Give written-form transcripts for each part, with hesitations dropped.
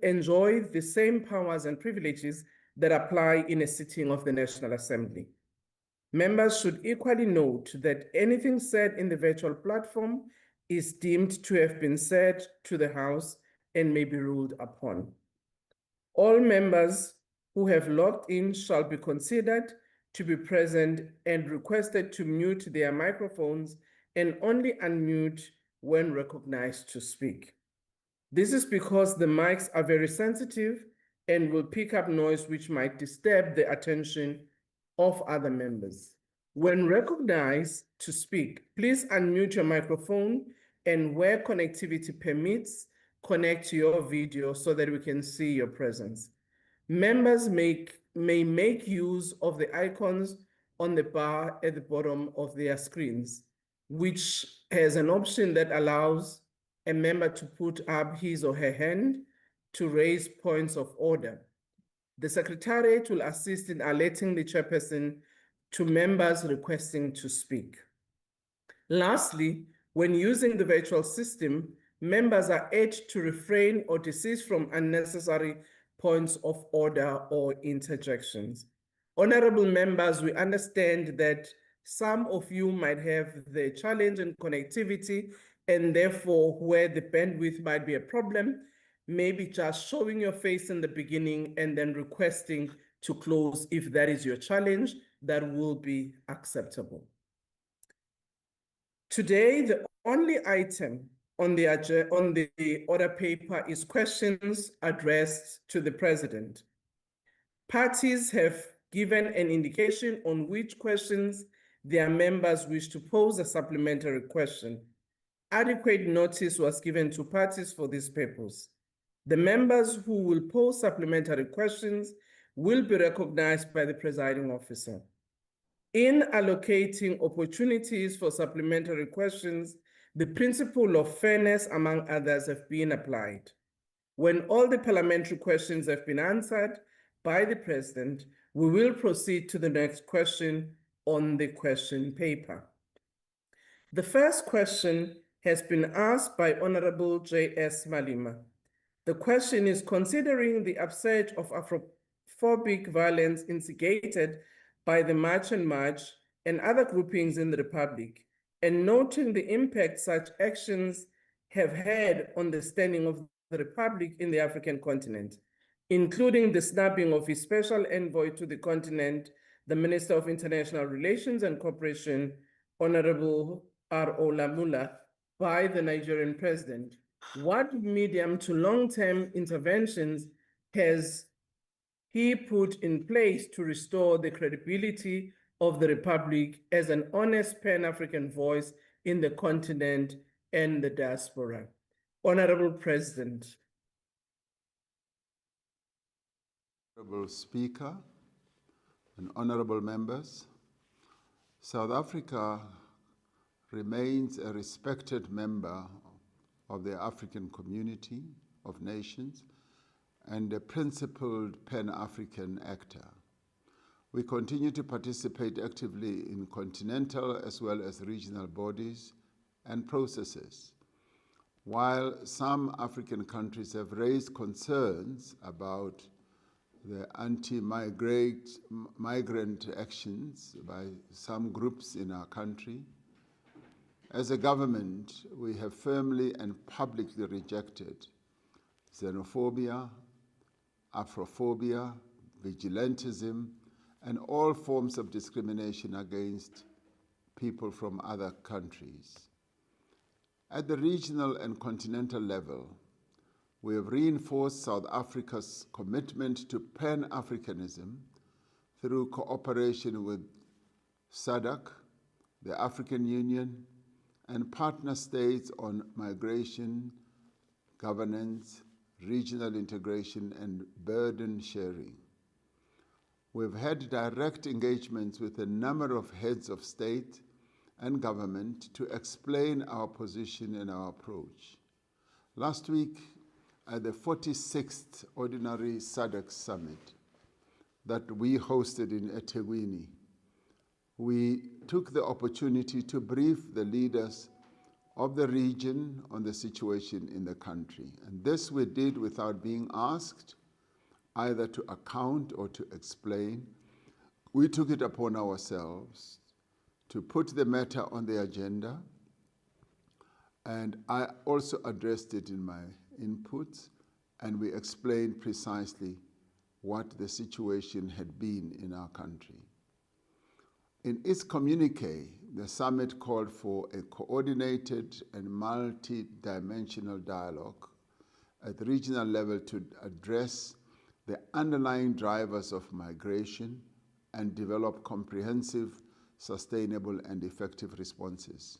enjoy the same powers and privileges that apply in a sitting of the National Assembly. Members should equally note that anything said in the virtual platform is deemed to have been said to the House and may be ruled upon. All members who have logged in shall be considered to be present and requested to mute their microphones and only unmute when recognized to speak. This is because the mics are very sensitive and will pick up noise which might disturb the attention of other members. When recognized to speak, please unmute your microphone and where connectivity permits, connect to your video so that we can see your presence. Members may make use of the icons on the bar at the bottom of their screens, which has an option that allows a member to put up his or her hand to raise points of order. The Secretariat will assist in alerting the chairperson to members requesting to speak. Lastly, when using the virtual system, members are urged to refrain or desist from unnecessary points of order or interjections. Honorable members, we understand that some of you might have the challenge in connectivity and therefore where the bandwidth might be a problem, maybe just showing your face in the beginning and then requesting to close if that is your challenge, that will be acceptable. Today, the only item on the order paper is questions addressed to the President. Parties have given an indication on which questions their members wish to pose a supplementary question. Adequate notice was given to parties for this purpose. The members who will pose supplementary questions will be recognized by the presiding officer. In allocating opportunities for supplementary questions, the principle of fairness, among others, have been applied. When all the parliamentary questions have been answered by the President, we will proceed to the next question on the question paper. The first question has been asked by Honorable J.S. Malima. The question is, considering the upsurge of Afrophobic violence instigated by the March and March and other groupings in the Republic, and noting the impact such actions have had on the standing of the Republic in the African continent, including the snubbing of his special envoy to the continent, the Minister of International Relations and Cooperation, Honorable R.O. Lamula, by the Nigerian president. What medium to long-term interventions has he put in place to restore the credibility of the Republic as an honest Pan-African voice in the continent and the diaspora? Honorable President. Honorable Speaker and honorable members, South Africa remains a respected member of the African community of nations and a principled Pan-African actor. We continue to participate actively in continental as well as regional bodies and processes. While some African countries have raised concerns about the anti-migrant actions by some groups in our country, as a government, we have firmly and publicly rejected xenophobia, Afrophobia, vigilantism, and all forms of discrimination against people from other countries. At the regional and continental level, we have reinforced South Africa's commitment to Pan-Africanism through cooperation with SADC, the African Union, and partner states on migration, governance, regional integration, and burden sharing. We've had direct engagements with a number of heads of state and government to explain our position and our approach. Last week, at the 46th Ordinary SADC Summit that we hosted in eThekwini, we took the opportunity to brief the leaders of the region on the situation in the country. And this we did without being asked either to account or to explain. We took it upon ourselves to put the matter on the agenda, and I also addressed it in my inputs, and we explained precisely what the situation had been in our country. In its communique, the summit called for a coordinated and multi-dimensional dialogue at the regional level to address the underlying drivers of migration and develop comprehensive, sustainable, and effective responses.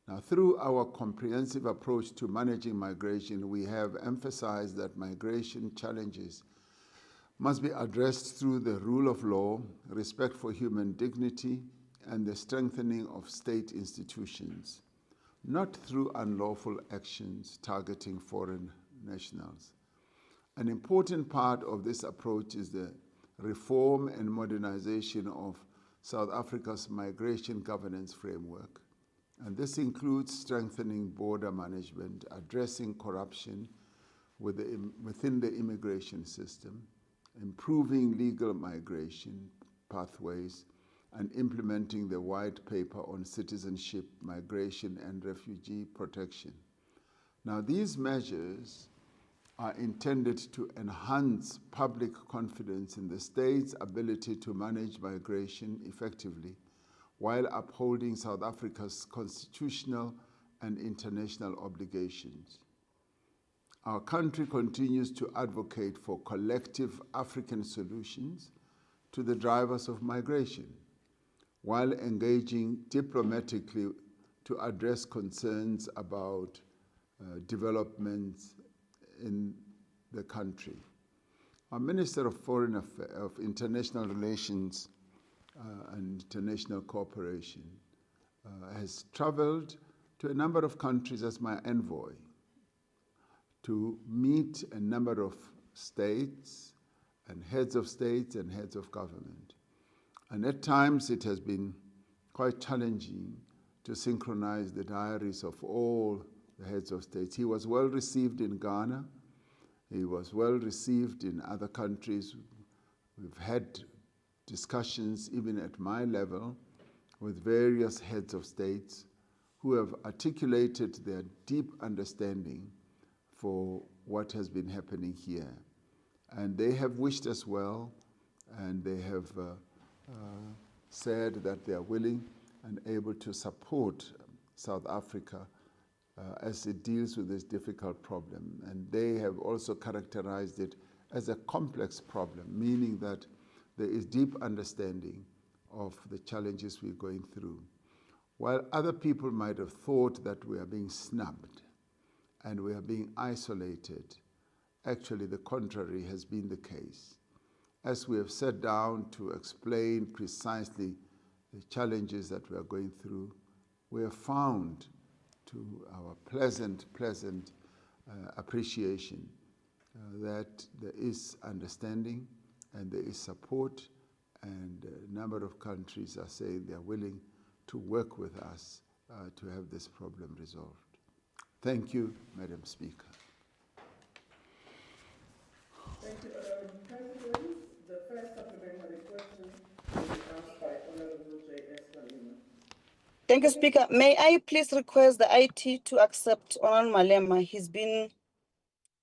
Now, through our comprehensive approach to managing migration, we have emphasized that migration challenges must be addressed through the rule of law, respect for human dignity, and the strengthening of state institutions, not through unlawful actions targeting foreign nationals. An important part of this approach is the reform and modernization of South Africa's migration governance framework. And this includes strengthening border management, addressing corruption within the immigration system, improving legal migration pathways, and implementing the white paper on citizenship, migration, and refugee protection. Now, these measures are intended to enhance public confidence in the state's ability to manage migration effectively while upholding South Africa's constitutional and international obligations. Our country continues to advocate for collective African solutions to the drivers of migration, while engaging diplomatically to address concerns about developments in the country. Our Minister of Foreign Affairs, of International Relations and International Cooperation has traveled to a number of countries as my envoy to meet a number of states and heads of states and heads of government. And at times it has been quite challenging to synchronize the diaries of all the heads of states. He was well received in Ghana. He was well received in other countries. We've had discussions even at my level with various heads of states who have articulated their deep understanding for what has been happening here. And they have wished us well, and they have said that they are willing and able to support South Africa as it deals with this difficult problem. And they have also characterized it as a complex problem, meaning that there is deep understanding of the challenges we're going through. While other people might have thought that we are being snubbed and we are being isolated, actually the contrary has been the case. As we have sat down to explain precisely the challenges that we are going through, we have found, to our pleasant appreciation, that there is understanding and there is support, and a number of countries are saying they are willing to work with us to have this problem resolved. Thank you, Madam Speaker. Thank you, President. The first supplementary question will be asked by Honorable J.S. Malema. Thank you, Speaker. May I please request the IT to accept Honorable Malema? He's been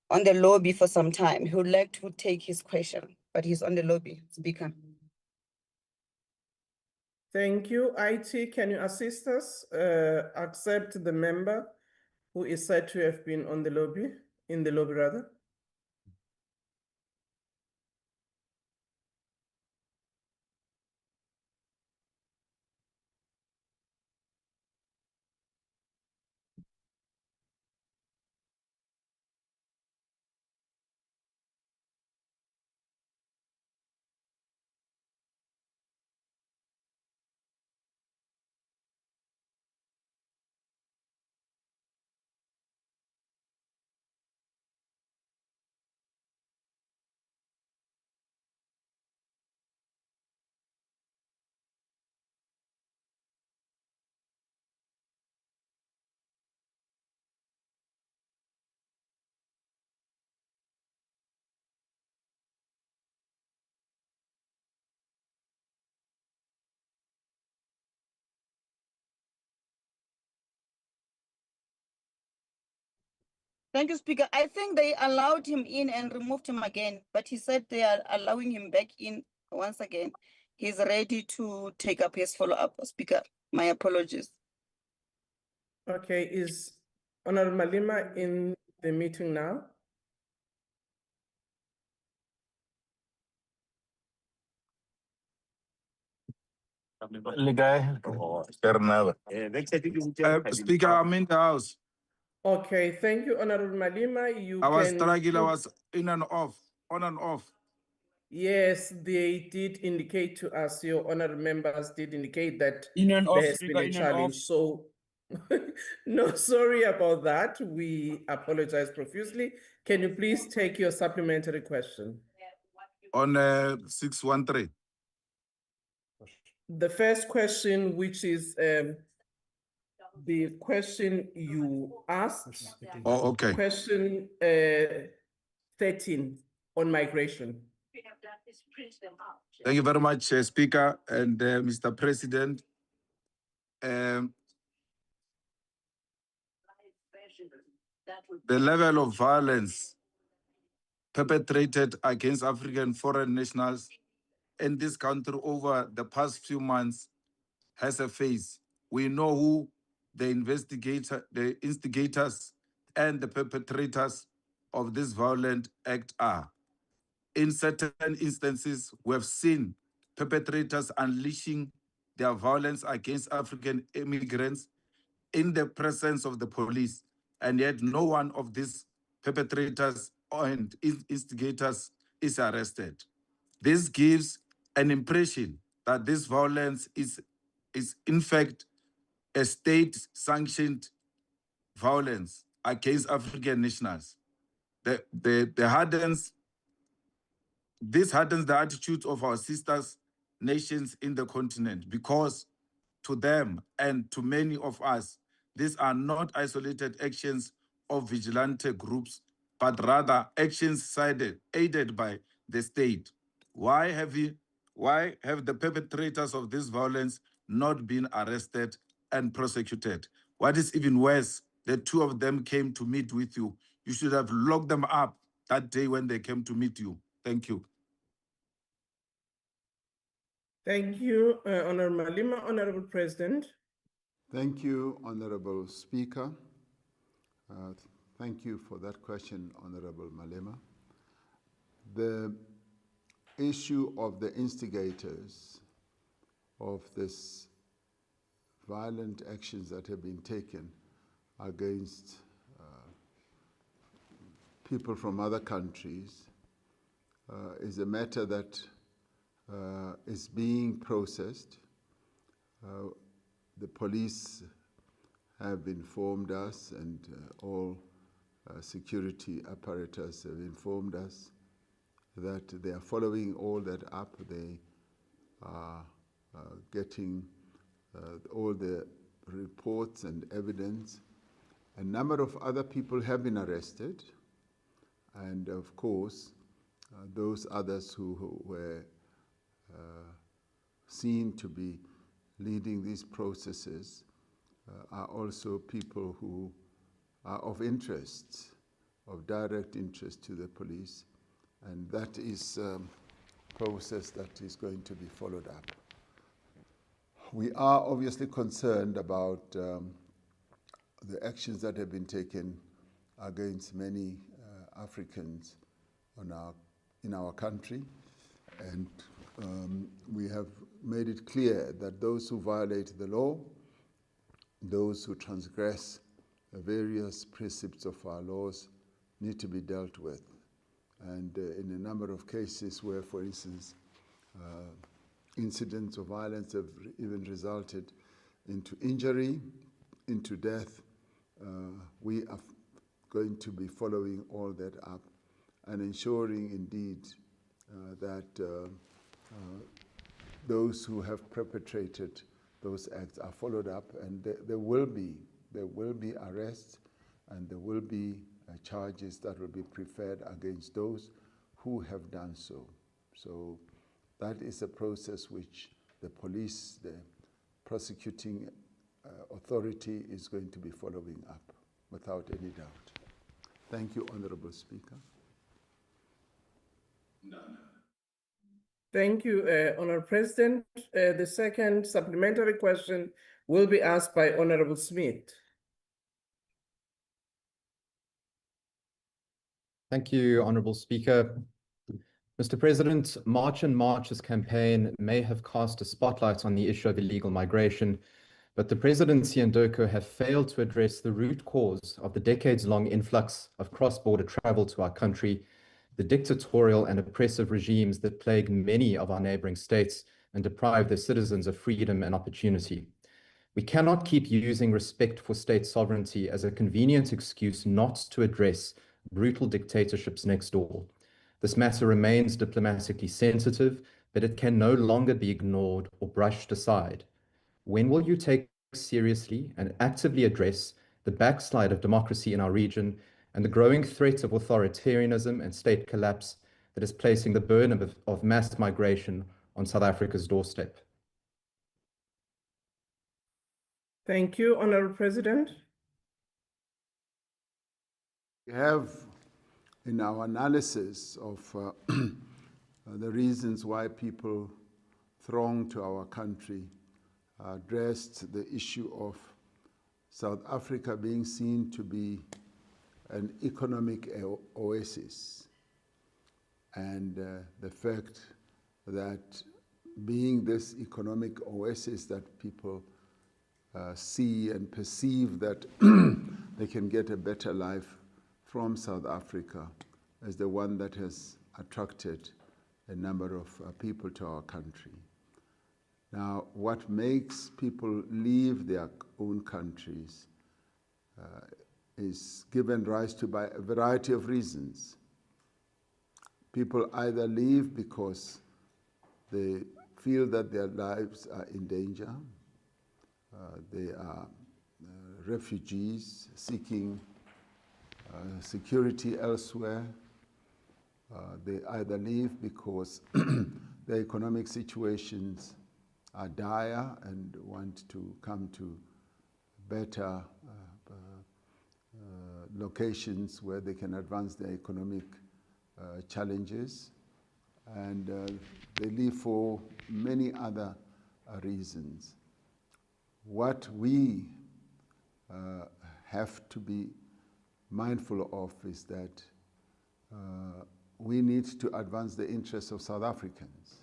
on the lobby for some time. He would like to take his question, but he's on the lobby, Speaker. Thank you. IT, can you assist us? Accept the member who is said to have been on the lobby, in the lobby rather. Thank you, Speaker. I think they allowed him in and removed him again, but he said they are allowing him back in once again. He's ready to take up his follow-up, Speaker. My apologies. Okay, is Honorable Malema in the meeting now? Speaker, I'm in the house. Okay, thank you, Honorable Malema. You I was can struggling, I put- was in and off, on and off. Yes, they did indicate to us, your honorable members did indicate that In and off, there has Speaker, been a in and challenge. off. So, no, sorry about that. We apologize profusely. Can you please take your supplementary question? On 613. The first question, which is the question you asked, Oh, okay. question 13 on migration. Thank you very much, Speaker and Mr. President. The level of violence perpetrated against African foreign nationals in this country over the past few months has a face. We know who the instigators and the perpetrators of this violent act are. In certain instances, we have seen perpetrators unleashing their violence against African immigrants in the presence of the police, and yet no one of these perpetrators and instigators is arrested. This gives an impression that this violence is in fact a state-sanctioned violence against African nationals. This hardens the attitudes of our sisters nations in the continent, because to them and to many of us, these are not isolated actions of vigilante groups, but rather actions aided by the state. Why have the perpetrators of this violence not been arrested and prosecuted? What is even worse, the two of them came to meet with you. You should have locked them up that day when they came to meet you. Thank you. Thank you, Honorable Malema. Honorable President. Thank you, Honorable Speaker. Thank you for that question, Honorable Malema. The issue of the instigators of this violent actions that have been taken against people from other countries is a matter that is being processed. The police have informed us, and all security apparatus have informed us that they are following all that up. They are getting all the reports and evidence. A number of other people have been arrested, and of course, those others who were seen to be leading these processes are also people who are of interest, of direct interest to the police, and that is a process that is going to be followed up. We are obviously concerned about the actions that have been taken against many Africans in our country, and we have made it clear that those who violate the law, those who transgress the various precepts of our laws, need to be dealt with. And in a number of cases where, for instance, incidents of violence have even resulted into injury, into death, we are going to be following all that up and ensuring indeed that those who have perpetrated those acts are followed up, and there will be arrests, and there will be charges that will be preferred against those who have done so. So that is a process which the police, the prosecuting authority, is going to be following up without any doubt. Thank you, Honorable Speaker. Thank you, Honorable President. The second supplementary question will be asked by Honorable Smith. Thank you, Honourable Speaker. Mr. President, March and March's campaign may have cast a spotlight on the issue of illegal migration, but the Presidency and DIRCO have failed to address the root cause of the decades-long influx of cross-border travel to our country, the dictatorial and oppressive regimes that plague many of our neighbouring states and deprive their citizens of freedom and opportunity. We cannot keep using respect for state sovereignty as a convenient excuse not to address brutal dictatorships next door. This matter remains diplomatically sensitive, but it can no longer be ignored or brushed aside. When will you take seriously and actively address the backslide of democracy in our region and the growing threat of authoritarianism and state collapse that is placing the burden of mass migration on South Africa's doorstep? Thank you, Honorable President. We have, in our analysis of the reasons why people throng to our country, addressed the issue of South Africa being seen to be an economic oasis, and the fact that being this economic oasis that people see and perceive that they can get a better life from South Africa as the one that has attracted a number of people to our country. Now, what makes people leave their own countries is given rise to by a variety of reasons. People either leave because they feel that their lives are in danger. They are refugees seeking security elsewhere. They either leave because their economic situations are dire and want to come to better locations where they can advance their economic challenges. And they leave for many other reasons. What we have to be mindful of is that we need to advance the interests of South Africans.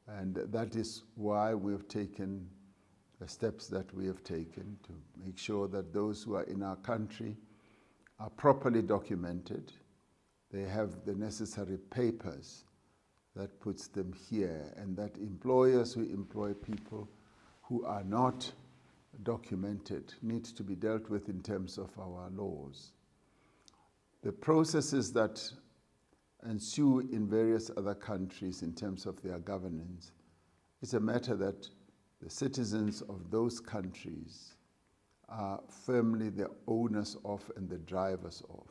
And that is why we've taken the steps that we have taken to make sure that those who are in our country are properly documented. They have the necessary papers that puts them here, and that employers who employ people who are not documented need to be dealt with in terms of our laws. The processes that ensue in various other countries in terms of their governance is a matter that the citizens of those countries are firmly the owners of and the drivers of.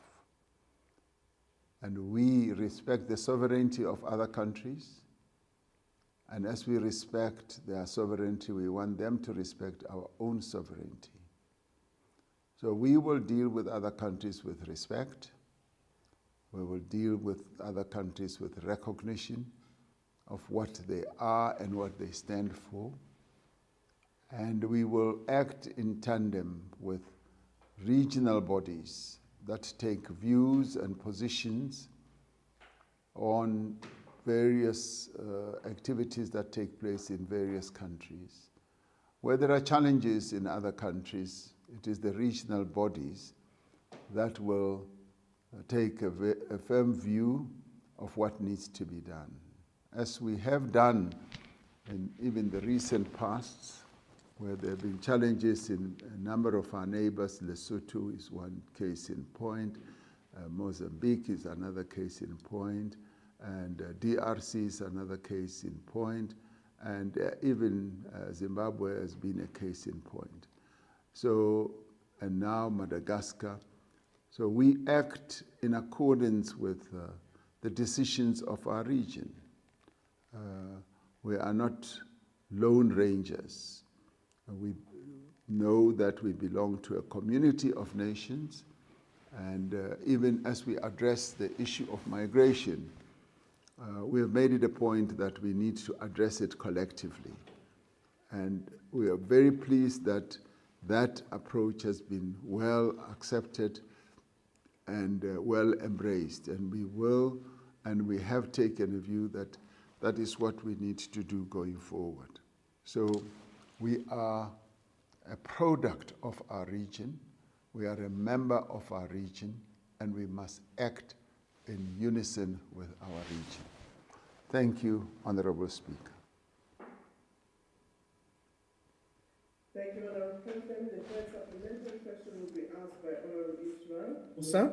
And we respect the sovereignty of other countries, and as we respect their sovereignty, we want them to respect our own sovereignty. So we will deal with other countries with respect. We will deal with other countries with recognition of what they are and what they stand for. And we will act in tandem with regional bodies that take views and positions on various activities that take place in various countries. Where there are challenges in other countries, it is the regional bodies that will take a firm view of what needs to be done. As we have done in even the recent past, where there have been challenges in a number of our neighbors. Lesotho is one case in point, Mozambique is another case in point, and DRC is another case in point, and even Zimbabwe has been a case in point. So, and now Madagascar. So we act in accordance with the decisions of our region. We are not lone rangers. We know that we belong to a community of nations, And even as we address the issue of migration, we have made it a point that we need to address it collectively. And we are very pleased that that approach has been well accepted and well embraced. And we will, and we have taken a view that that is what we need to do going forward. So we are a product of our region. We are a member of our region, and we must act in unison with our region. Thank you, Honorable Speaker. Thank you, Honorable President. The third supplementary question will be asked by Honorable Ismail Musa.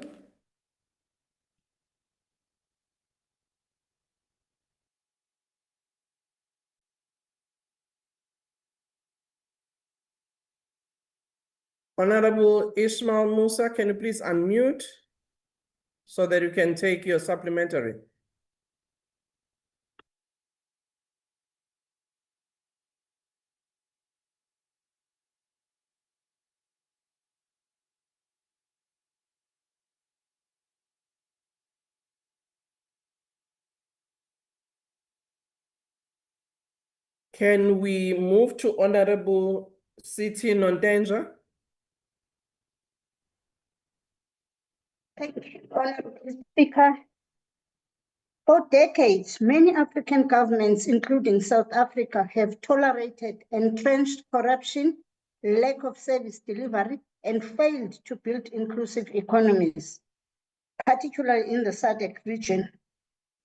Honorable Ismail Musa, can you please unmute so that you can take your supplementary? Can we move to Honorable Siti Nondenja? Thank you, Honorable Speaker. For decades, many African governments, including South Africa, have tolerated entrenched corruption, lack of service delivery, and failed to build inclusive economies, particularly in the SADC region.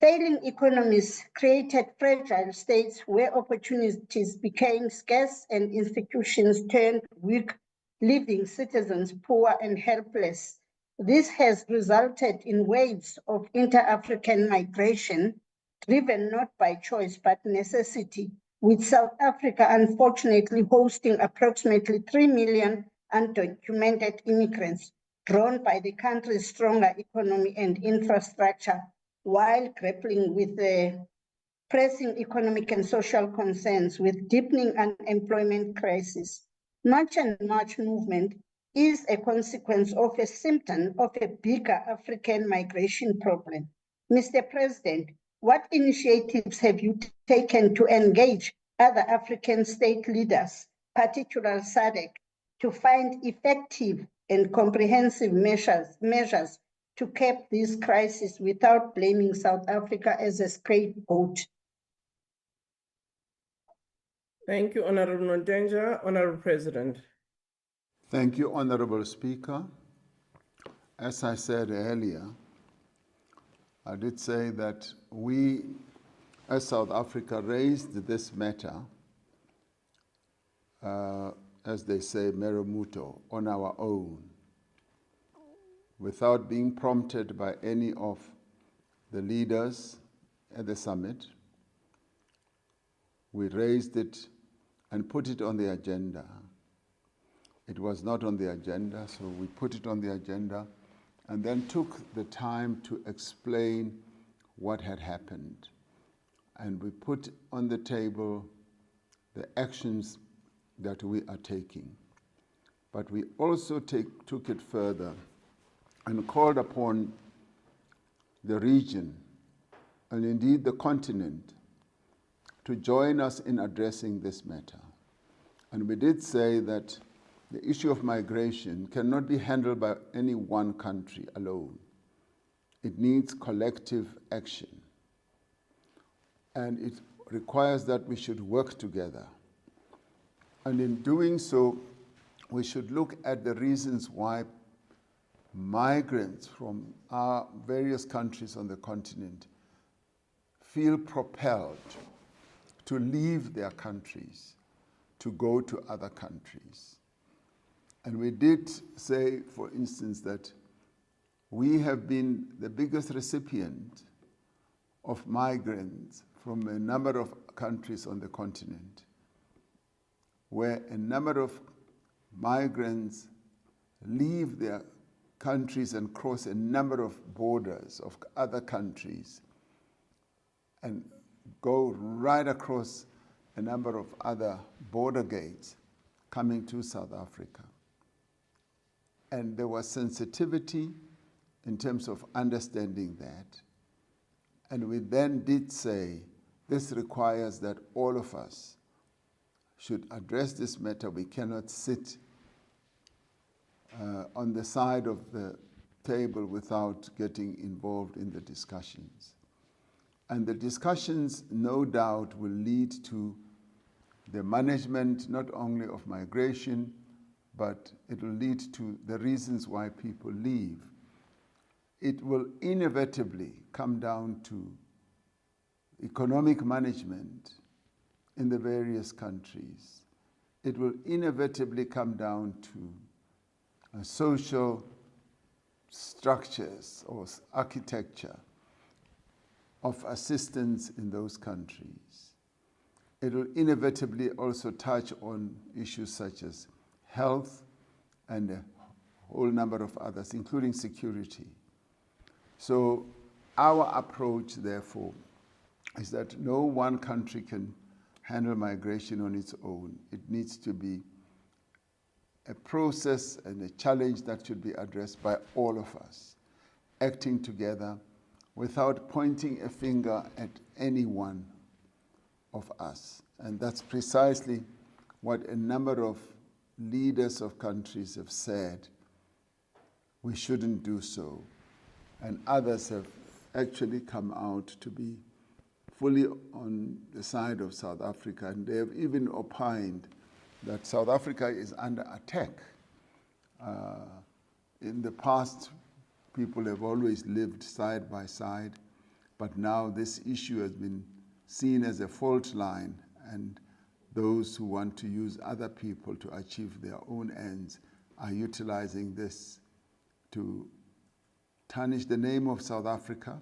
Failing economies created fragile states where opportunities became scarce and institutions turned weak, leaving citizens poor and helpless. This has resulted in waves of inter-African migration, driven not by choice but necessity, with South Africa unfortunately hosting approximately 3 million undocumented immigrants, drawn by the country's stronger economy and infrastructure, while grappling with the pressing economic and social concerns with deepening unemployment crisis. March and March movement is a consequence of a symptom of a bigger African migration problem. Mr. President, what initiatives have you taken to engage other African state leaders, particularly SADC, to find effective and comprehensive measures to cap this crisis without blaming South Africa as a scapegoat? Thank you, Honorable Nondenja. Honorable President. Thank you, Honorable Speaker. As I said earlier, I did say that we, as South Africa, raised this matter, as they say, meremuto, on our own, without being prompted by any of the leaders at the summit. We raised it and put it on the agenda. It was not on the agenda, so we put it on the agenda and then took the time to explain what had happened. And we put on the table the actions that we are taking. But we also took it further and called upon the region and indeed the continent to join us in addressing this matter. And we did say that the issue of migration cannot be handled by any one country alone. It needs collective action. And it requires that we should work together. And in doing so, we should look at the reasons why migrants from our various countries on the continent feel propelled to leave their countries, to go to other countries. And we did say, for instance, that we have been the biggest recipient of migrants from a number of countries on the continent, where a number of migrants leave their countries and cross a number of borders of other countries and go right across a number of other border gates coming to South Africa. And there was sensitivity in terms of understanding that. And we then did say, this requires that all of us should address this matter. We cannot sit on the side of the table without getting involved in the discussions. And the discussions, no doubt, will lead to the management not only of migration, but it will lead to the reasons why people leave. It will inevitably come down to economic management in the various countries. It will inevitably come down to social structures or architecture of assistance in those countries. It will inevitably also touch on issues such as health and a whole number of others, including security. So our approach, therefore, is that no one country can handle migration on its own. It needs to be a process and a challenge that should be addressed by all of us, acting together without pointing a finger at any one of us. And that's precisely what a number of leaders of countries have said. We shouldn't do so. And others have actually come out to be fully on the side of South Africa, and they have even opined that South Africa is under attack. In the past, people have always lived side by side, but now this issue has been seen as a fault line, and those who want to use other people to achieve their own ends are utilizing this to tarnish the name of South Africa,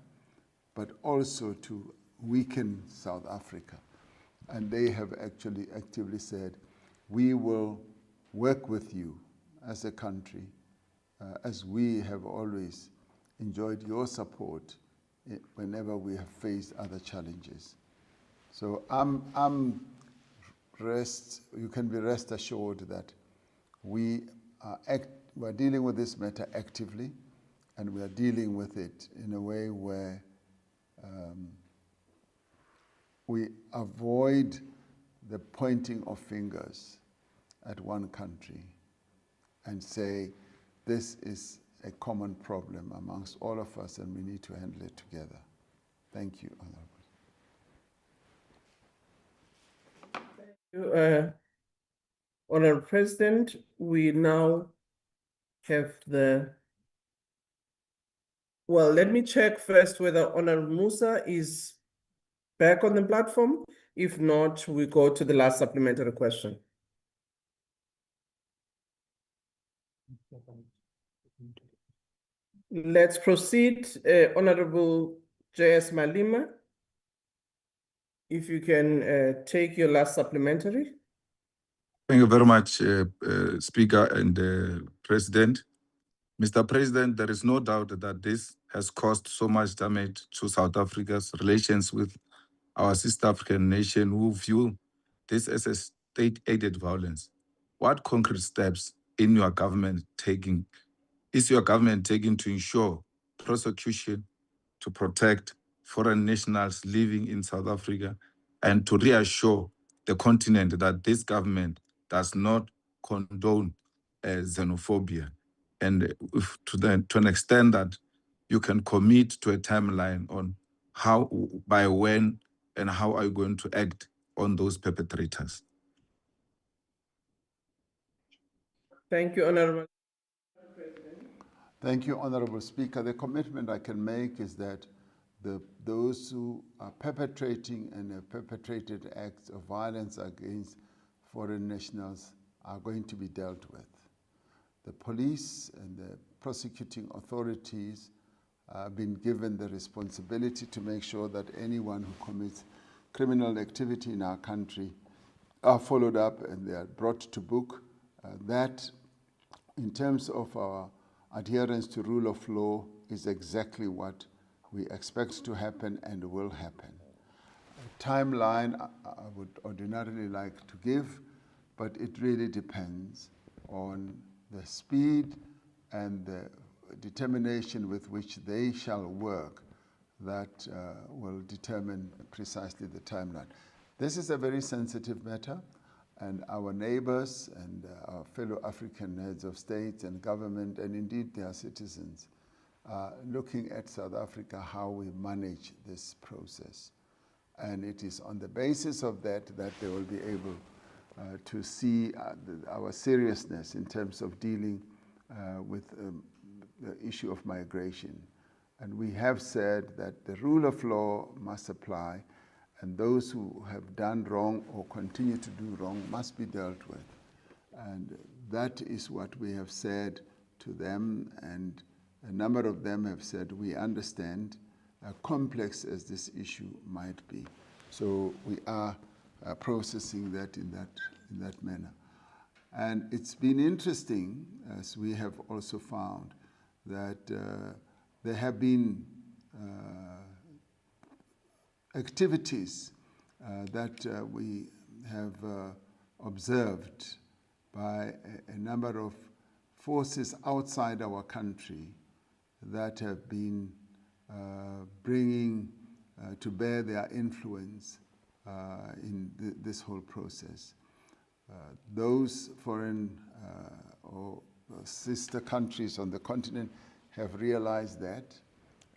but also to weaken South Africa. And they have actually actively said, we will work with you as a country, as we have always enjoyed your support whenever we have faced other challenges. So you can be rest assured that we are dealing with this matter actively, and we are dealing with it in a way where we avoid the pointing of fingers at one country and say, this is a common problem amongst all of us and we need to handle it together. Thank you, Honorable. Honorable President, we now have well, let me check first whether Honorable Musa is back on the platform. If not, we go to the last supplementary question. Let's proceed. Honorable J.S. Malima, if you can take your last supplementary. Thank you very much, Speaker and President. Mr. President, there is no doubt that this has caused so much damage to South Africa's relations with our sister African nation who view this as a state-aided violence. What concrete steps is your government taking to ensure prosecution to protect foreign nationals living in South Africa and to reassure the continent that this government does not condone xenophobia, and to an extent that you can commit to a timeline on how, by when, and how are you going to act on those perpetrators? Thank you, Honorable. Thank you, Honorable Speaker. The commitment I can make is that those who are perpetrating and have perpetrated acts of violence against foreign nationals are going to be dealt with. The police and the prosecuting authorities have been given the responsibility to make sure that anyone who commits criminal activity in our country are followed up and they are brought to book. That, in terms of our adherence to rule of law, is exactly what we expect to happen and will happen. A timeline I would ordinarily like to give, but it really depends on the speed and the determination with which they shall work that will determine precisely the timeline. This is a very sensitive matter, and our neighbors and our fellow African heads of state and government, and indeed their citizens, are looking at South Africa, how we manage this process. And it is on the basis of that they will be able to see our seriousness in terms of dealing with the issue of migration. And we have said that the rule of law must apply, and those who have done wrong or continue to do wrong must be dealt with. And that is what we have said to them, and a number of them have said, we understand, complex as this issue might be. So we are processing that in that manner. And it's been interesting, as we have also found, that there have been activities that we have observed by a number of forces outside our country that have been bringing to bear their influence in this whole process. Those foreign or sister countries on the continent have realized that,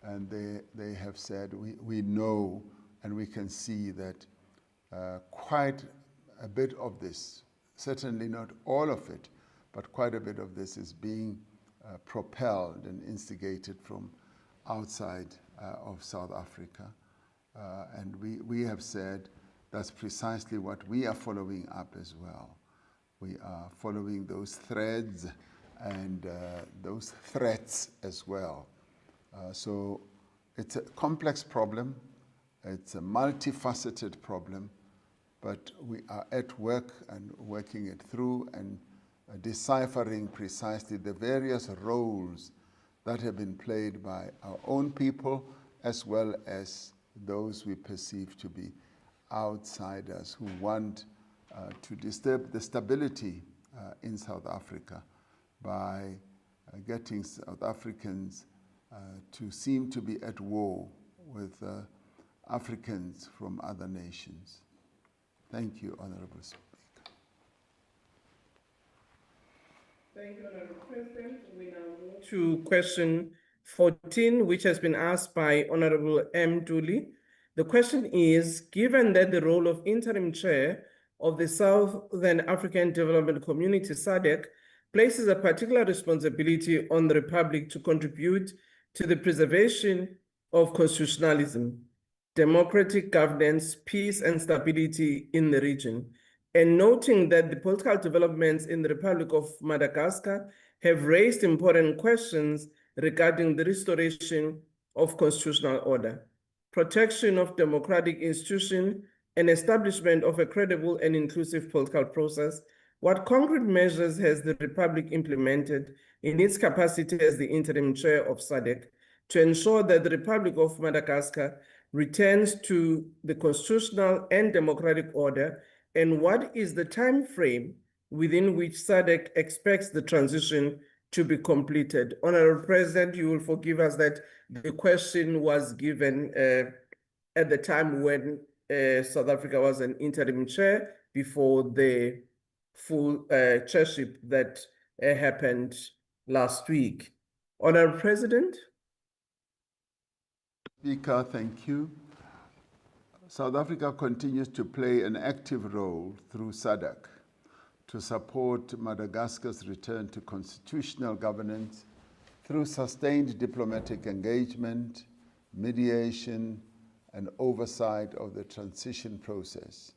and they have said, we know and we can see that quite a bit of this, certainly not all of it, but quite a bit of this is being propelled and instigated from outside of South Africa. And we have said that's precisely what we are following up as well. We are following those threads and those threats as well. So it's a complex problem. It's a multifaceted problem, but we are at work and working it through and deciphering precisely the various roles that have been played by our own people, as well as those we perceive to be outsiders who want to disturb the stability in South Africa by getting South Africans to seem to be at war with Africans from other nations. Thank you, Honorable Speaker. Thank you, Honorable President. We now move to question 14, which has been asked by Honorable M. Dooley. The question is, given that the role of interim chair of the Southern African Development Community, SADC, places a particular responsibility on the Republic to contribute to the preservation of constitutionalism, democratic governance, peace and stability in the region, and noting that the political developments in the Republic of Madagascar have raised important questions regarding the restoration of constitutional order, protection of democratic institutions, and establishment of a credible and inclusive political process, what concrete measures has the Republic implemented in its capacity as the interim chair of SADC to ensure that the Republic of Madagascar returns to the constitutional and democratic order, and what is the time frame within which SADC expects the transition to be completed? Honorable President, you will forgive us that the question was given at the time when South Africa was an interim chair before the full chairship that happened last week. Honorable President. Speaker, thank you. South Africa continues to play an active role through SADC to support Madagascar's return to constitutional governance through sustained diplomatic engagement, mediation, and oversight of the transition process.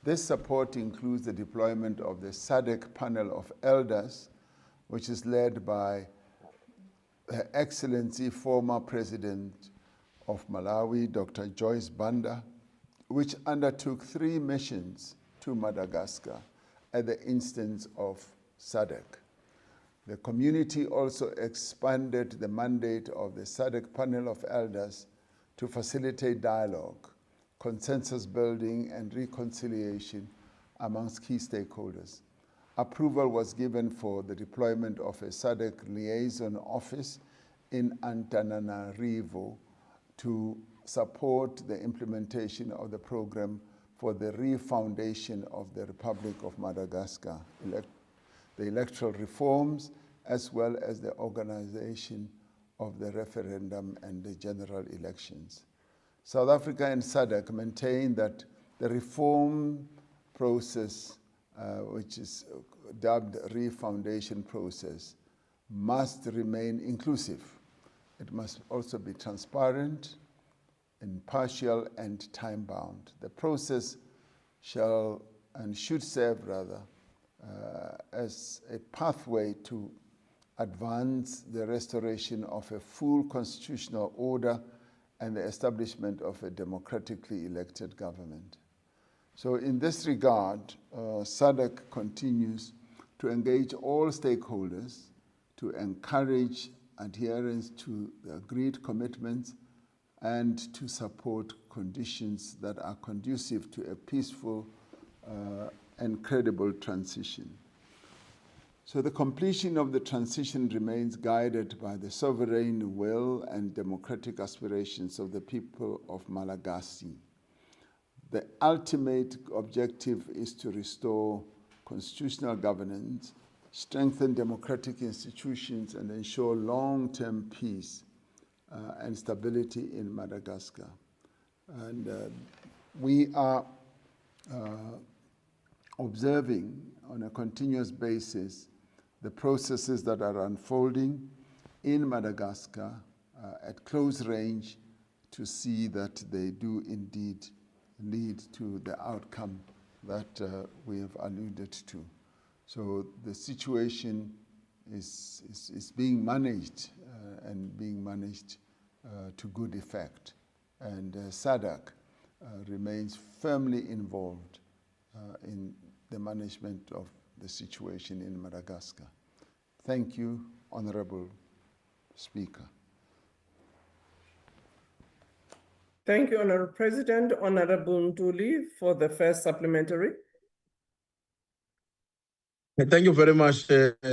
This support includes the deployment of the SADC panel of elders, which is led by Her Excellency, former President of Malawi, Dr. Joyce Banda, which undertook 3 missions to Madagascar at the instance of SADC. The community also expanded the mandate of the SADC panel of elders to facilitate dialogue, consensus building, and reconciliation amongst key stakeholders. Approval was given for the deployment of a SADC liaison office in Antananarivo to support the implementation of the program for the refoundation of the Republic of Madagascar, the electoral reforms, as well as the organization of the referendum and the general elections. South Africa and SADC maintain that the reform process, which is dubbed refoundation process, must remain inclusive. It must also be transparent, impartial, and time-bound. The process shall and should serve rather as a pathway to advance the restoration of a full constitutional order and the establishment of a democratically elected government. So in this regard, SADC continues to engage all stakeholders to encourage adherence to the agreed commitments and to support conditions that are conducive to a peaceful and credible transition. So the completion of the transition remains guided by the sovereign will and democratic aspirations of the people of Malagasy. The ultimate objective is to restore constitutional governance, strengthen democratic institutions, and ensure long-term peace and stability in Madagascar. And we are observing on a continuous basis the processes that are unfolding in Madagascar at close range to see that they do indeed lead to the outcome that we have alluded to. So the situation is being managed and being managed to good effect. And SADC remains firmly involved in the management of the situation in Madagascar. Thank you, Honorable Speaker. Thank you, Honorable President. Honorable Ntuli for the first supplementary. Thank you very much,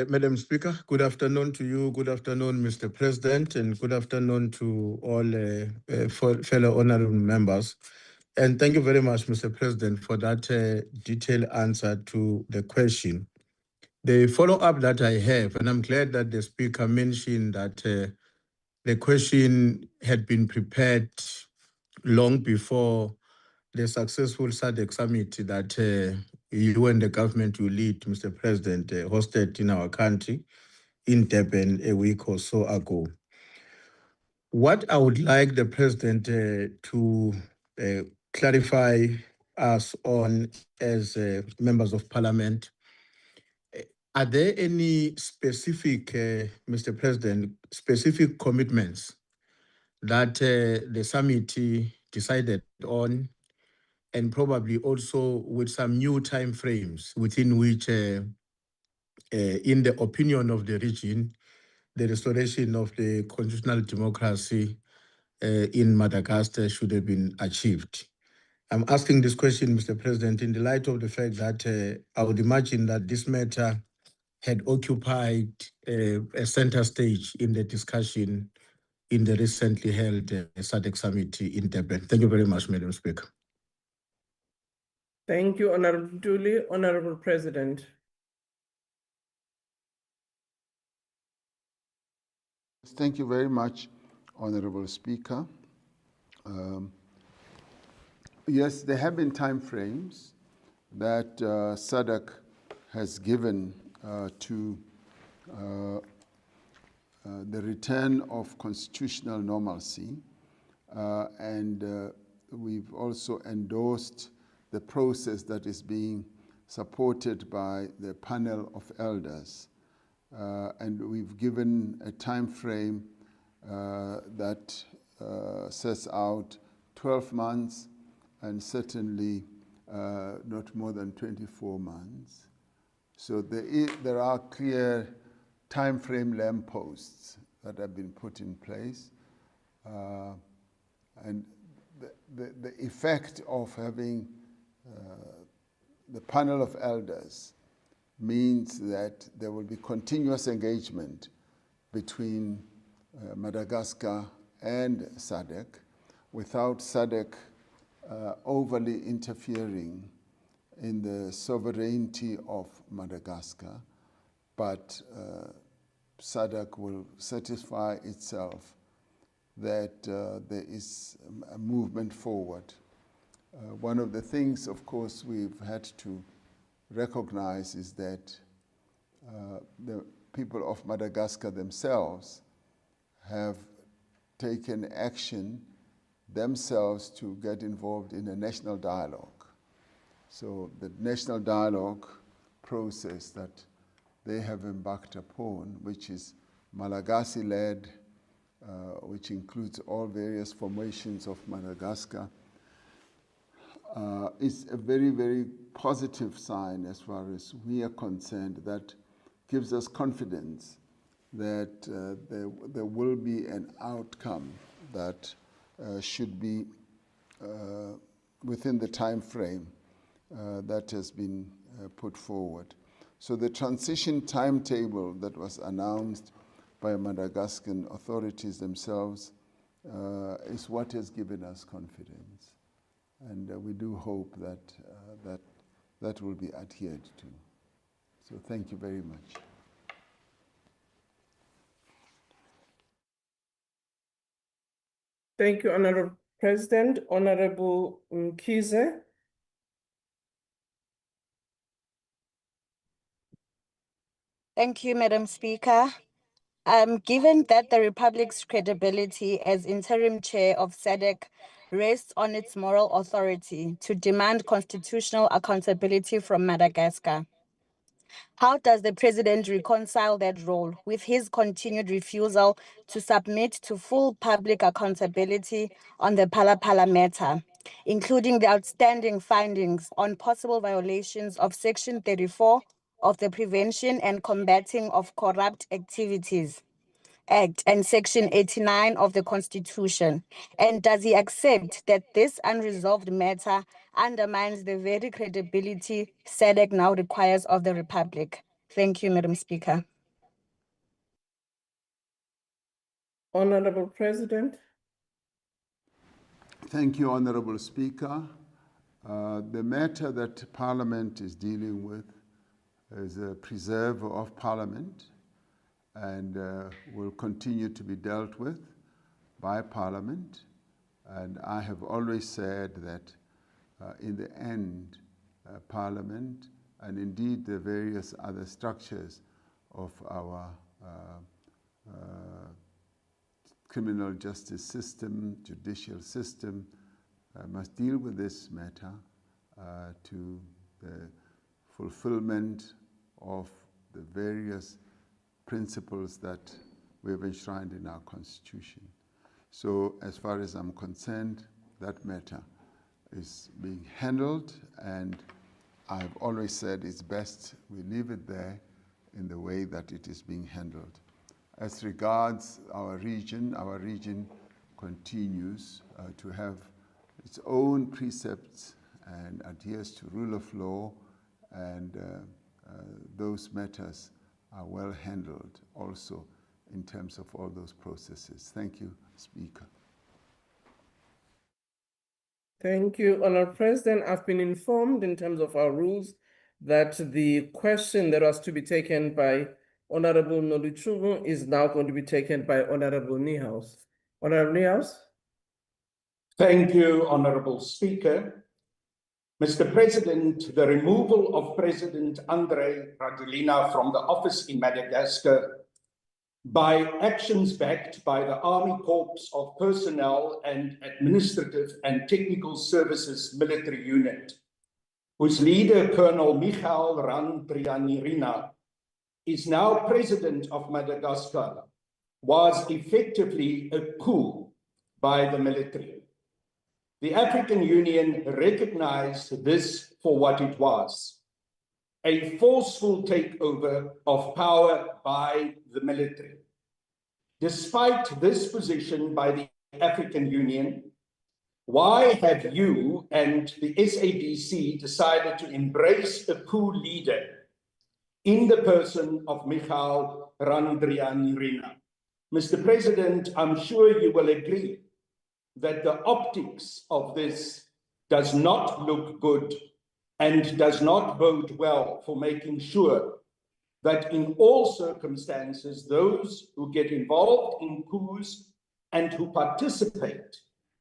Madam Speaker. Good afternoon to you. Good afternoon, Mr. President, and good afternoon to all fellow honorable members. And thank you very much, Mr. President, for that detailed answer to the question. The follow-up that I have, and I'm glad that the Speaker mentioned that the question had been prepared long before the successful SADC summit that you and the government you lead, Mr. President, hosted in our country in Durban a week or so ago. What I would like the President to clarify us on as members of Parliament, are there any specific, Mr. President, specific commitments that the summit decided on, and probably also with some new time frames within which, in the opinion of the region, the restoration of the constitutional democracy in Madagascar should have been achieved? I'm asking this question, Mr. President, in the light of the fact that I would imagine that this matter had occupied a center stage in the discussion in the recently held SADC summit in Durban. Thank you very much, Madam Speaker. Thank you, Honorable Ntuli. Honorable President. Thank you very much, Honorable Speaker. Yes, there have been time frames that SADC has given to the return of constitutional normalcy, and we've also endorsed the process that is being supported by the panel of elders. And we've given a time frame that sets out 12 months and certainly not more than 24 months. So there are clear time frame lampposts that have been put in place. And the effect of having the panel of elders means that there will be continuous engagement between Madagascar and SADC, without SADC overly interfering in the sovereignty of Madagascar, but SADC will satisfy itself that there is a movement forward. One of the things, of course, we've had to recognize is that the people of Madagascar themselves have taken action themselves to get involved in a national dialogue. So the national dialogue process that they have embarked upon, which is Malagasy-led, which includes all various formations of Madagascar, is a very, very positive sign as far as we are concerned, that gives us confidence that there will be an outcome that should be within the time frame that has been put forward. So the transition timetable that was announced by Madagascan authorities themselves is what has given us confidence. And we do hope that that will be adhered to. So thank you very much. Thank you, Honorable President. Honorable Mkhize. Thank you, Madam Speaker. Given that the Republic's credibility as interim chair of SADC rests on its moral authority to demand constitutional accountability from Madagascar, how does the President reconcile that role with his continued refusal to submit to full public accountability on the Phala-Phala matter, including the outstanding findings on possible violations of Section 34 of the Prevention and Combating of Corrupt Activities Act and Section 89 of the Constitution? And does he accept that this unresolved matter undermines the very credibility SADC now requires of the Republic? Thank you, Madam Speaker. Honorable President. Thank you, Honorable Speaker. The matter that Parliament is dealing with is a preserve of Parliament, and will continue to be dealt with by Parliament. And I have always said that in the end, Parliament, and indeed the various other structures of our criminal justice system, judicial system, must deal with this matter to the fulfillment of the various principles that we have enshrined in our Constitution. So as far as I'm concerned, that matter is being handled, and I've always said it's best we leave it there in the way that it is being handled. As regards our region continues to have its own precepts and adheres to rule of law, and those matters are well handled also in terms of all those processes. Thank you, Speaker. Thank you, Honorable President. I've been informed in terms of our rules that the question that was to be taken by Honorable Noluchungu is now going to be taken by Honorable Niehaus. Honorable Niehaus. Thank you, Honorable Speaker. Mr. President, the removal of President Andry Rajoelina from the office in Madagascar by actions backed by the Army Corps of Personnel and Administrative and Technical Services Military Unit, whose leader, Colonel Michael Randrianirina, is now President of Madagascar, was effectively a coup by the military. The African Union recognized this for what it was: a forceful takeover of power by the military. Despite this position by the African Union, why have you and the SADC decided to embrace a coup leader in the person of Michael Randrianirina? Mr. President, I'm sure you will agree that the optics of this does not look good and does not bode well for making sure that in all circumstances, those who get involved in coups and who participate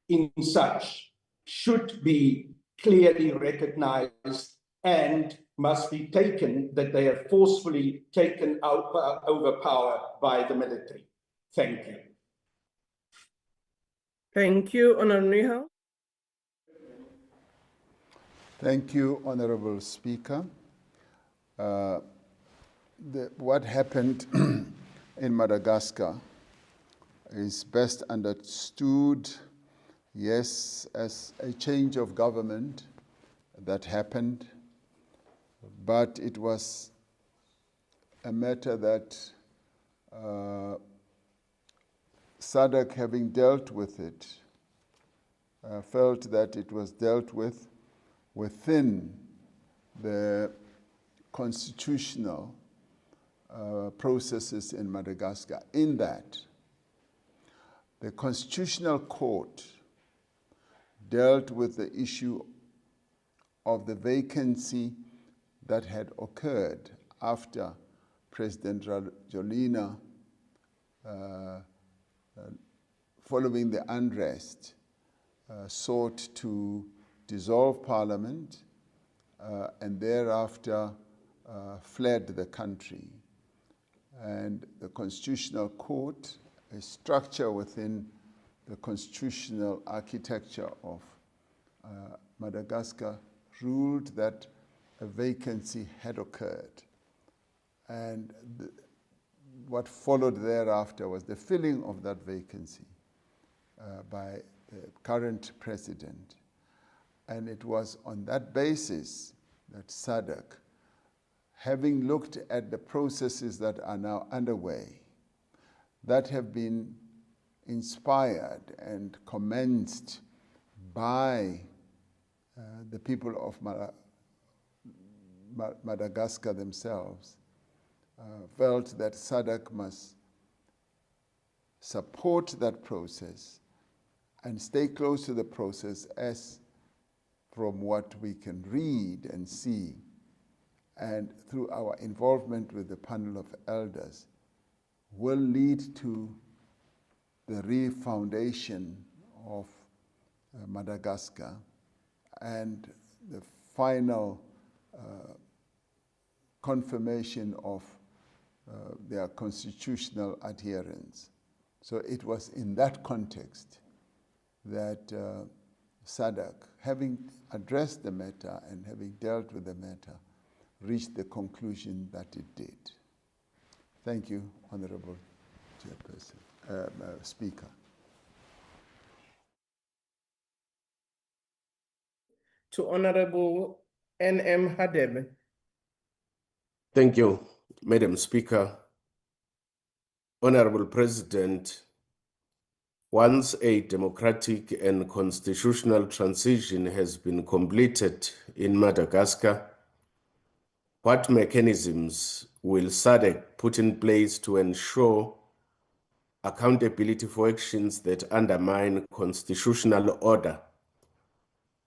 in such should be clearly recognized and must be taken that they are forcefully taken over power by the military. Thank you. Thank you, Honorable Nihal. Thank you, Honorable Speaker. What happened in Madagascar is best understood, yes, as a change of government that happened, but it was a matter that SADC, having dealt with it, felt that it was dealt with within the constitutional processes in Madagascar, in that the Constitutional Court dealt with the issue of the vacancy that had occurred after President Rajoelina, following the unrest, sought to dissolve Parliament and thereafter fled the country. And the Constitutional Court, a structure within the constitutional architecture of Madagascar, ruled that a vacancy had occurred. And what followed thereafter was the filling of that vacancy by the current president. And it was on that basis that SADC, having looked at the processes that are now underway, that have been inspired and commenced by the people of Madagascar themselves, felt that SADC must support that process and stay close to the process, as from what we can read and see, and through our involvement with the panel of elders, will lead to the refoundation of Madagascar and the final confirmation of their constitutional adherence. So it was in that context that SADC, having addressed the matter and having dealt with the matter, reached the conclusion that it did. Thank you, Honorable Chairperson, Speaker. To Honorable N.M. Hadebe. Thank you, Madam Speaker. Honorable President, once a democratic and constitutional transition has been completed in Madagascar, what mechanisms will SADC put in place to ensure accountability for actions that undermine constitutional order,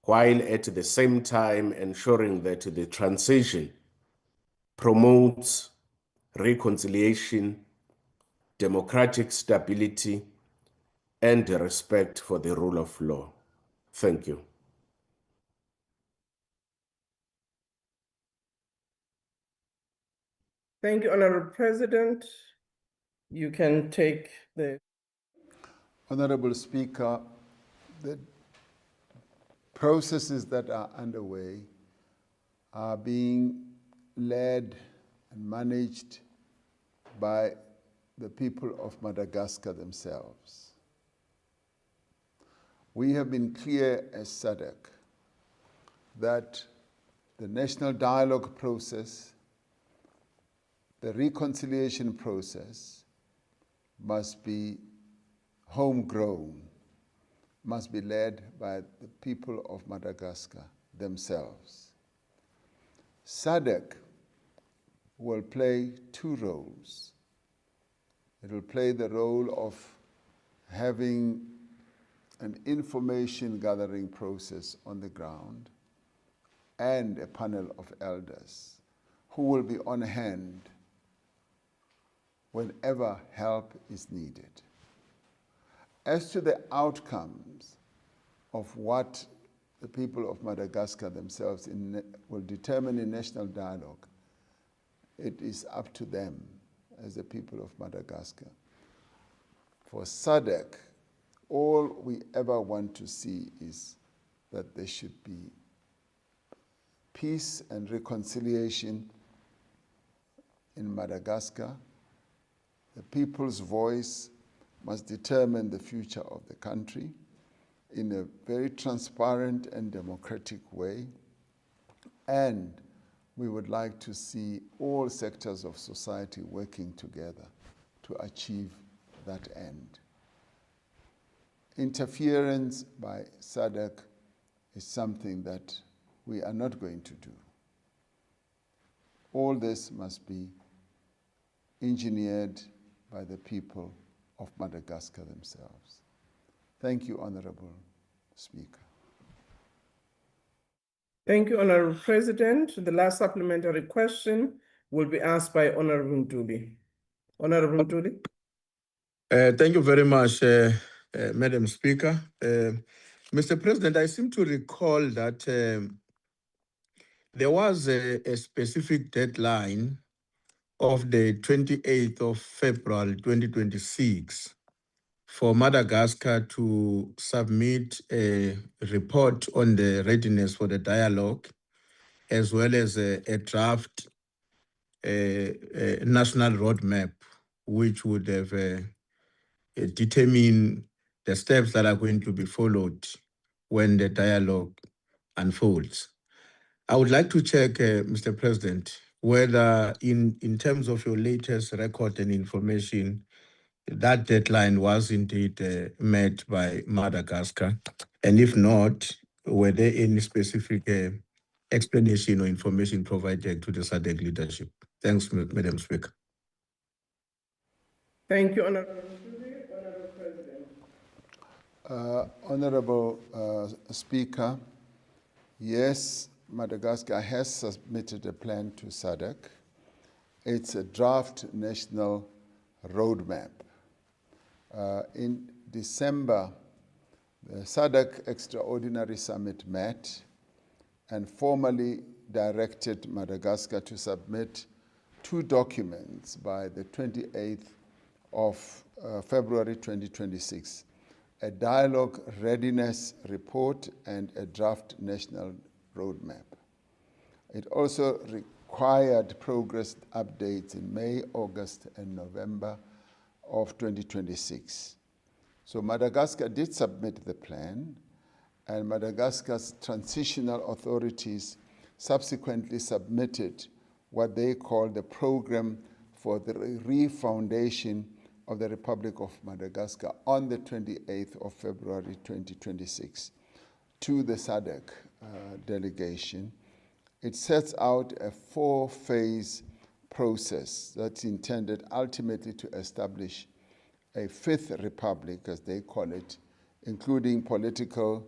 while at the same time ensuring that the transition promotes reconciliation, democratic stability, and respect for the rule of law? Thank you. Thank you, Honorable President. You can take the... Honorable Speaker, the processes that are underway are being led and managed by the people of Madagascar themselves. We have been clear as SADC that the national dialogue process, the reconciliation process, must be homegrown, must be led by the people of Madagascar themselves. SADC will play two roles. It will play the role of having an information gathering process on the ground and a panel of elders who will be on hand whenever help is needed. As to the outcomes of what the people of Madagascar themselves will determine in national dialogue, it is up to them as the people of Madagascar. For SADC, all we ever want to see is that there should be peace and reconciliation in Madagascar. The people's voice must determine the future of the country in a very transparent and democratic way. And we would like to see all sectors of society working together to achieve that end. Interference by SADC is something that we are not going to do. All this must be engineered by the people of Madagascar themselves. Thank you, Honorable Speaker. Thank you, Honorable President. The last supplementary question will be asked by Honorable Ntuli. Honorable Ntuli. Thank you very much, Madam Speaker. Mr. President, I seem to recall that there was a specific deadline of the 28th of February 2026 for Madagascar to submit a report on the readiness for the dialogue, as well as a draft national roadmap, which would have determine the steps that are going to be followed when the dialogue unfolds. I would like to check, Mr. President, whether in terms of your latest record and information, that deadline was indeed met by Madagascar. And if not, were there any specific explanation or information provided to the SADC leadership? Thanks, Madam Speaker. Thank you, Honorable Ntuli. Honorable President. Honorable Speaker, yes, Madagascar has submitted a plan to SADC. It's a draft national roadmap. In December, the SADC Extraordinary Summit met and formally directed Madagascar to submit 2 documents by the 28th of February 2026, a dialogue readiness report and a draft national roadmap. It also required progress updates in May, August, and November of 2026. So Madagascar did submit the plan, and Madagascar's transitional authorities subsequently submitted what they call the program for the refoundation of the Republic of Madagascar on the 28th of February 2026 to the SADC delegation. It sets out a 4-phase process that's intended ultimately to establish a 5th republic, as they call it, including political,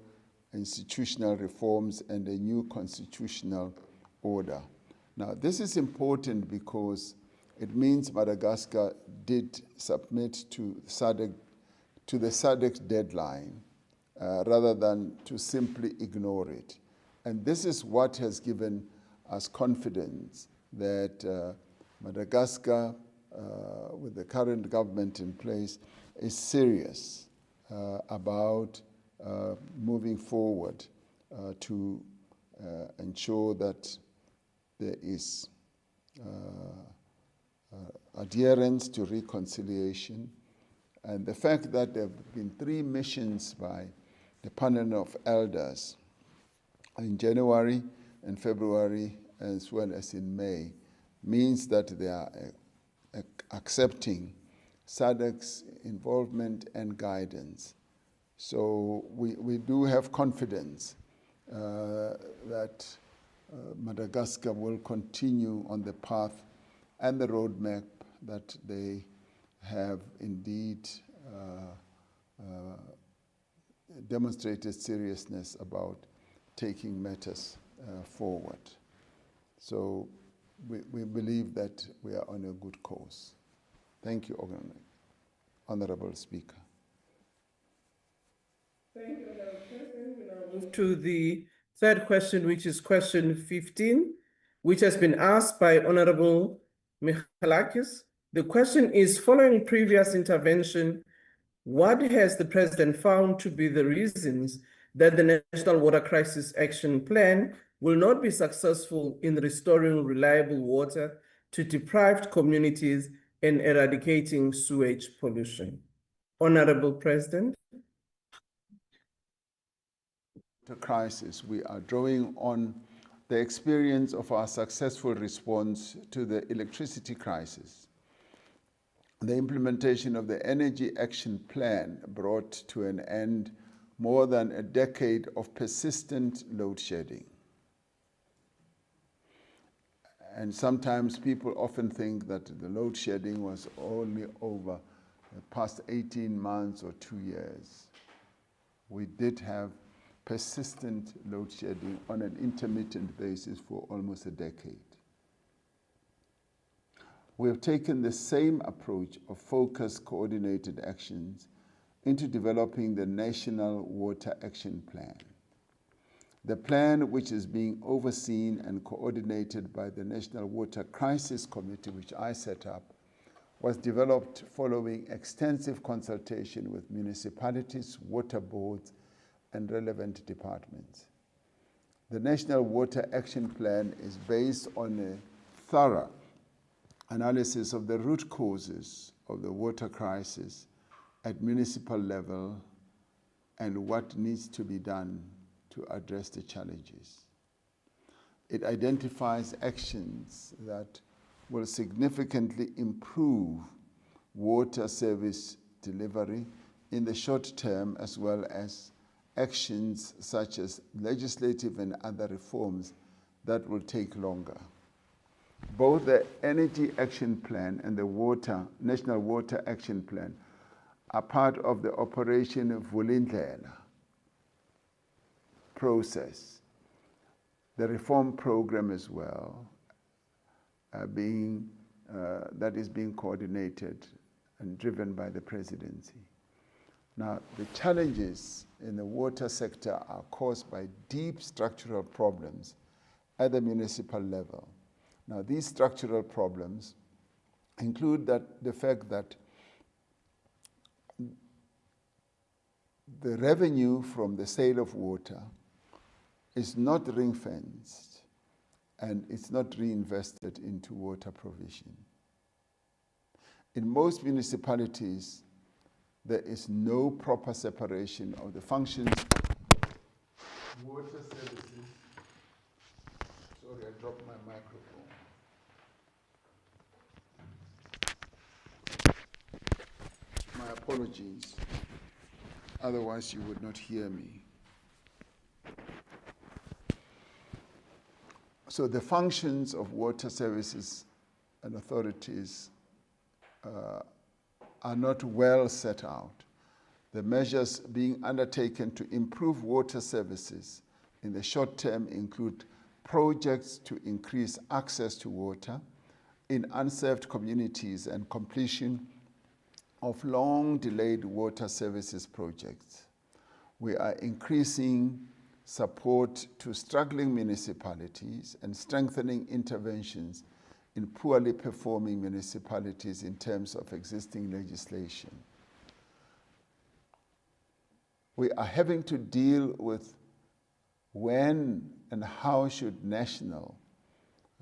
institutional reforms and a new constitutional order. Now, this is important because it means Madagascar did submit to the SADC deadline rather than to simply ignore it. And this is what has given us confidence that Madagascar, with the current government in place, is serious about moving forward to ensure that there is adherence to reconciliation. And the fact that there have been 3 missions by the panel of elders in January and February, as well as in May, means that they are accepting SADC's involvement and guidance. So we do have confidence that Madagascar will continue on the path and the roadmap that they have indeed demonstrated seriousness about taking matters forward. So we believe that we are on a good course. Thank you, Honorable Speaker. Thank you, Honorable President. We now move to the third question, which is question 15, which has been asked by Honorable Michalakis. The question is, following previous intervention, what has the President found to be the reasons that the National Water Crisis Action Plan will not be successful in restoring reliable water to deprived communities and eradicating sewage pollution? Honorable President. The crisis, we are drawing on the experience of our successful response to the electricity crisis. The implementation of the Energy Action Plan brought to an end more than a decade of persistent load shedding. And sometimes people often think that the load shedding was only over the past 18 months or 2 years. We did have persistent load shedding on an intermittent basis for almost a decade. We have taken the same approach of focused, coordinated actions into developing the National Water Action Plan. The plan, which is being overseen and coordinated by the National Water Crisis Committee, which I set up, was developed following extensive consultation with municipalities, water boards, and relevant departments. The National Water Action Plan is based on a thorough analysis of the root causes of the water crisis at municipal level and what needs to be done to address the challenges. It identifies actions that will significantly improve water service delivery in the short term, as well as actions such as legislative and other reforms that will take longer. Both the Energy Action Plan and the National Water Action Plan are part of the Operation Vulindlela process. The reform program as well, that is being coordinated and driven by the Presidency. Now, the challenges in the water sector are caused by deep structural problems at the municipal level. Now, these structural problems include the fact that the revenue from the sale of water is not ring-fenced and it's not reinvested into water provision. In most municipalities, there is no proper separation of the functions of water services. Sorry, I dropped my microphone. My apologies. Otherwise, you would not hear me. So the functions of water services and authorities are not well set out. The measures being undertaken to improve water services in the short term include projects to increase access to water in unserved communities and completion of long-delayed water services projects. We are increasing support to struggling municipalities and strengthening interventions in poorly performing municipalities in terms of existing legislation. We are having to deal with when and how should national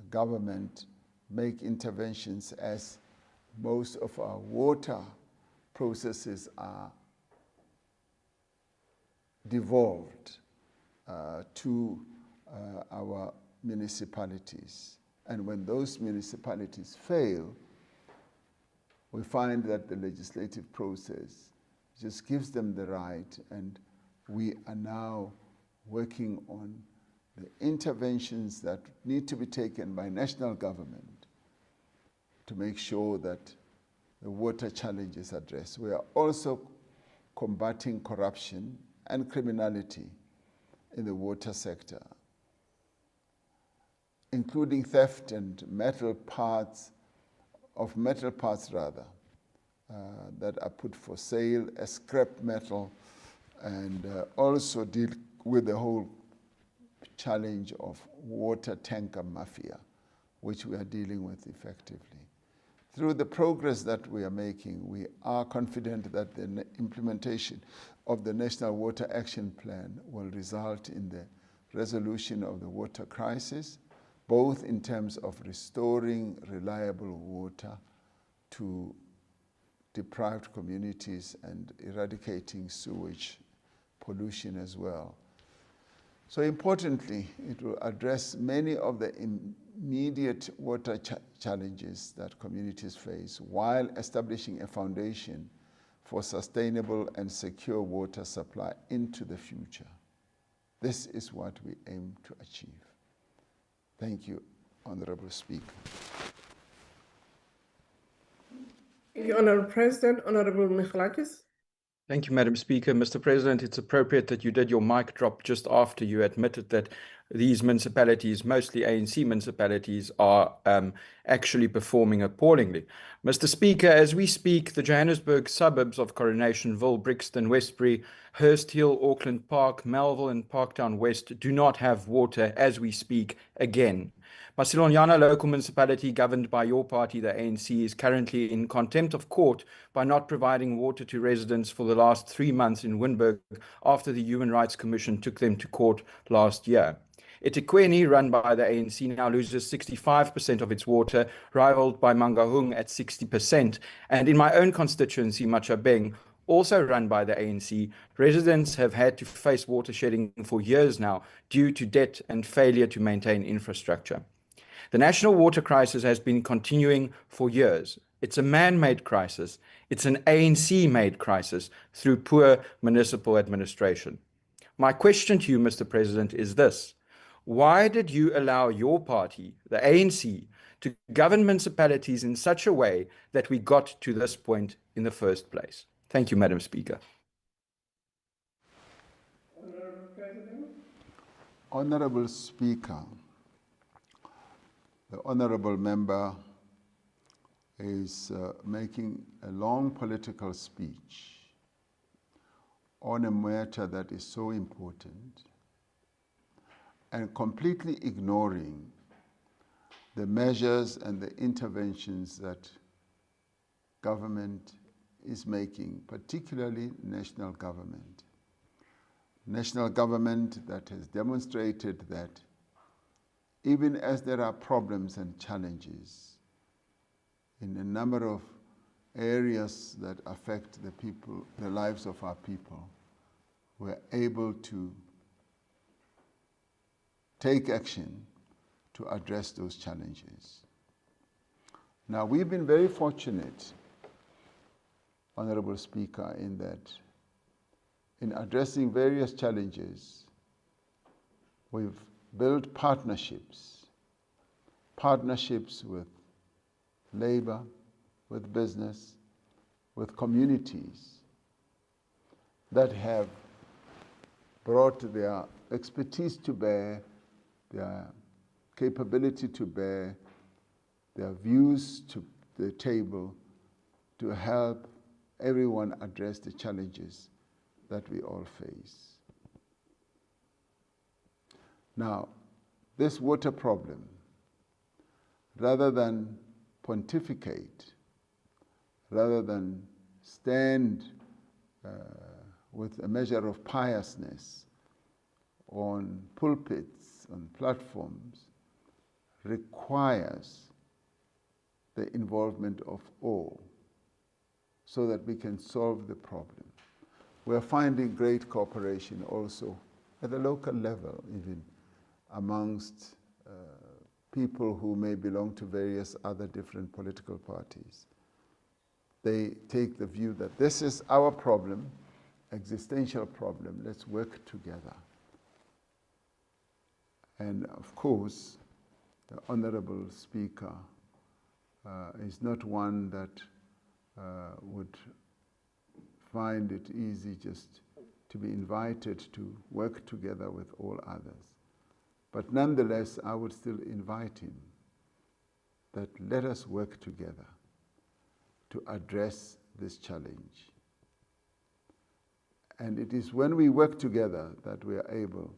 government make interventions, as most of our water processes are devolved to our municipalities. And when those municipalities fail, we find that the legislative process just gives them the right, and we are now working on the interventions that need to be taken by national government to make sure that the water challenges addressed. We are also combating corruption and criminality in the water sector, including theft and metal parts that are put for sale as scrap metal, and also deal with the whole challenge of water tanker mafia, which we are dealing with effectively. Through the progress that we are making, we are confident that the implementation of the National Water Action Plan will result in the resolution of the water crisis, both in terms of restoring reliable water to deprived communities and eradicating sewage pollution as well. So importantly, it will address many of the immediate water challenges that communities face while establishing a foundation for sustainable and secure water supply into the future. This is what we aim to achieve. Thank you, Honorable Speaker. Thank you, Honorable President. Honorable Michalakis. Thank you, Madam Speaker. Mr. President, it's appropriate that you did your mic drop just after you admitted that these municipalities, mostly ANC municipalities, are actually performing appallingly. Mr. Speaker, as we speak, the Johannesburg suburbs of Coronationville, Brixton, Westbury, Hurst Hill, Auckland Park, Melville, and Parktown West do not have water as we speak again. Masilonyana local municipality, governed by your party, the ANC, is currently in contempt of court by not providing water to residents for the last 3 months in Wynberg after the Human Rights Commission took them to court last year. eThekwini, run by the ANC, now loses 65% of its water, rivaled by Mangaung at 60%. And in my own constituency, Machabeng, also run by the ANC, residents have had to face water shedding for years now due to debt and failure to maintain infrastructure. The national water crisis has been continuing for years. It's a man-made crisis. It's an ANC-made crisis through poor municipal administration. My question to you, Mr. President, is this. Why did you allow your party, the ANC, to govern municipalities in such a way that we got to this point in the first place? Thank you, Madam Speaker. Honorable President. Honorable Speaker, the honorable member is making a long political speech on a matter that is so important and completely ignoring the measures and the interventions that government is making, particularly national government. National government that has demonstrated that even as there are problems and challenges in a number of areas that affect the people, the lives of our people, we're able to take action to address those challenges. Now, we've been very fortunate, Honorable Speaker, in that in addressing various challenges, we've built partnerships with labor, with business, with communities that have brought their expertise to bear, their capability to bear, their views to the table to help everyone address the challenges that we all face. Now, this water problem, rather than pontificate, rather than stand with a measure of piousness on pulpits, on platforms, requires the involvement of all so that we can solve the problem. We're finding great cooperation also at the local level, even amongst people who may belong to various other different political parties. They take the view that this is our problem, existential problem, let's work together. And of course, the Honorable Speaker is not one that would find it easy just to be invited to work together with all others. But nonetheless, I would still invite him that let us work together to address this challenge. And it is when we work together that we are able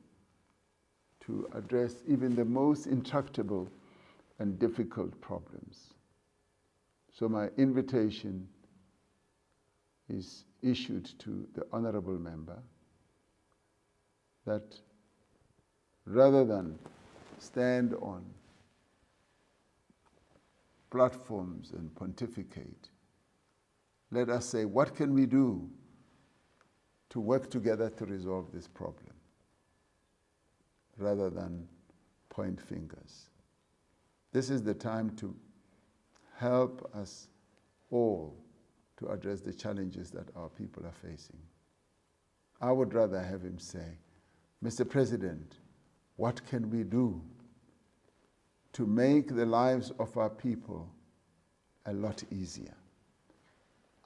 to address even the most intractable and difficult problems. So my invitation is issued to the honorable member that rather than stand on platforms and pontificate, let us say, what can we do to work together to resolve this problem, rather than point fingers. This is the time to help us all to address the challenges that our people are facing. I would rather have him say, Mr. President, what can we do to make the lives of our people a lot easier?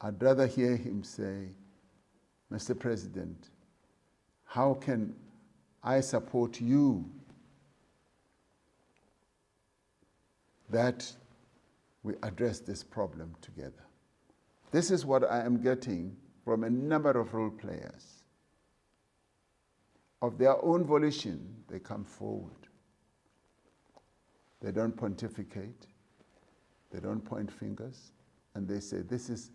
I'd rather hear him say, Mr. President, how can I support you that we address this problem together? This is what I am getting from a number of role players. Of their own volition, they come forward. They don't pontificate, they don't point fingers, and they say, this is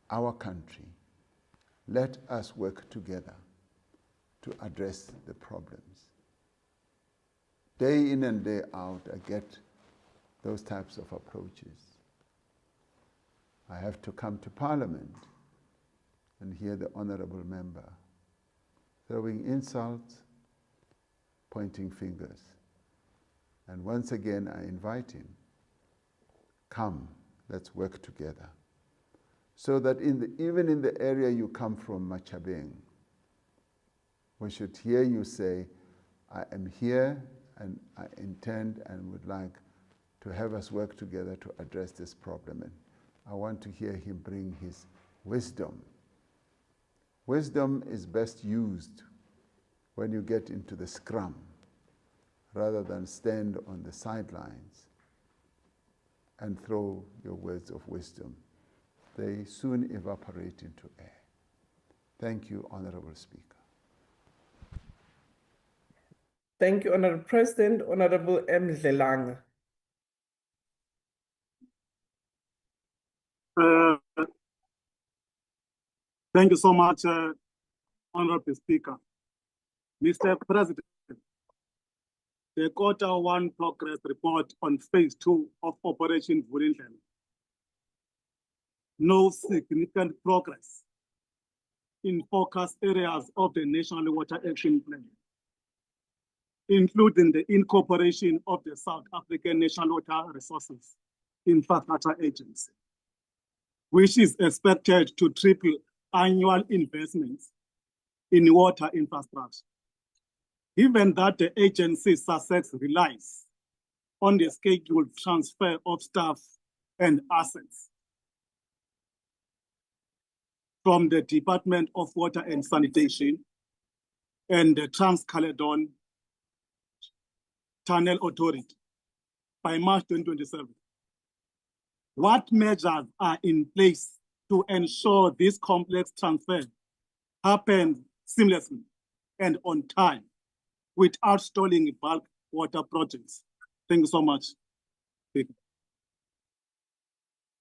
our country. Let us work together to address the problems. Day in and day out, I get those types of approaches. I have to come to Parliament and hear the honorable member throwing insults, pointing fingers. And once again, I invite him, come, let's work together. So that even in the area you come from, Machabeng, we should hear you say, I am here and I intend and would like to have us work together to address this problem. And I want to hear him bring his wisdom. Wisdom is best used when you get into the scrum, rather than stand on the sidelines and throw your words of wisdom. They soon evaporate into air. Thank you, Honorable Speaker. Thank you, Honorable President. Honorable M. Dlelanga. Thank you so much, Honorable Speaker. Mr. President, the Q1 progress report on phase 2 of Operation Vulindlela. No significant progress in focus areas of the National Water Action Plan, including the incorporation of the South African National Water Resources Infrastructure Agency, which is expected to triple annual investments in water infrastructure. Given that the agency's success relies on the scheduled transfer of staff and assets from the Department of Water and Sanitation and the Trans-Caledon Channel Authority by March 2027. What measures are in place to ensure this complex transfer happens seamlessly and on time without stalling bulk water projects? Thank you so much.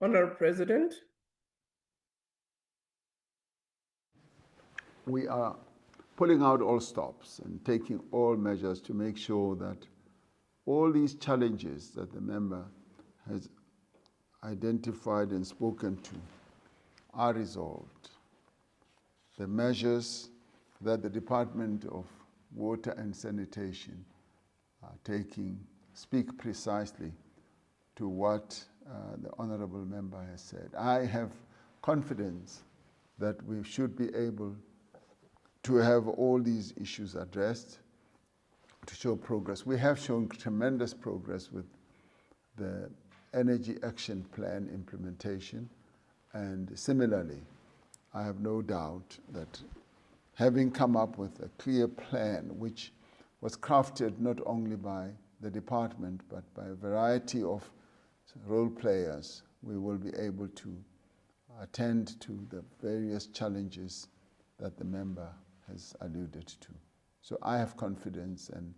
Honorable President. We are pulling out all stops and taking all measures to make sure that all these challenges that the member has identified and spoken to are resolved. The measures that the Department of Water and Sanitation are taking speak precisely to what the honorable member has said. I have confidence that we should be able to have all these issues addressed, to show progress. We have shown tremendous progress with the Energy Action Plan implementation, And similarly, I have no doubt that having come up with a clear plan, which was crafted not only by the department, but by a variety of role players, we will be able to attend to the various challenges that the member has alluded to. So I have confidence, and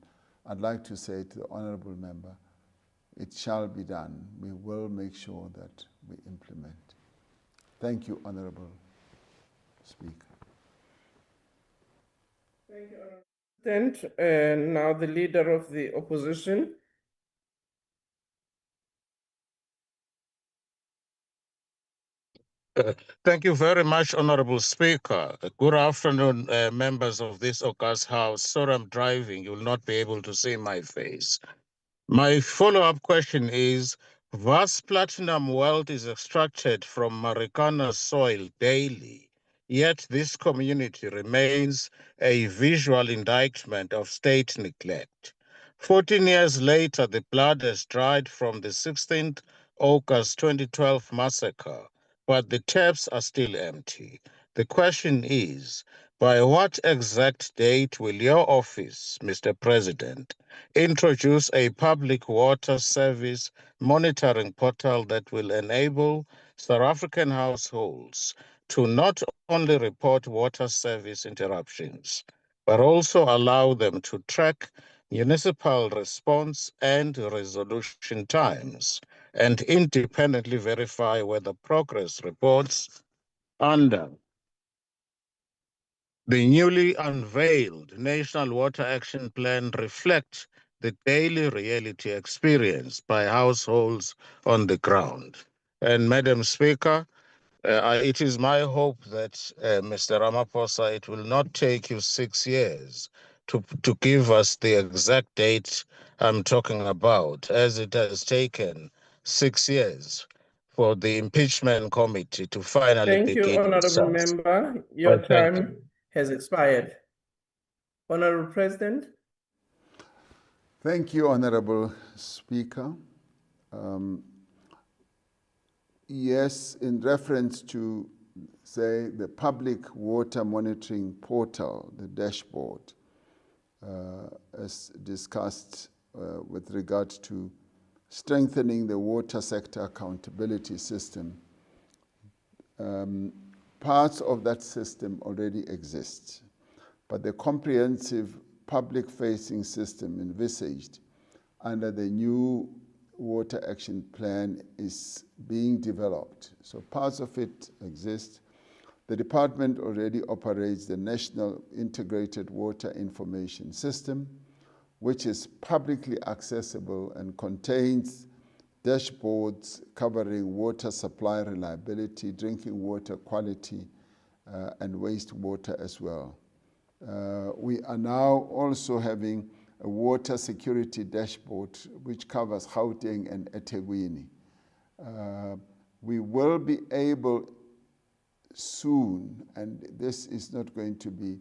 I'd like to say to the honourable member, it shall be done. We will make sure that we implement. Thank you, Honourable Speaker. Thank you, Honourable President. And now the Leader of the Opposition. Thank you very much, Honorable Speaker. Good afternoon, members of this august House. Sorry, I'm driving. You will not be able to see my face. My follow-up question is, vast platinum wealth is extracted from Marikana soil daily, yet this community remains a visual indictment of state neglect. 14 years later, the blood has dried from the 16th August 2012 massacre, but the taps are still empty. The question is, by what exact date will your office, Mr. President, introduce a public water service monitoring portal that will enable South African households to not only report water service interruptions, but also allow them to track municipal response and resolution times, and independently verify whether progress reports under the newly unveiled National Water Action Plan reflect the daily reality experienced by households on the ground. And Madam Speaker, it is my hope that, Mr. Ramaphosa, it will not take you 6 years to give us the exact date I'm talking about, as it has taken 6 years for the impeachment committee to finally Thank you, begin Honourable itself. Member. Your Well, thank you. time has expired. Honourable President. Thank you, Honourable Speaker. Yes, in reference to, say, the public water monitoring portal, the dashboard, as discussed with regard to strengthening the water sector accountability system, parts of that system already exist, but the comprehensive public-facing system envisaged under the new Water Action Plan is being developed. So parts of it exist. The department already operates the National Integrated Water Information System, which is publicly accessible and contains dashboards covering water supply reliability, drinking water quality, and wastewater as well. We are now also having a water security dashboard which covers Gauteng and eThekwini. We will be able soon, and this is not going to be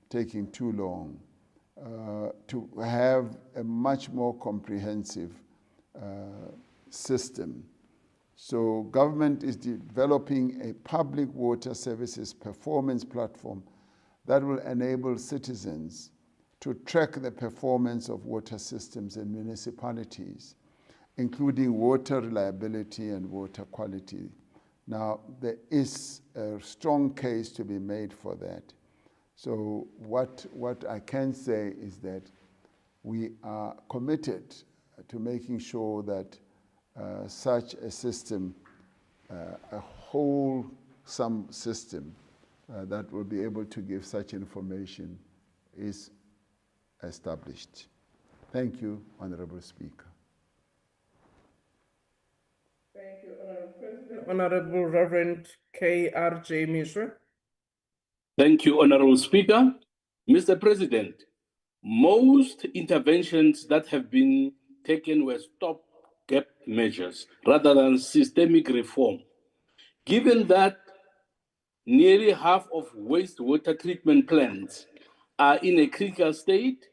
taking too long, to have a much more comprehensive system. So government is developing a public water services performance platform that will enable citizens to track the performance of water systems in municipalities, including water reliability and water quality. Now, there is a strong case to be made for that. So what I can say is that we are committed to making sure that such a system, a wholesome system that will be able to give such information is established. Thank you, Honourable Speaker. Thank you, Honourable President. Honourable Reverend K.R.J. Mishra. Thank you, Honourable Speaker. Mr. President, most interventions that have been taken were stopgap measures rather than systemic reform. Given that nearly half of wastewater treatment plants are in a critical state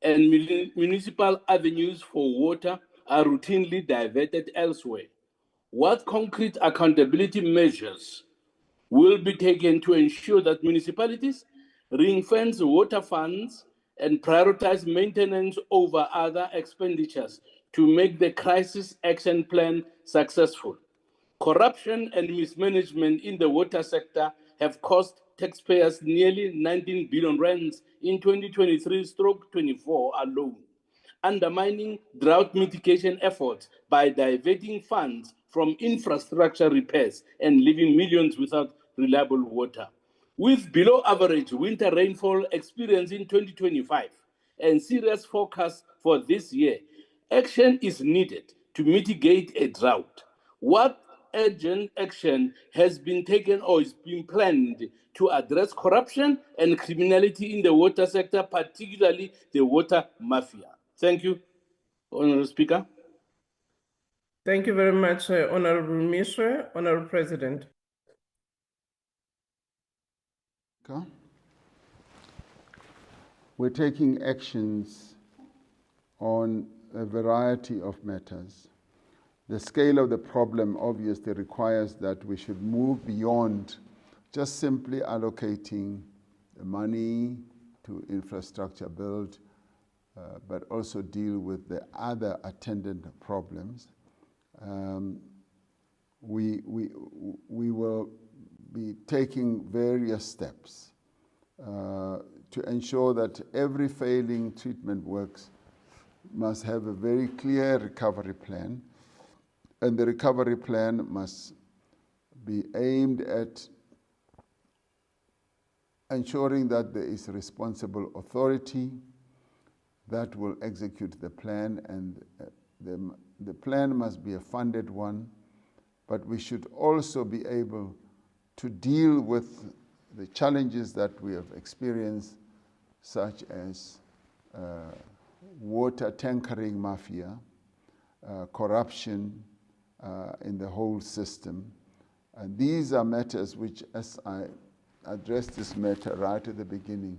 and municipal avenues for water are routinely diverted elsewhere, what concrete accountability measures will be taken to ensure that municipalities ring-fence water funds and prioritize maintenance over other expenditures to make the crisis action plan successful? Corruption and mismanagement in the water sector have cost taxpayers nearly 19 billion rands in 2023-24 alone, undermining drought mitigation efforts by diverting funds from infrastructure repairs and leaving millions without reliable water. With below average winter rainfall experienced in 2025 and serious forecasts for this year, action is needed to mitigate a drought. What urgent action has been taken or is being planned to address corruption and criminality in the water sector, particularly the water mafia? Thank you, Honorable Speaker. Thank you very much, Honorable Mishra. Honorable President. Okay. We're taking actions on a variety of matters. The scale of the problem obviously requires that we should move beyond just simply allocating the money to infrastructure build, but also deal with the other attendant problems. We will be taking various steps to ensure that every failing treatment works must have a very clear recovery plan, and the recovery plan must be aimed at ensuring that there is a responsible authority that will execute the plan, and the plan must be a funded one, but we should also be able to deal with the challenges that we have experienced, such as water tankering mafia, corruption in the whole system. And these are matters which, as I addressed this matter right at the beginning,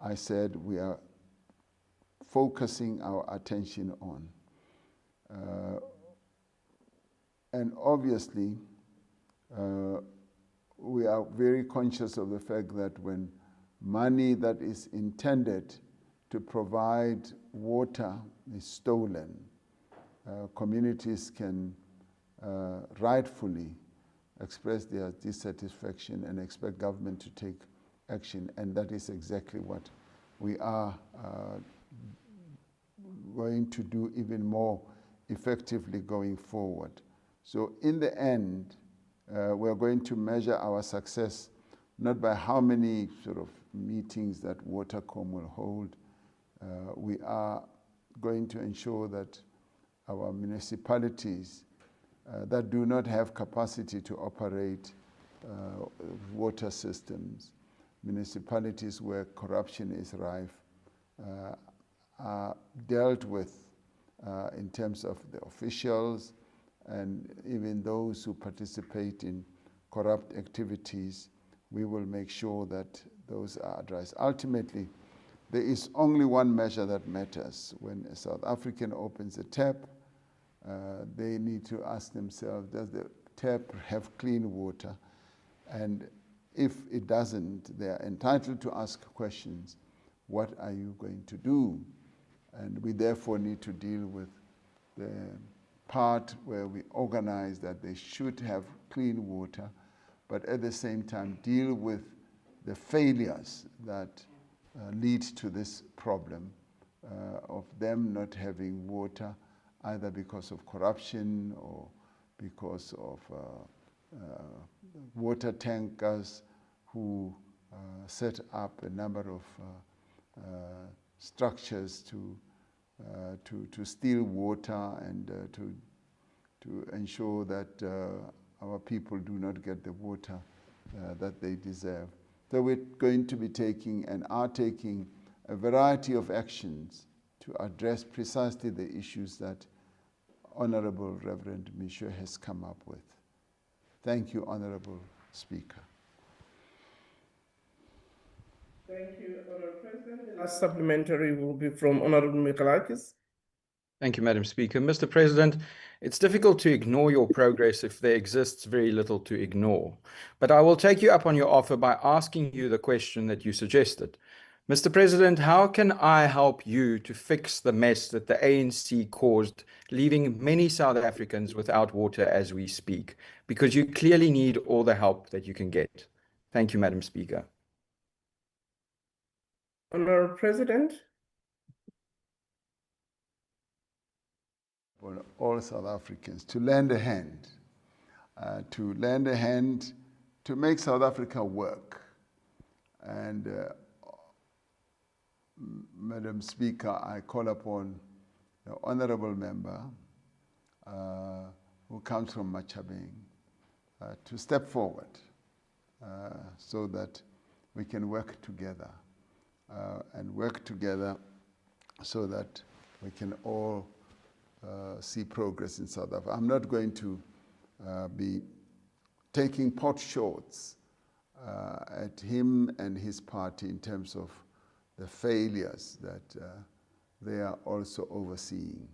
I said we are focusing our attention on. And obviously, we are very conscious of the fact that when money that is intended to provide water is stolen, communities can rightfully express their dissatisfaction and expect government to take action, and that is exactly what we are going to do even more effectively going forward. So in the end, we're going to measure our success not by how many sort of meetings that Watercom will hold. We are going to ensure that our municipalities that do not have capacity to operate water systems, municipalities where corruption is rife, are dealt with in terms of the officials and even those who participate in corrupt activities. We will make sure that those are addressed. Ultimately, there is only one measure that matters. When a South African opens a tap, they need to ask themselves, does the tap have clean water? And if it doesn't, they are entitled to ask questions. What are you going to do? And we therefore need to deal with the part where we organize that they should have clean water, but at the same time deal with the failures that lead to this problem of them not having water, either because of corruption or because of water tankers who set up a number of structures to steal water and to ensure that our people do not get the water that they deserve. So we're going to be taking and are taking a variety of actions to address precisely the issues that Honorable Reverend Mishra has come up with. Thank you, Honorable Speaker. Thank you, Honorable President. The last supplementary will be from Honorable Mikalakis. Thank you, Madam Speaker. Mr. President, it's difficult to ignore your progress if there exists very little to ignore. But I will take you up on your offer by asking you the question that you suggested. Mr. President, how can I help you to fix the mess that the ANC caused, leaving many South Africans without water as we speak? Because you clearly need all the help that you can get. Thank you, Madam Speaker. Honourable President. For all South Africans to lend a hand, to make South Africa work. And Madam Speaker, I call upon the honourable member who comes from Machabeng to step forward so that we can work together so that we can all see progress in South Africa. I'm not going to be taking pot shots at him and his party in terms of the failures that they are also overseeing.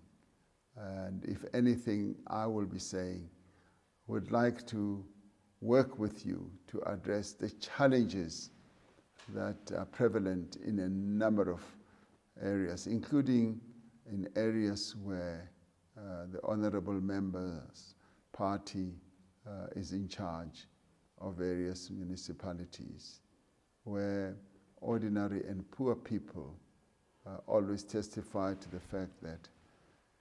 And if anything, I will be saying, would like to work with you to address the challenges that are prevalent in a number of areas, including in areas where the honourable member's party is in charge of various municipalities, where ordinary and poor people always testify to the fact that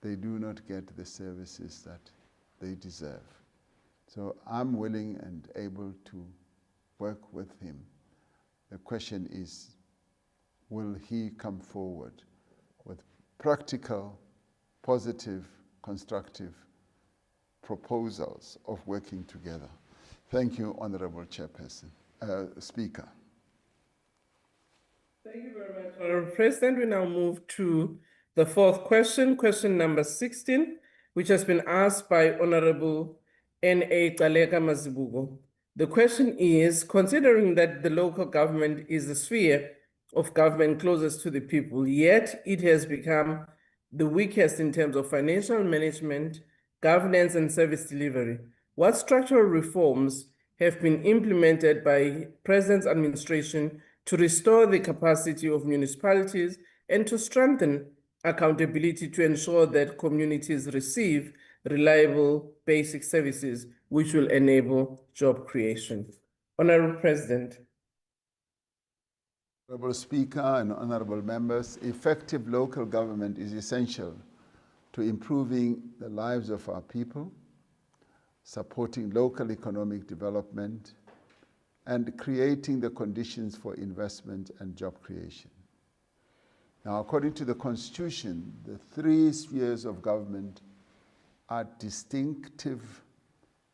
they do not get the services that they deserve. So I'm willing and able to work with him. The question is, will he come forward with practical, positive, constructive proposals of working together? Thank you, Honourable Chairperson, Speaker. Thank you very much, Honourable President. We now move to the fourth question, question number 16, which has been asked by Honourable N.A. Gcaleka Mazibuko. The question is, considering that the local government is the sphere of government closest to the people, yet it has become the weakest in terms of financial management, governance, and service delivery, what structural reforms have been implemented by President's administration to restore the capacity of municipalities and to strengthen accountability to ensure that communities receive reliable basic services which will enable job creation? Honourable President. Honourable Speaker and honourable members, effective local government is essential to improving the lives of our people, supporting local economic development, and creating the conditions for investment and job creation. Now, according to the Constitution, the three spheres of government are distinctive,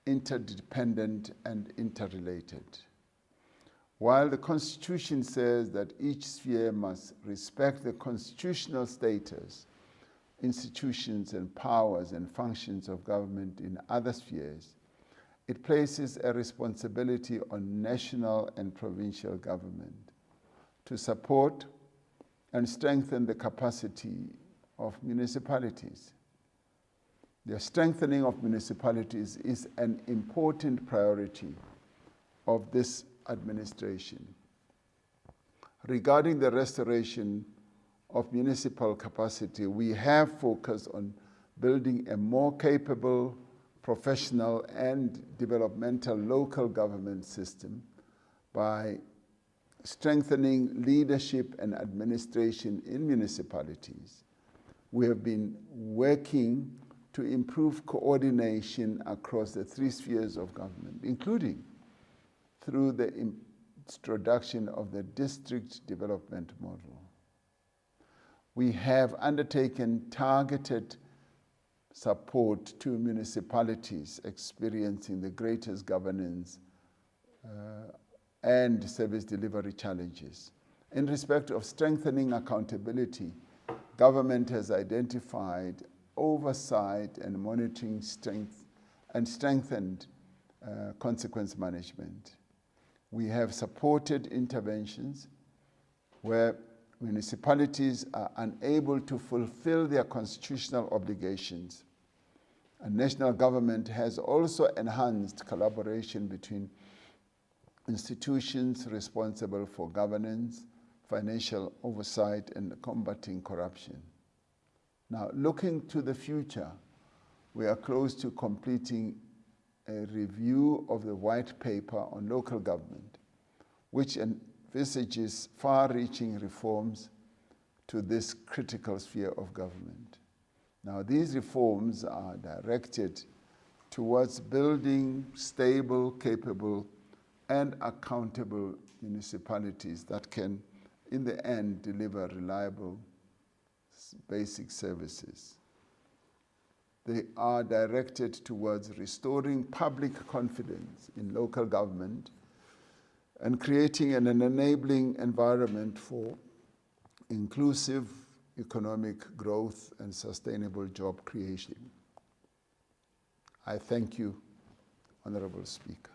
interdependent, and interrelated. While the Constitution says that each sphere must respect the constitutional status, institutions, and powers and functions of government in other spheres, it places a responsibility on national and provincial government to support and strengthen the capacity of municipalities. The strengthening of municipalities is an important priority of this administration. Regarding the restoration of municipal capacity, we have focused on building a more capable, professional, and developmental local government system by strengthening leadership and administration in municipalities. We have been working to improve coordination across the three spheres of government, including through the introduction of the district development model. We have undertaken targeted support to municipalities experiencing the greatest governance and service delivery challenges. In respect of strengthening accountability, government has identified oversight and monitoring strength and strengthened consequence management. We have supported interventions where municipalities are unable to fulfill their constitutional obligations. And national government has also enhanced collaboration between institutions responsible for governance, financial oversight, and combating corruption. Now, looking to the future, we are close to completing a review of the white paper on local government, which envisages far-reaching reforms to this critical sphere of government. Now, these reforms are directed towards building stable, capable, and accountable municipalities that can, in the end, deliver reliable basic services. They are directed towards restoring public confidence in local government and creating an enabling environment for inclusive economic growth and sustainable job creation. I thank you, Honorable Speaker.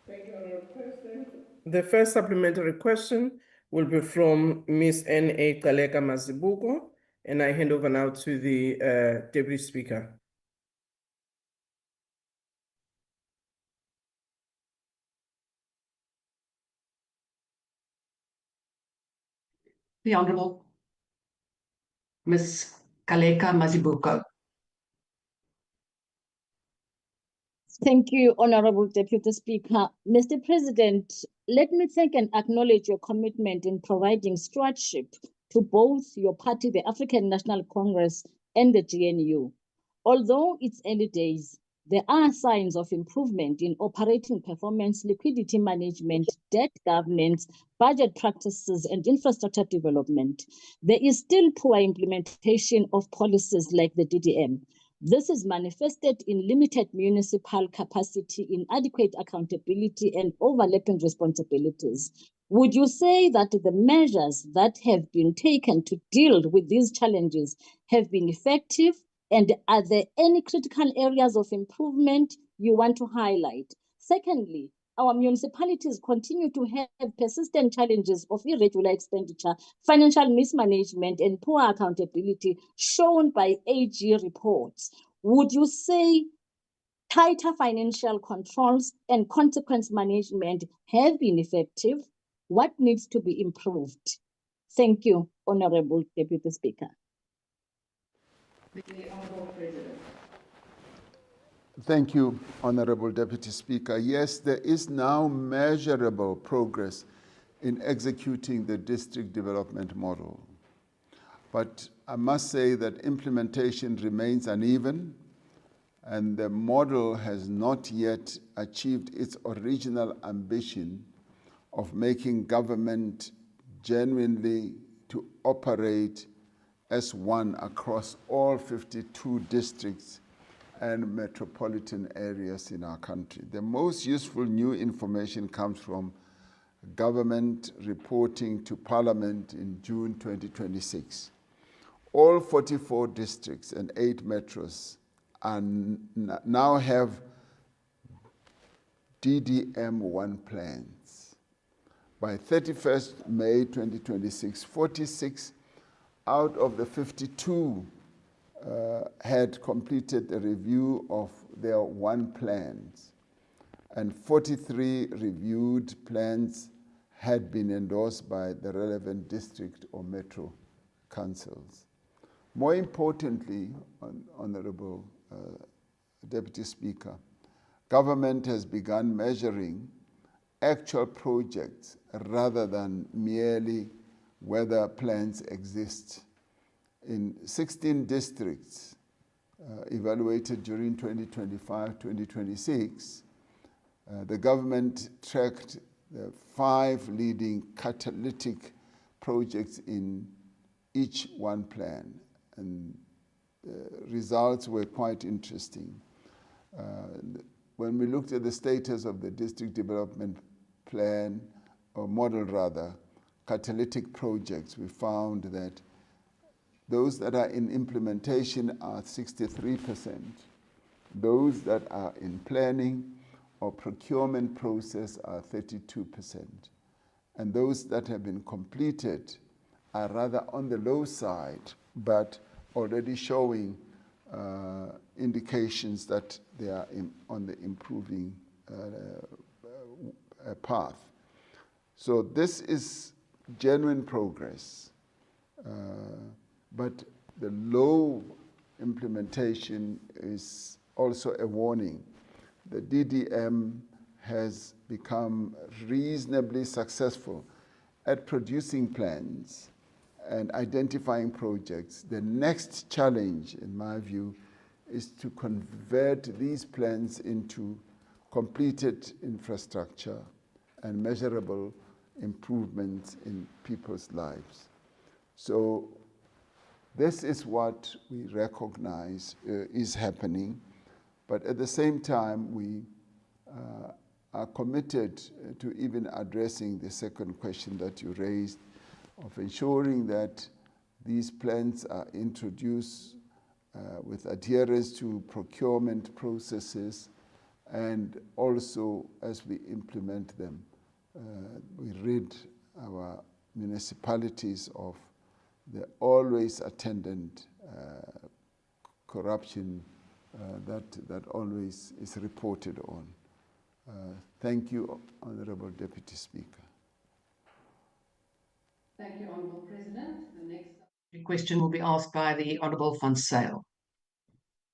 Thank you, Honorable President. The first supplementary question will be from Ms. N.A. Kaleka Mazibuko, and I hand over now to the Deputy Speaker. The Honorable Ms. Kaleka Mazibuko. Thank you, Honorable Deputy Speaker. Mr. President, let me thank and acknowledge your commitment in providing stewardship to both your party, the African National Congress, and the GNU. Although it's early days, there are signs of improvement in operating performance, liquidity management, debt governance, budget practices, and infrastructure development. There is still poor implementation of policies like the DDM. This is manifested in limited municipal capacity, inadequate accountability, and overlapping responsibilities. Would you say that the measures that have been taken to deal with these challenges have been effective? And are there any critical areas of improvement you want to highlight? Secondly, our municipalities continue to have persistent challenges of irregular expenditure, financial mismanagement, and poor accountability shown by AG reports. Would you say tighter financial controls and consequence management have been effective? What needs to be improved? Thank you, Honorable Deputy Speaker. The Honorable President. Thank you, Honorable Deputy Speaker. Yes, there is now measurable progress in executing the district development model. But I must say that implementation remains uneven, and the model has not yet achieved its original ambition of making government genuinely to operate as one across all 52 districts and metropolitan areas in our country. The most useful new information comes from government reporting to Parliament in June 2026. All 44 districts and 8 metros now have DDM1 plans. By 31st May 2026, 46 out of the 52 had completed a review of their 1 plans, and 43 reviewed plans had been endorsed by the relevant district or metro councils. More importantly, Honorable Deputy Speaker, government has begun measuring actual projects rather than merely whether plans exist. In 16 districts evaluated during 2025-2026, the government tracked the 5 leading catalytic projects in each 1 plan, and results were quite interesting. When we looked at the status of the district development plan, or model rather, catalytic projects, we found that those that are in implementation are 63%. Those that are in planning or procurement process are 32%. and those that have been completed are rather on the low side, but already showing indications that they are on the improving path. So this is genuine progress, but the low implementation is also a warning. The DDM has become reasonably successful at producing plans and identifying projects. The next challenge, in my view, is to convert these plans into completed infrastructure and measurable improvements in people's lives. So this is what we recognize is happening, but at the same time, we are committed to even addressing the second question that you raised, of ensuring that these plans are introduced with adherence to procurement processes, and also as we implement them, we rid our municipalities of the always attendant corruption that always is reported on. Thank you, Honorable Deputy Speaker. Thank you, Honourable President. The next question will be asked by the Honourable Van Zyl.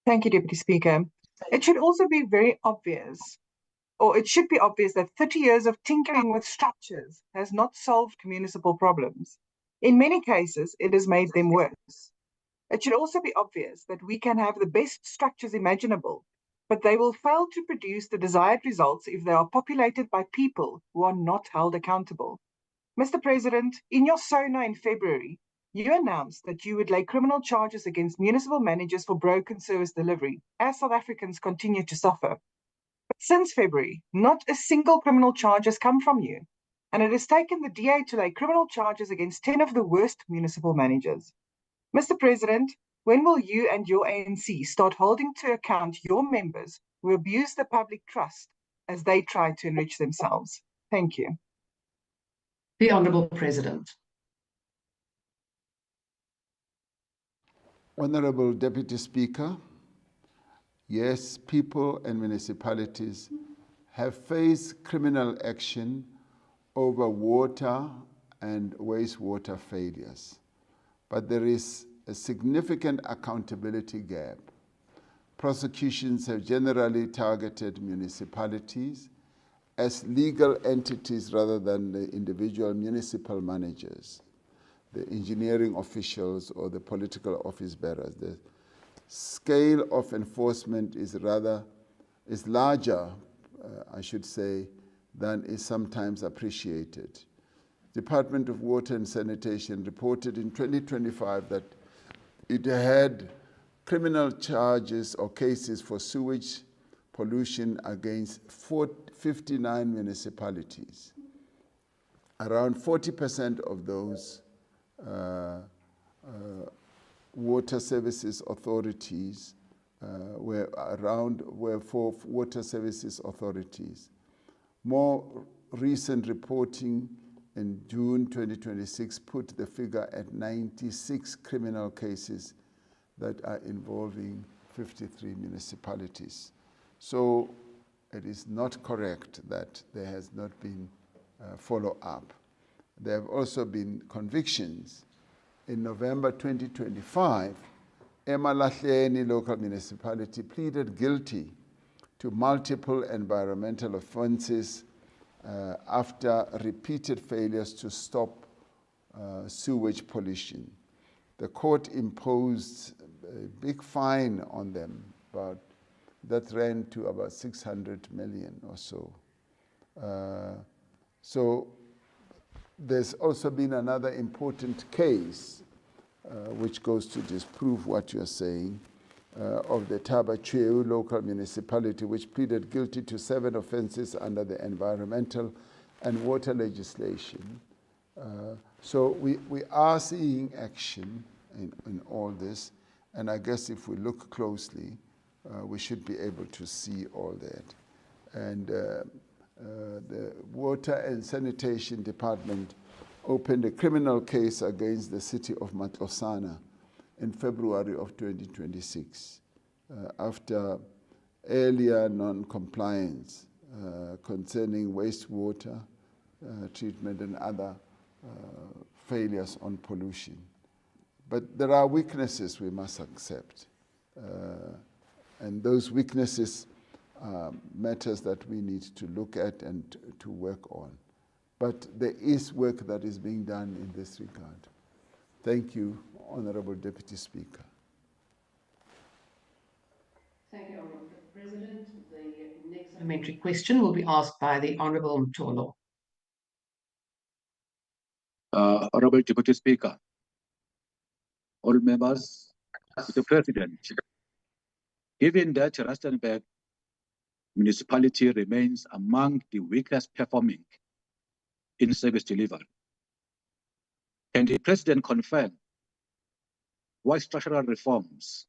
Thank you, Deputy Speaker. It should also be very obvious, or it should be obvious, that 30 years of tinkering with structures has not solved municipal problems. In many cases, it has made them worse. It should also be obvious that we can have the best structures imaginable, but they will fail to produce the desired results if they are populated by people who are not held accountable. Mr. President, in your SONA in February, you announced that you would lay criminal charges against municipal managers for broken service delivery, as South Africans continue to suffer. But since February, not a single criminal charge has come from you, and it has taken the DA to lay criminal charges against 10 of the worst municipal managers. Mr. President, when will you and your ANC start holding to account your members who abuse the public trust as they try to enrich themselves? Thank you. The Honourable President. Honourable Deputy Speaker, yes, people and municipalities have faced criminal action over water and wastewater failures, but there is a significant accountability gap. Prosecutions have generally targeted municipalities as legal entities rather than the individual municipal managers, the engineering officials, or the political office bearers. The scale of enforcement is larger, I should say, than is sometimes appreciated. Department of Water and Sanitation reported in 2025 that it had criminal charges or cases for sewage pollution against 59 municipalities. Around 40% of those water services authorities were for water services authorities. More recent reporting in June 2026 put the figure at 96 criminal cases that are involving 53 municipalities. So it is not correct that there has not been follow-up. There have also been convictions. In November 2025, Emalahleni local municipality pleaded guilty to multiple environmental offenses after repeated failures to stop sewage pollution. The court imposed a big fine on them, but that ran to about 600 million or so. So there's also been another important case which goes to disprove what you're saying, of the Tabacheu local municipality, which pleaded guilty to 7 offenses under the environmental and water legislation. So we are seeing action in all this, and I guess if we look closely, we should be able to see all that. And the Water and Sanitation Department opened a criminal case against the city of Matlosana in February of 2026 after earlier non-compliance concerning wastewater treatment and other failures on pollution. But there are weaknesses we must accept. And those weaknesses are matters that we need to look at and to work on. But there is work that is being done in this regard. Thank you, Honorable Deputy Speaker. Thank you, Honourable President. The next supplementary question will be asked by the Honourable Mtolo. Honourable Deputy Speaker, all members, Mr. President, given that Rustenburg municipality remains among the weakest performing in service delivery, can the President confirm what structural reforms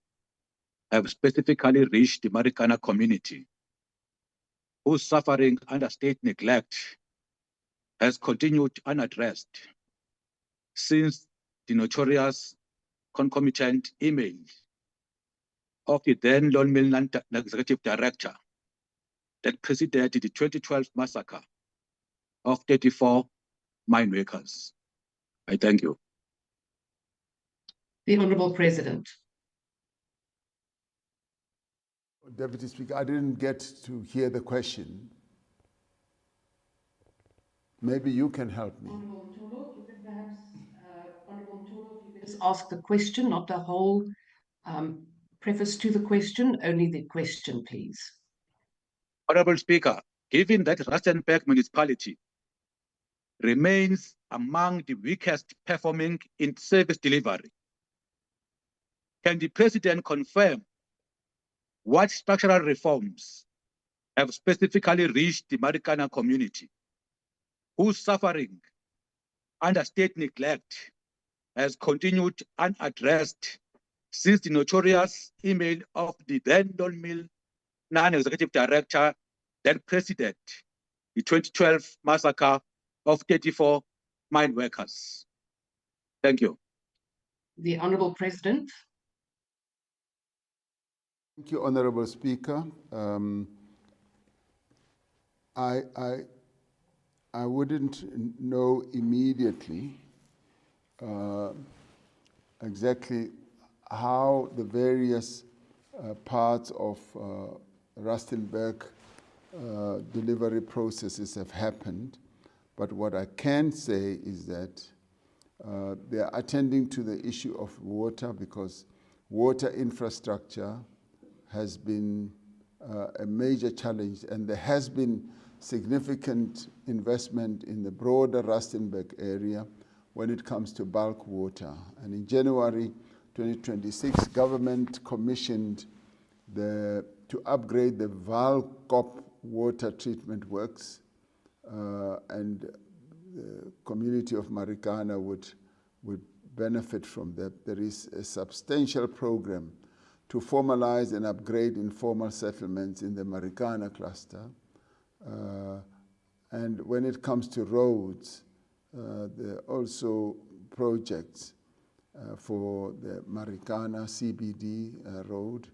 have specifically reached the Marikana community, whose suffering under state neglect has continued unaddressed since the notorious concomitant email of the then Lone Mill Executive Director that preceded the 2012 massacre of 34 mine workers? I thank you. The Honourable President. Deputy Speaker, I didn't get to hear the question. Maybe you can help me. Honourable Mtolo, if you could perhaps, Honourable Mtolo, if you could just ask the question, not the whole preface to the question, only the question, please. Honourable Speaker, given that Rustenburg municipality remains among the weakest performing in service delivery, can the President confirm what structural reforms have specifically reached the Marikana community, whose suffering under state neglect has continued unaddressed since the notorious email of the then Lone Mill non-executive director that preceded the 2012 massacre of 34 mine workers? Thank you. The Honourable President. Thank you, Honourable Speaker. I wouldn't know immediately exactly how the various parts of Rustenburg delivery processes have happened, but what I can say is that they are attending to the issue of water, because water infrastructure has been a major challenge, and there has been significant investment in the broader Rustenburg area when it comes to bulk water. And in January 2026, government commissioned to upgrade the Valkop water treatment works, and the community of Marikana would benefit from that. There is a substantial program to formalize and upgrade informal settlements in the Marikana cluster. And when it comes to roads, there are also projects for the Marikana CBD road.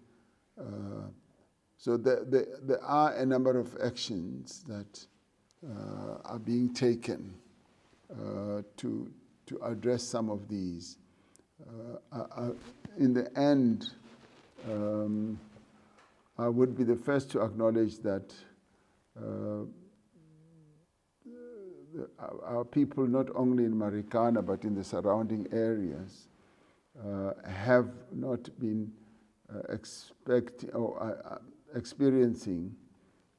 So there are a number of actions that are being taken to address some of these. In the end, I would be the first to acknowledge that our people, not only in Marikana but in the surrounding areas, have not been experiencing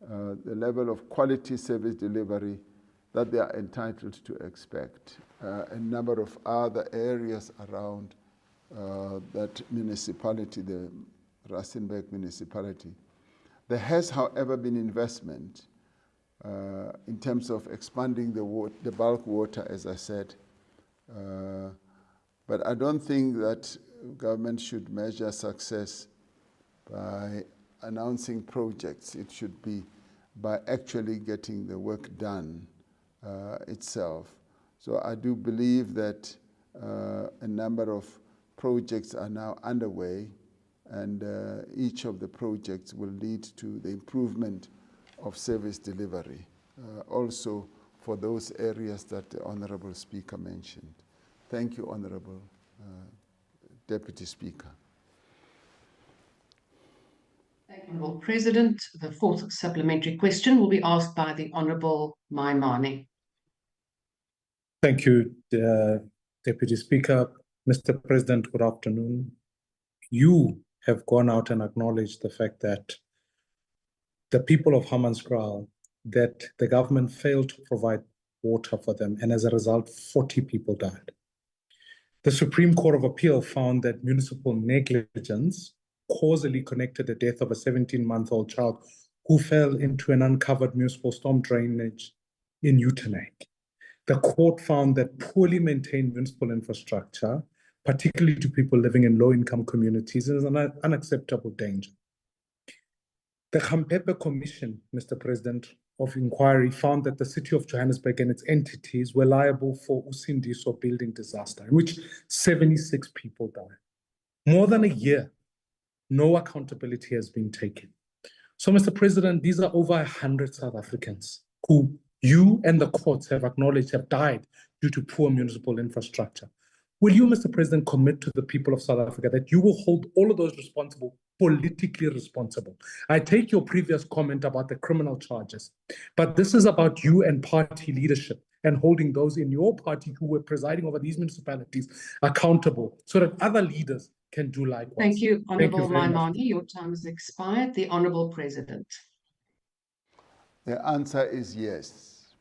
the level of quality service delivery that they are entitled to expect. A number of other areas around that municipality, the Rustenburg municipality. There has, however, been investment in terms of expanding the bulk water, as I said. But I don't think that government should measure success by announcing projects. It should be by actually getting the work done itself. So I do believe that a number of projects are now underway, and each of the projects will lead to the improvement of service delivery, also for those areas that the Honourable Speaker mentioned. Thank you, Honourable Deputy Speaker. Thank you, Honourable President. The fourth supplementary question will be asked by the Honourable Maimane. Thank you, Deputy Speaker. Mr. President, good afternoon. You have gone out and acknowledged the fact that the people of Hammanskraal, that the government failed to provide water for them, and as a result, 40 people died. The Supreme Court of Appeal found that municipal negligence causally connected the death of a 17-month-old child who fell into an uncovered municipal storm drainage in Uitenhage. The court found that poorly maintained municipal infrastructure, particularly to people living in low-income communities, is an unacceptable danger. The Khampepe Commission, Mr. President, of Inquiry found that the City of Johannesburg and its entities were liable for Usindiso building disaster, in which 76 people died. More than a year, no accountability has been taken. So, Mr. President, these are over 100 South Africans who you and the courts have acknowledged have died due to poor municipal infrastructure. Will you, Mr. President, commit to the people of South Africa that you will hold all of those responsible, politically responsible? I take your previous comment about the criminal charges, but this is about you and party leadership and holding those in your party who were presiding over these municipalities accountable so that other leaders can do likewise. Thank you, Honourable Maimane. Your time has expired. The Honourable President. The answer is yes.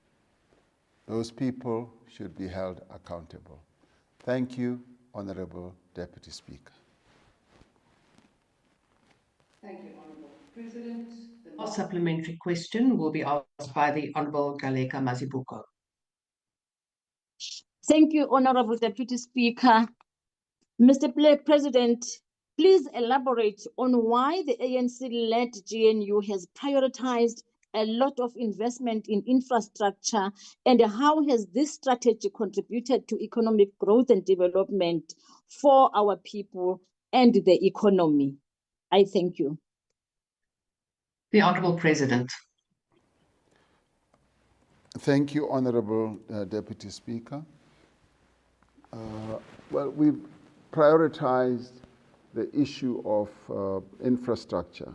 Those people should be held accountable. Thank you, Honourable Deputy Speaker. Thank you, Honourable President. The last supplementary question will be asked by the Honourable Galeka Mazibuko. Thank you, Honourable Deputy Speaker. Mr. President, please elaborate on why the ANC-led GNU has prioritized a lot of investment in infrastructure, and how has this strategy contributed to economic growth and development for our people and the economy? I thank you. The Honourable President. Thank you, Honourable Deputy Speaker. Well, we've prioritized the issue of infrastructure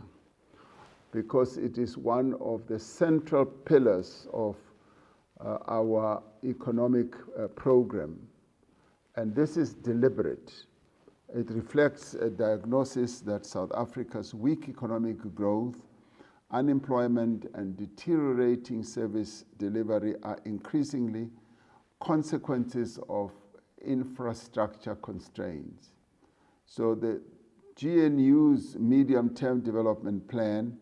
because it is one of the central pillars of our economic program. And this is deliberate. It reflects a diagnosis that South Africa's weak economic growth, unemployment, and deteriorating service delivery are increasingly consequences of infrastructure constraints. So the GNU's medium-term development plan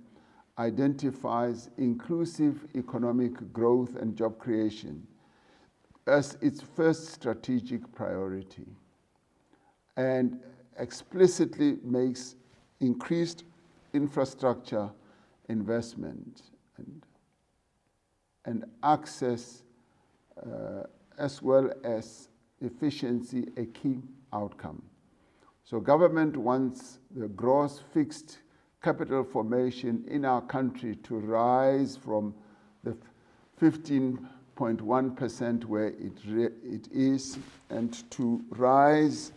identifies inclusive economic growth and job creation as its first strategic priority, and explicitly makes increased infrastructure investment and access as well as efficiency a key outcome. So government wants the gross fixed capital formation in our country to rise from the 15.1% where it is, and to rise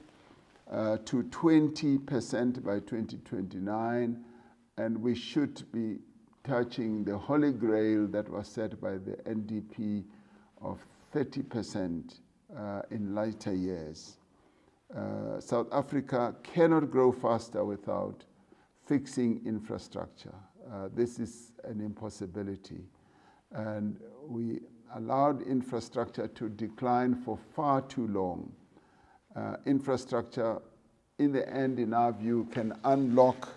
to 20% by 2029, and we should be touching the holy grail that was set by the NDP of 30% in later years. South Africa cannot grow faster without fixing infrastructure. This is an impossibility. And we allowed infrastructure to decline for far too long. Infrastructure, in the end, in our view, can unlock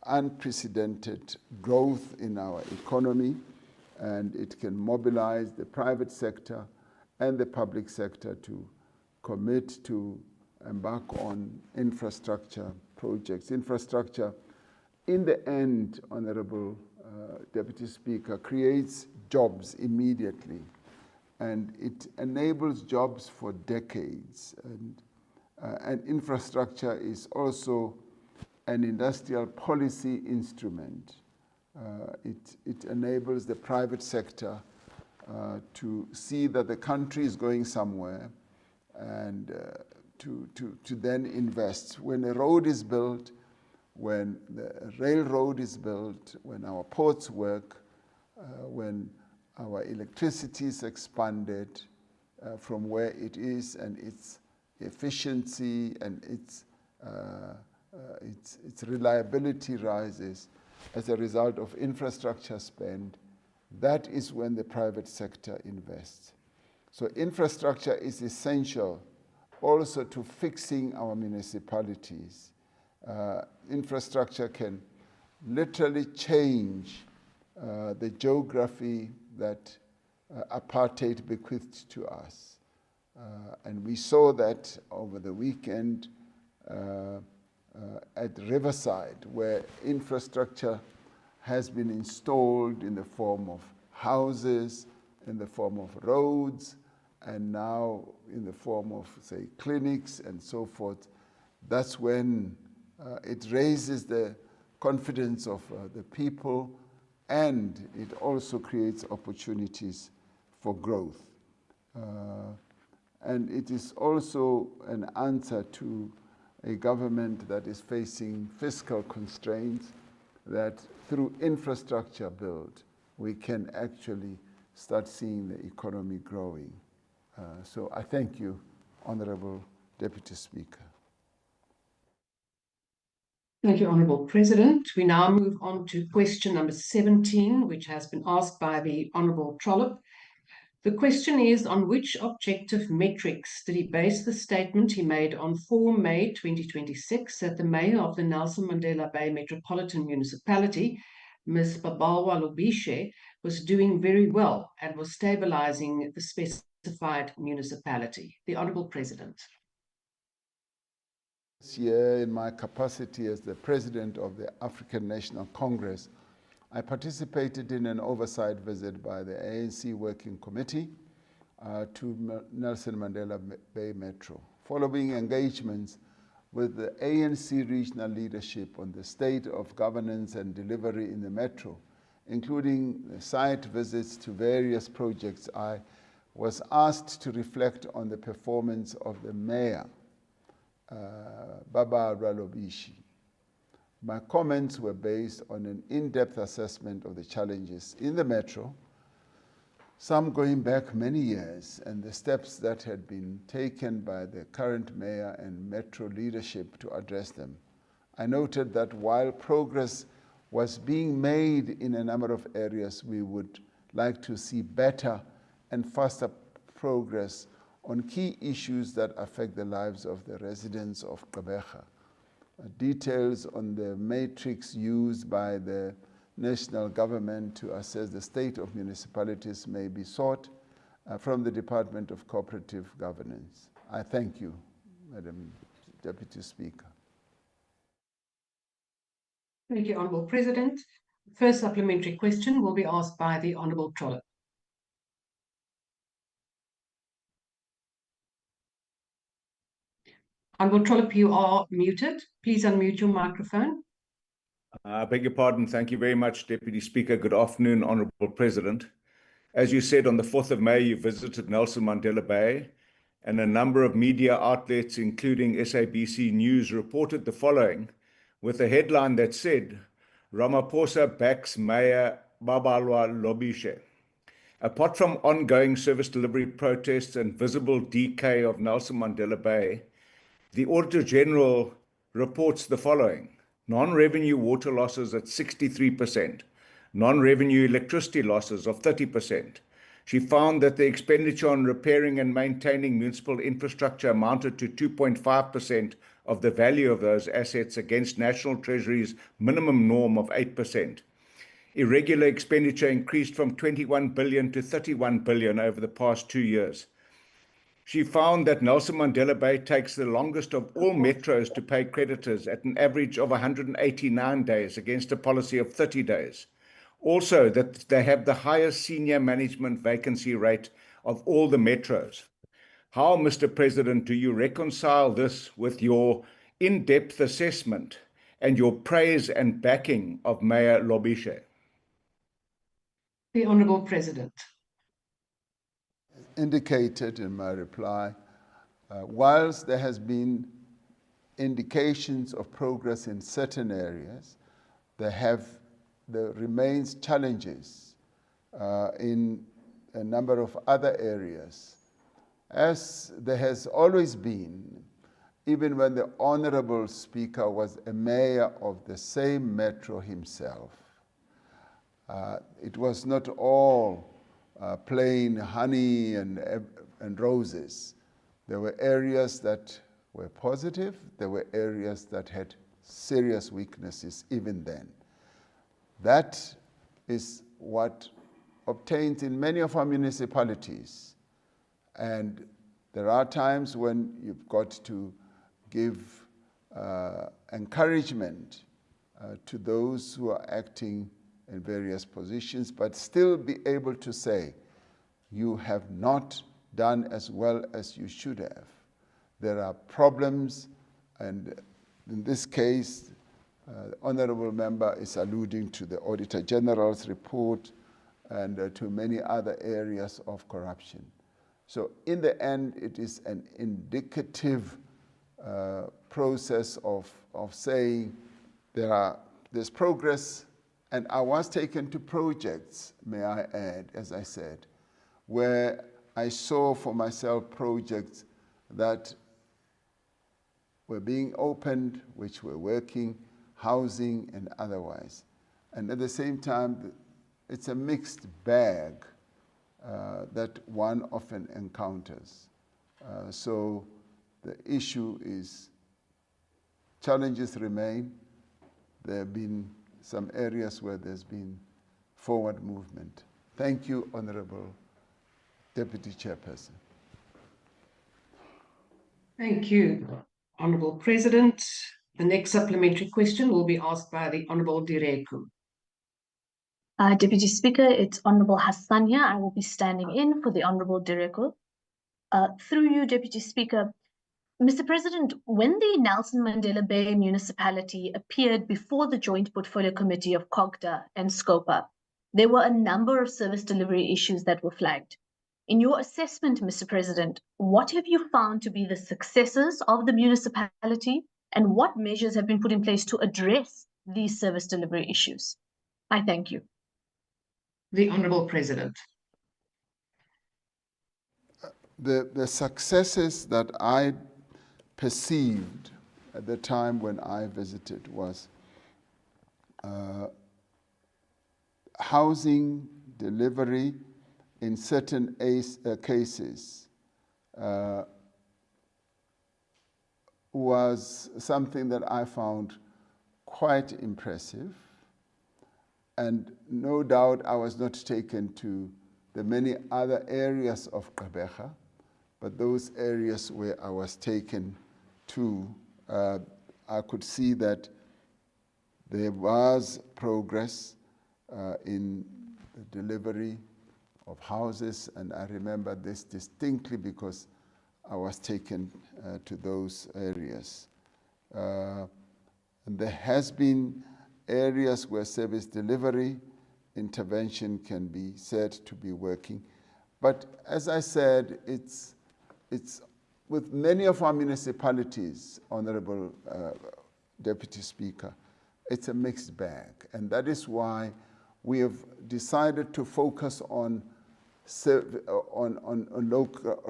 unprecedented growth in our economy, and it can mobilize the private sector and the public sector to commit to embark on infrastructure projects. Infrastructure, in the end, Honourable Deputy Speaker, creates jobs immediately, and it enables jobs for decades. And infrastructure is also an industrial policy instrument. It enables the private sector to see that the country is going somewhere and to then invest. When a road is built, when the railroad is built, when our ports work, when our electricity is expanded from where it is, and its efficiency and its reliability rises as a result of infrastructure spend, that is when the private sector invests. So infrastructure is essential also to fixing our municipalities. Infrastructure can literally change the geography that apartheid bequeathed to us. And we saw that over the weekend at Riverside, where infrastructure has been installed in the form of houses, in the form of roads, and now in the form of, say, clinics and so forth. That's when it raises the confidence of the people, and it also creates opportunities for growth. And it is also an answer to a government that is facing fiscal constraints, that through infrastructure build, we can actually start seeing the economy growing. So I thank you, Honorable Deputy Speaker. Thank you, Honourable President. We now move on to question number 17, which has been asked by the Honourable Trollip. The question is, on which objective metrics did he base the statement he made on 4 May 2026 that the mayor of the Nelson Mandela Bay Metropolitan Municipality, Ms. Babalwa Lobishe, was doing very well and was stabilizing the specified municipality? The Honourable President. This year, in my capacity as the President of the African National Congress, I participated in an oversight visit by the ANC Working Committee to Nelson Mandela Bay Metro, following engagements with the ANC regional leadership on the state of governance and delivery in the Metro, including site visits to various projects. I was asked to reflect on the performance of the mayor, Baba Ralobishi. My comments were based on an in-depth assessment of the challenges in the Metro, some going back many years, and the steps that had been taken by the current mayor and Metro leadership to address them. I noted that while progress was being made in a number of areas, we would like to see better and faster progress on key issues that affect the lives of the residents of Gqeberha. Details on the matrix used by the national government to assess the state of municipalities may be sought from the Department of Cooperative Governance. I thank you, Madam Deputy Speaker. Thank you, Honourable President. First supplementary question will be asked by the Honourable Trollip. Honourable Trollip, you are muted. Please unmute your microphone. I beg your pardon. Thank you very much, Deputy Speaker. Good afternoon, Honourable President. As you said, on the 4th of May, you visited Nelson Mandela Bay, and a number of media outlets, including SABC News, reported the following, with a headline that said, Ramaphosa backs Mayor Babalwa Lobishe. Apart from ongoing service delivery protests and visible decay of Nelson Mandela Bay, the Auditor General reports the following. Non-revenue water losses at 63%, non-revenue electricity losses of 30%. She found that the expenditure on repairing and maintaining municipal infrastructure amounted to 2.5% of the value of those assets against National Treasury's minimum norm of 8%. Irregular expenditure increased from 21 billion to 31 billion over the past 2 years. She found that Nelson Mandela Bay takes the longest of all metros to pay creditors at an average of 189 days against a policy of 30 days. Also, that they have the highest senior management vacancy rate of all the metros. How, Mr. President, do you reconcile this with your in-depth assessment and your praise and backing of Mayor Lobishe? The Honourable President. Indicated in my reply, whilst there has been indications of progress in certain areas, there remains challenges in a number of other areas. As there has always been, even when the Honourable Speaker was a mayor of the same metro himself, it was not all plain honey and roses. There were areas that were positive, there were areas that had serious weaknesses even then. That is what obtains in many of our municipalities. And there are times when you've got to give encouragement to those who are acting in various positions, but still be able to say, you have not done as well as you should have. There are problems, and in this case, the Honourable Member is alluding to the Auditor General's report and to many other areas of corruption. So in the end, it is an indicative process of saying there's progress. And I was taken to projects, may I add, as I said, where I saw for myself projects that were being opened, which were working, housing and otherwise. And at the same time, it's a mixed bag that one often encounters. So the issue is challenges remain. There have been some areas where there's been forward movement. Thank you, Honourable Deputy Chairperson. Thank you, Honourable President. The next supplementary question will be asked by the Honourable Direku. Deputy Speaker, it's Honourable Hassania. I will be standing in for the Honourable Direku. Through you, Deputy Speaker, Mr. President, when the Nelson Mandela Bay municipality appeared before the Joint Portfolio Committee of COGTA and SCOPA, there were a number of service delivery issues that were flagged. In your assessment, Mr. President, what have you found to be the successes of the municipality and what measures have been put in place to address these service delivery issues? I thank you. The Honourable President. The successes that I perceived at the time when I visited was housing delivery in certain cases was something that I found quite impressive. And no doubt I was not taken to the many other areas of Gqeberha, but those areas where I was taken to, I could see that there was progress in the delivery of houses, and I remember this distinctly because I was taken to those areas. And there has been areas where service delivery intervention can be said to be working. But as I said, it's with many of our municipalities, Honourable Deputy Speaker, it's a mixed bag. And that is why we have decided to focus on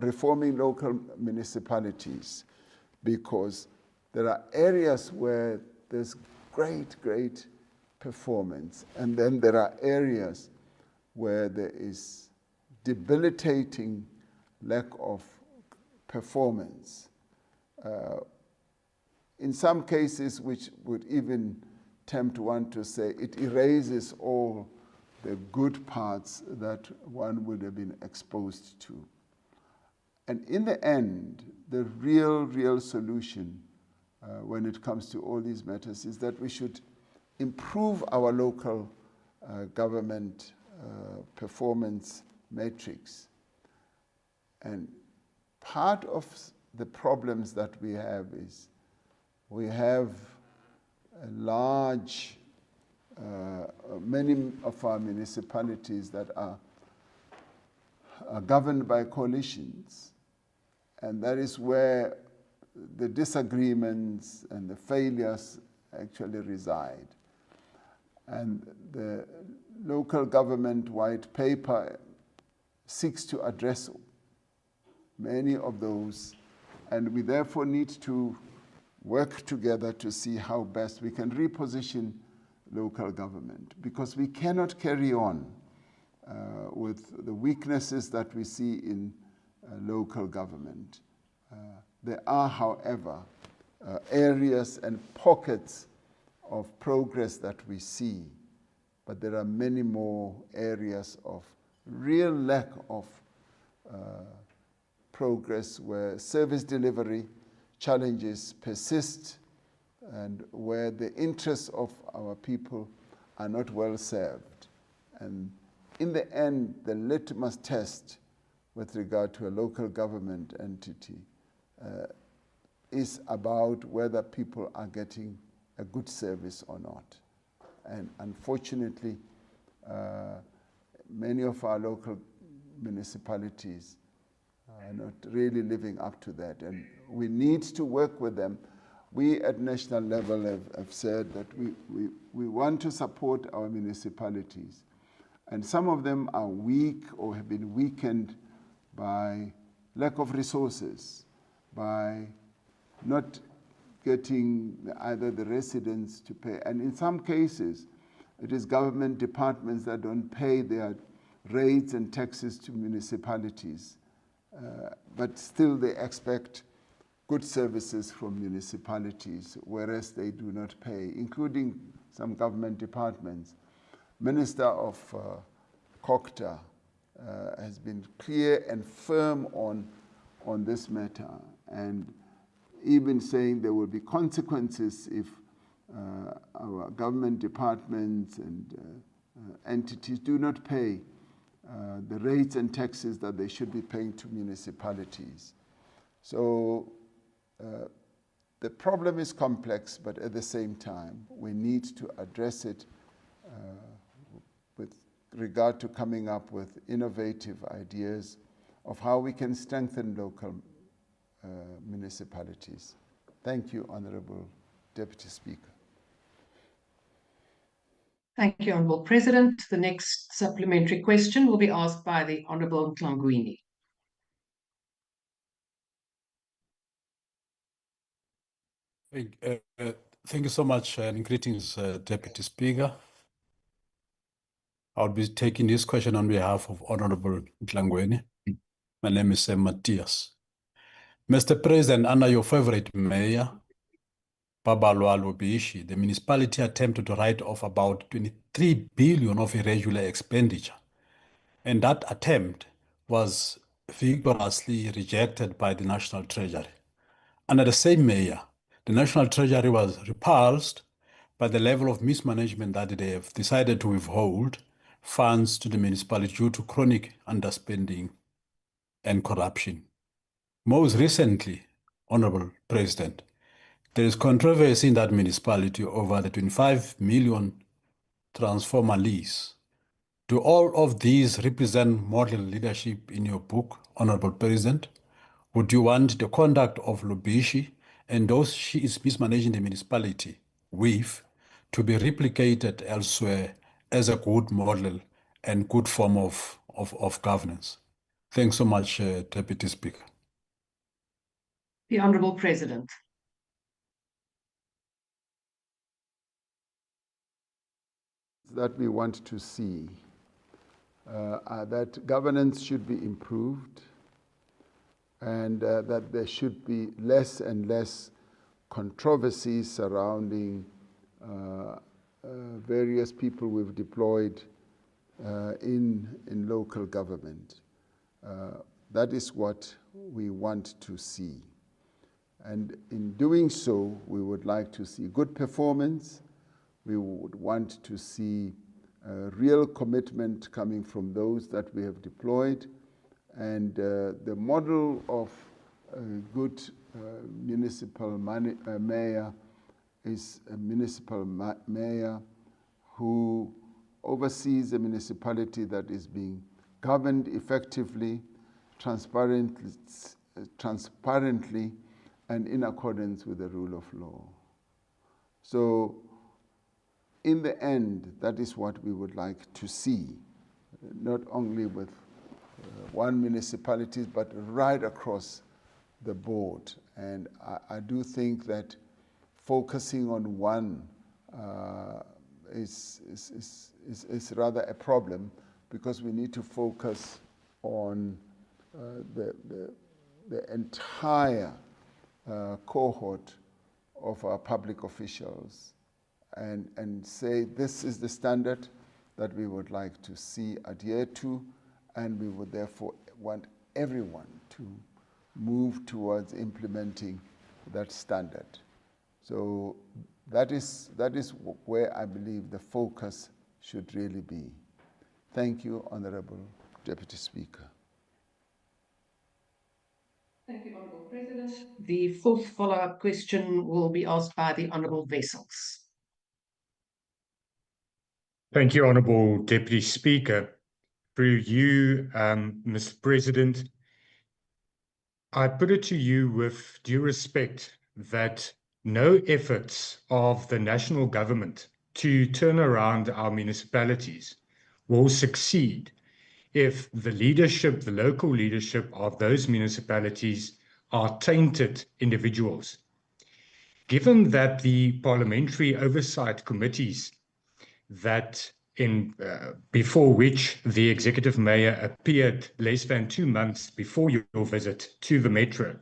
reforming local municipalities, because there are areas where there's great performance, and then there are areas where there is debilitating lack of performance. In some cases, which would even tempt one to say it erases all the good parts that one would have been exposed to. And in the end, the real solution when it comes to all these matters is that we should improve our local government performance matrix. And part of the problems that we have is we have a large, many of our municipalities that are governed by coalitions. And that is where the disagreements and the failures actually reside. And the local government white paper seeks to address many of those, and we therefore need to work together to see how best we can reposition local government, because we cannot carry on with the weaknesses that we see in local government. There are, however, areas and pockets of progress that we see, but there are many more areas of real lack of progress where service delivery challenges persist and where the interests of our people are not well served. And in the end, the litmus test with regard to a local government entity is about whether people are getting a good service or not. And unfortunately, many of our local municipalities are not really living up to that. And we need to work with them. We at national level have said that we want to support our municipalities. And some of them are weak or have been weakened by lack of resources, by not getting either the residents to pay. And in some cases, it is government departments that don't pay their rates and taxes to municipalities. But still they expect good services from municipalities, whereas they do not pay, including some government departments. Minister of COCTA has been clear and firm on this matter, and even saying there will be consequences if our government departments and entities do not pay the rates and taxes that they should be paying to municipalities. So the problem is complex, but at the same time, we need to address it with regard to coming up with innovative ideas of how we can strengthen local municipalities. Thank you, Honorable Deputy Speaker. Thank you, Honourable President. The next supplementary question will be asked by the Honourable Mhlangwini. Thank you so much, and greetings, Deputy Speaker. I'll be taking this question on behalf of Honourable Mhlangwini. My name is Matthias. Mr. President, under your favorite mayor, Babalwa Lobishi, the municipality attempted to write off about 23 billion of irregular expenditure. And that attempt was vigorously rejected by the National Treasury. Under the same mayor, the National Treasury was repulsed by the level of mismanagement that they have decided to withhold funds to the municipality due to chronic underspending and corruption. Most recently, Honourable President, there is controversy in that municipality over the 25 million transformer lease. Do all of these represent model leadership in your book, Honourable President? Would you want the conduct of Lobishi and those she is mismanaging the municipality with to be replicated elsewhere as a good model and good form of governance? Thanks so much, Deputy Speaker. The Honourable President. That we want to see that governance should be improved, and that there should be less and less controversy surrounding various people we've deployed in local government. That is what we want to see. And in doing so, we would like to see good performance. We would want to see real commitment coming from those that we have deployed. And the model of a good municipal mayor is a municipal mayor who oversees a municipality that is being governed effectively, transparently, and in accordance with the rule of law. So in the end, that is what we would like to see, not only with one municipality, but right across the board. And I do think that focusing on one is rather a problem, because we need to focus on the entire cohort of our public officials and say this is the standard that we would like to see adhered to, and we would therefore want everyone to move towards implementing that standard. So that is where I believe the focus should really be. Thank you, Honorable Deputy Speaker. Thank you, Honourable President. The fourth follow-up question will be asked by the Honourable Wessels. Thank you, Honourable Deputy Speaker. Through you, Mr. President, I put it to you with due respect that no efforts of the national government to turn around our municipalities will succeed if the leadership, the local leadership of those municipalities are tainted individuals. Given that the parliamentary oversight committees that before which the executive mayor appeared less than 2 months before your visit to the metro,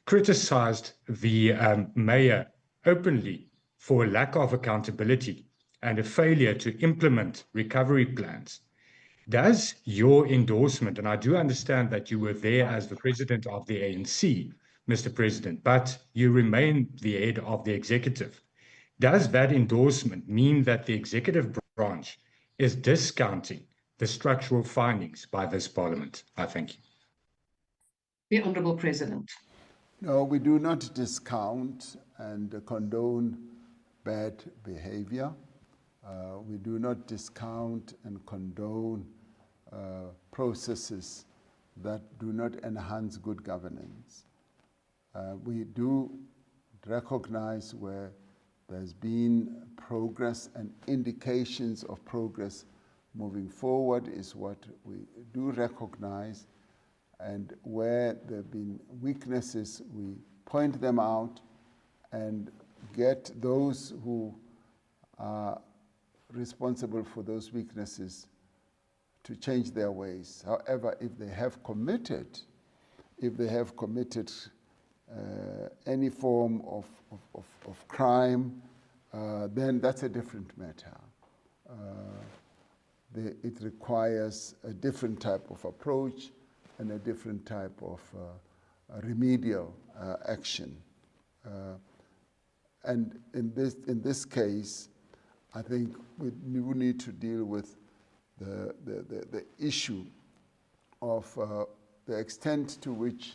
criticized the mayor openly for a lack of accountability and a failure to implement recovery plans. Does your endorsement, and I do understand that you were there as the president of the ANC, Mr. President, but you remain the head of the executive, does that endorsement mean that the executive branch is discounting the structural findings by this parliament? I thank you. The Honourable President. No, we do not discount and condone bad behavior. We do not discount and condone processes that do not enhance good governance. We do recognize where there's been progress, and indications of progress moving forward is what we do recognize. And where there have been weaknesses, we point them out and get those who are responsible for those weaknesses to change their ways. However, if they have committed any form of crime, then that's a different matter. It requires a different type of approach and a different type of remedial action. And in this case, I think we need to deal with the issue of the extent to which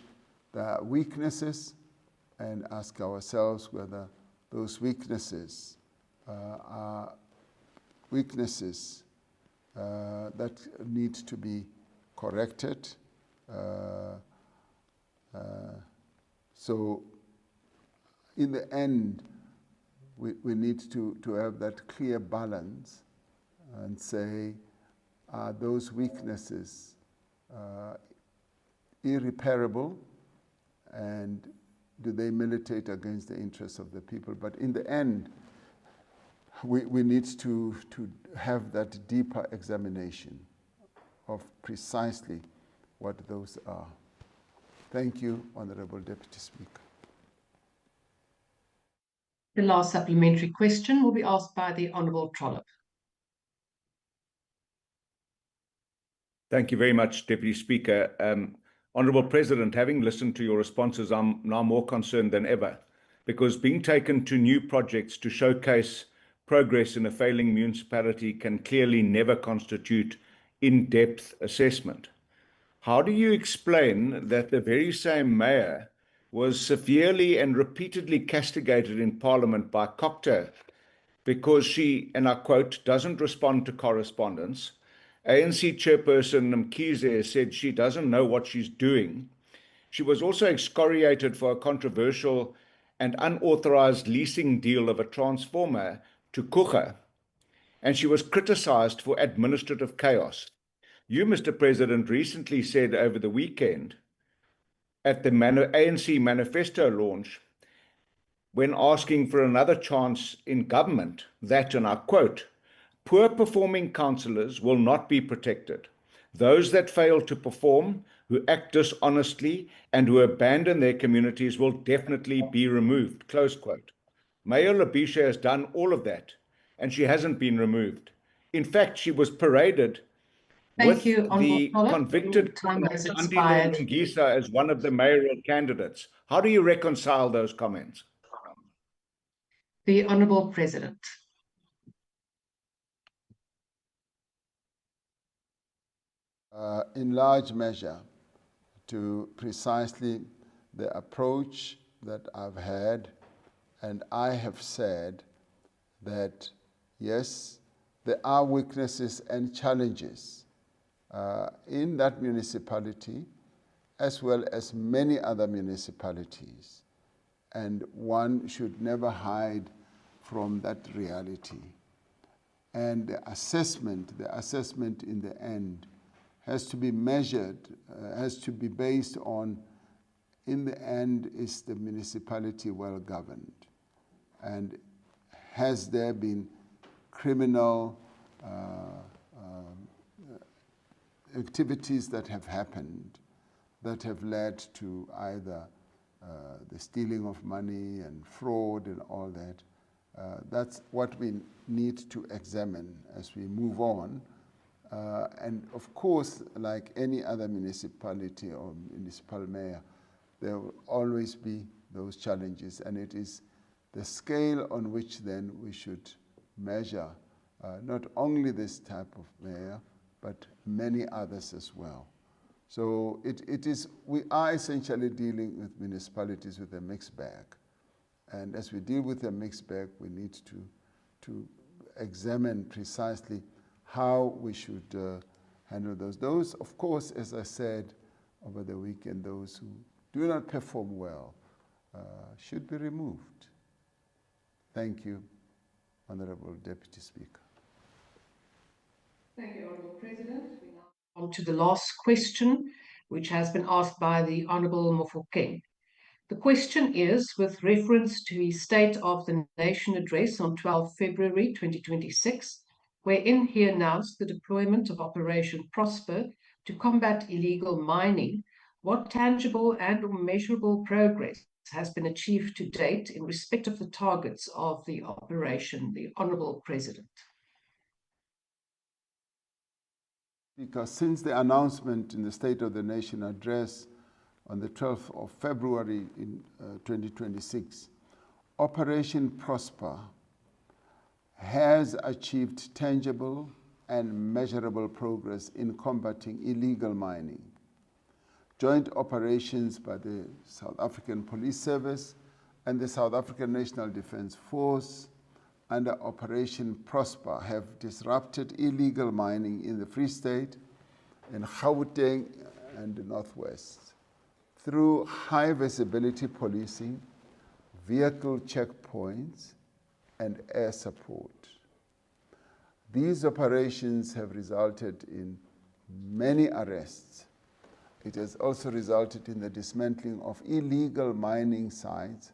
there are weaknesses, and ask ourselves whether those weaknesses are weaknesses that need to be corrected. So in the end, we need to have that clear balance and say, are those weaknesses irreparable, and do they militate against the interests of the people? But in the end, we need to have that deeper examination of precisely what those are. Thank you, Honourable Deputy Speaker. The last supplementary question will be asked by the Honourable Trollip. Thank you very much, Deputy Speaker. Honourable President, having listened to your responses, I'm now more concerned than ever, because being taken to new projects to showcase progress in a failing municipality can clearly never constitute in-depth assessment. How do you explain that the very same mayor was severely and repeatedly castigated in Parliament by Cocteau because she, and I quote, doesn't respond to correspondence? ANC chairperson Mkhize said she doesn't know what she's doing. She was also excoriated for a controversial and unauthorized leasing deal of a transformer to Kucha, and she was criticized for administrative chaos. You, Mr. President, recently said over the weekend at the ANC manifesto launch, when asking for another chance in government, that, and I quote, "Poor performing councillors will not be protected. Those that fail to perform, who act dishonestly, and who abandon their communities will definitely be removed," close quote. Mayor Labisha has done all of that, and she hasn't been removed. In fact, she was paraded with the convicted Time has Andile expired. Lungisa as one of the mayoral candidates. How do you reconcile those comments? The Honourable President. In large measure, to precisely the approach that I've had, and I have said that, yes, there are weaknesses and challenges in that municipality, as well as many other municipalities. And one should never hide from that reality. And the assessment in the end has to be measured, has to be based on, in the end, is the municipality well governed? And has there been criminal activities that have happened that have led to either the stealing of money and fraud and all that? That's what we need to examine as we move on. And of course, like any other municipality or municipal mayor, there will always be those challenges, and it is the scale on which then we should measure not only this type of mayor, but many others as well. So we are essentially dealing with municipalities with a mixed bag. And as we deal with a mixed bag, we need to examine precisely how we should handle those. Those, of course, as I said over the weekend, those who do not perform well should be removed. Thank you, Honourable Deputy Speaker. Thank you, Honourable President. We now move on to the last question, which has been asked by the Honourable Mofokeng. The question is, with reference to his State of the Nation address on 12 February 2026, wherein he announced the deployment of Operation Prosper to combat illegal mining, what tangible and or measurable progress has been achieved to date in respect of the targets of the operation? The Honourable President. Because since the announcement in the State of the Nation address on the 12th of February in 2026, Operation Prosper has achieved tangible and measurable progress in combating illegal mining. Joint operations by the South African Police Service and the South African National Defence Force under Operation Prosper have disrupted illegal mining in the Free State, in Gauteng and the Northwest through high visibility policing, vehicle checkpoints, and air support. These operations have resulted in many arrests. It has also resulted in the dismantling of illegal mining sites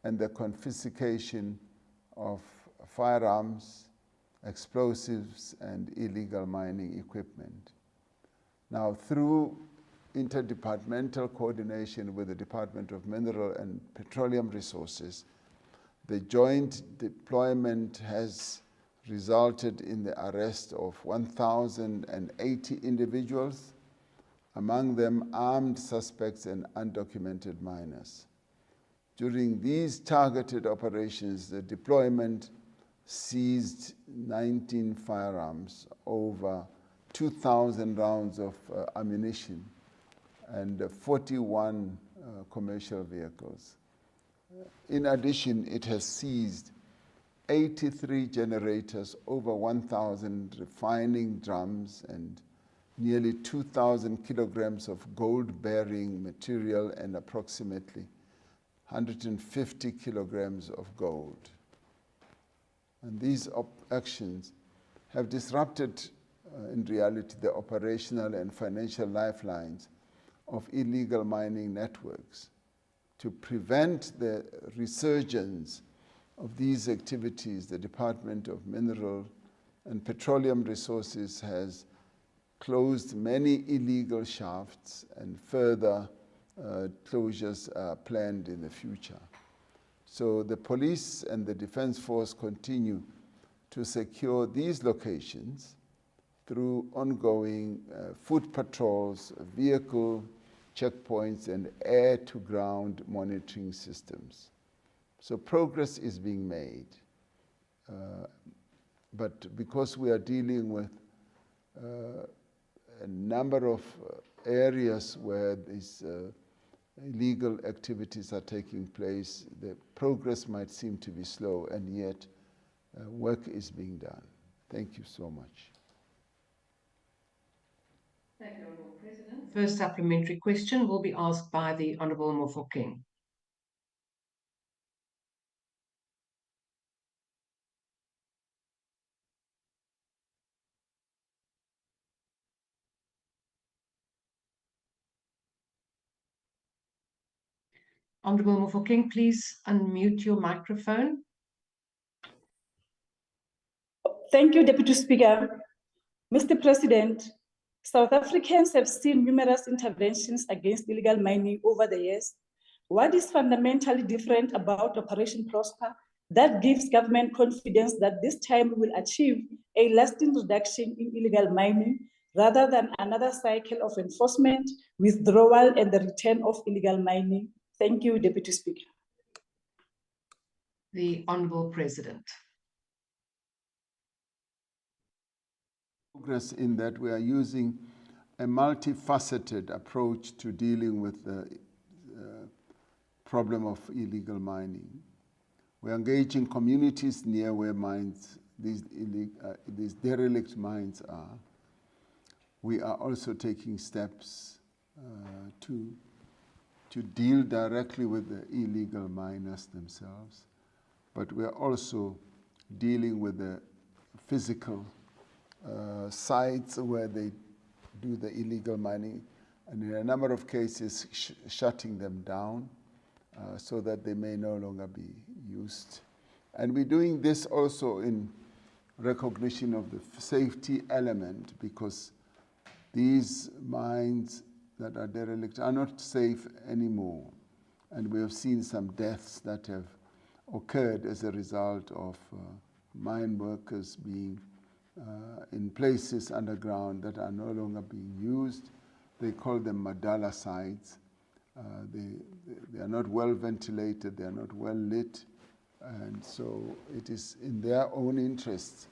and the confiscation of firearms, explosives, and illegal mining equipment. Now, through interdepartmental coordination with the Department of Mineral and Petroleum Resources, the joint deployment has resulted in the arrest of 1,080 individuals, among them armed suspects and undocumented minors. During these targeted operations, the deployment seized 19 firearms, over 2,000 rounds of ammunition, and 41 commercial vehicles. In addition, it has seized 83 generators, over 1,000 refining drums, and nearly 2,000 kilograms of gold-bearing material and approximately 150 kilograms of gold. And these actions have disrupted, in reality, the operational and financial lifelines of illegal mining networks. To prevent the resurgence of these activities, the Department of Mineral and Petroleum Resources has closed many illegal shafts, and further closures are planned in the future. So the police and the Defense Force continue to secure these locations through ongoing foot patrols, vehicle checkpoints, and air-to-ground monitoring systems. So progress is being made. But because we are dealing with a number of areas where these illegal activities are taking place, the progress might seem to be slow, and yet work is being done. Thank you so much. Thank you, Honourable President. First supplementary question will be asked by the Honourable Mofokeng. Honourable Mofokeng, please unmute your microphone. Thank you, Deputy Speaker. Mr. President, South Africans have seen numerous interventions against illegal mining over the years. What is fundamentally different about Operation Prosper that gives government confidence that this time we will achieve a lasting reduction in illegal mining rather than another cycle of enforcement, withdrawal, and the return of illegal mining? Thank you, Deputy Speaker. The Honourable President. Progress in that we are using a multifaceted approach to dealing with the problem of illegal mining. We are engaging communities near where mines, these derelict mines are. We are also taking steps to deal directly with the illegal miners themselves, but we are also dealing with the physical sites where they do the illegal mining, and in a number of cases shutting them down so that they may no longer be used. And we're doing this also in recognition of the safety element, because these mines that are derelict are not safe anymore. And we have seen some deaths that have occurred as a result of mine workers being in places underground that are no longer being used. They call them madala sites. They are not well ventilated, they are not well lit, and so it is in their own interest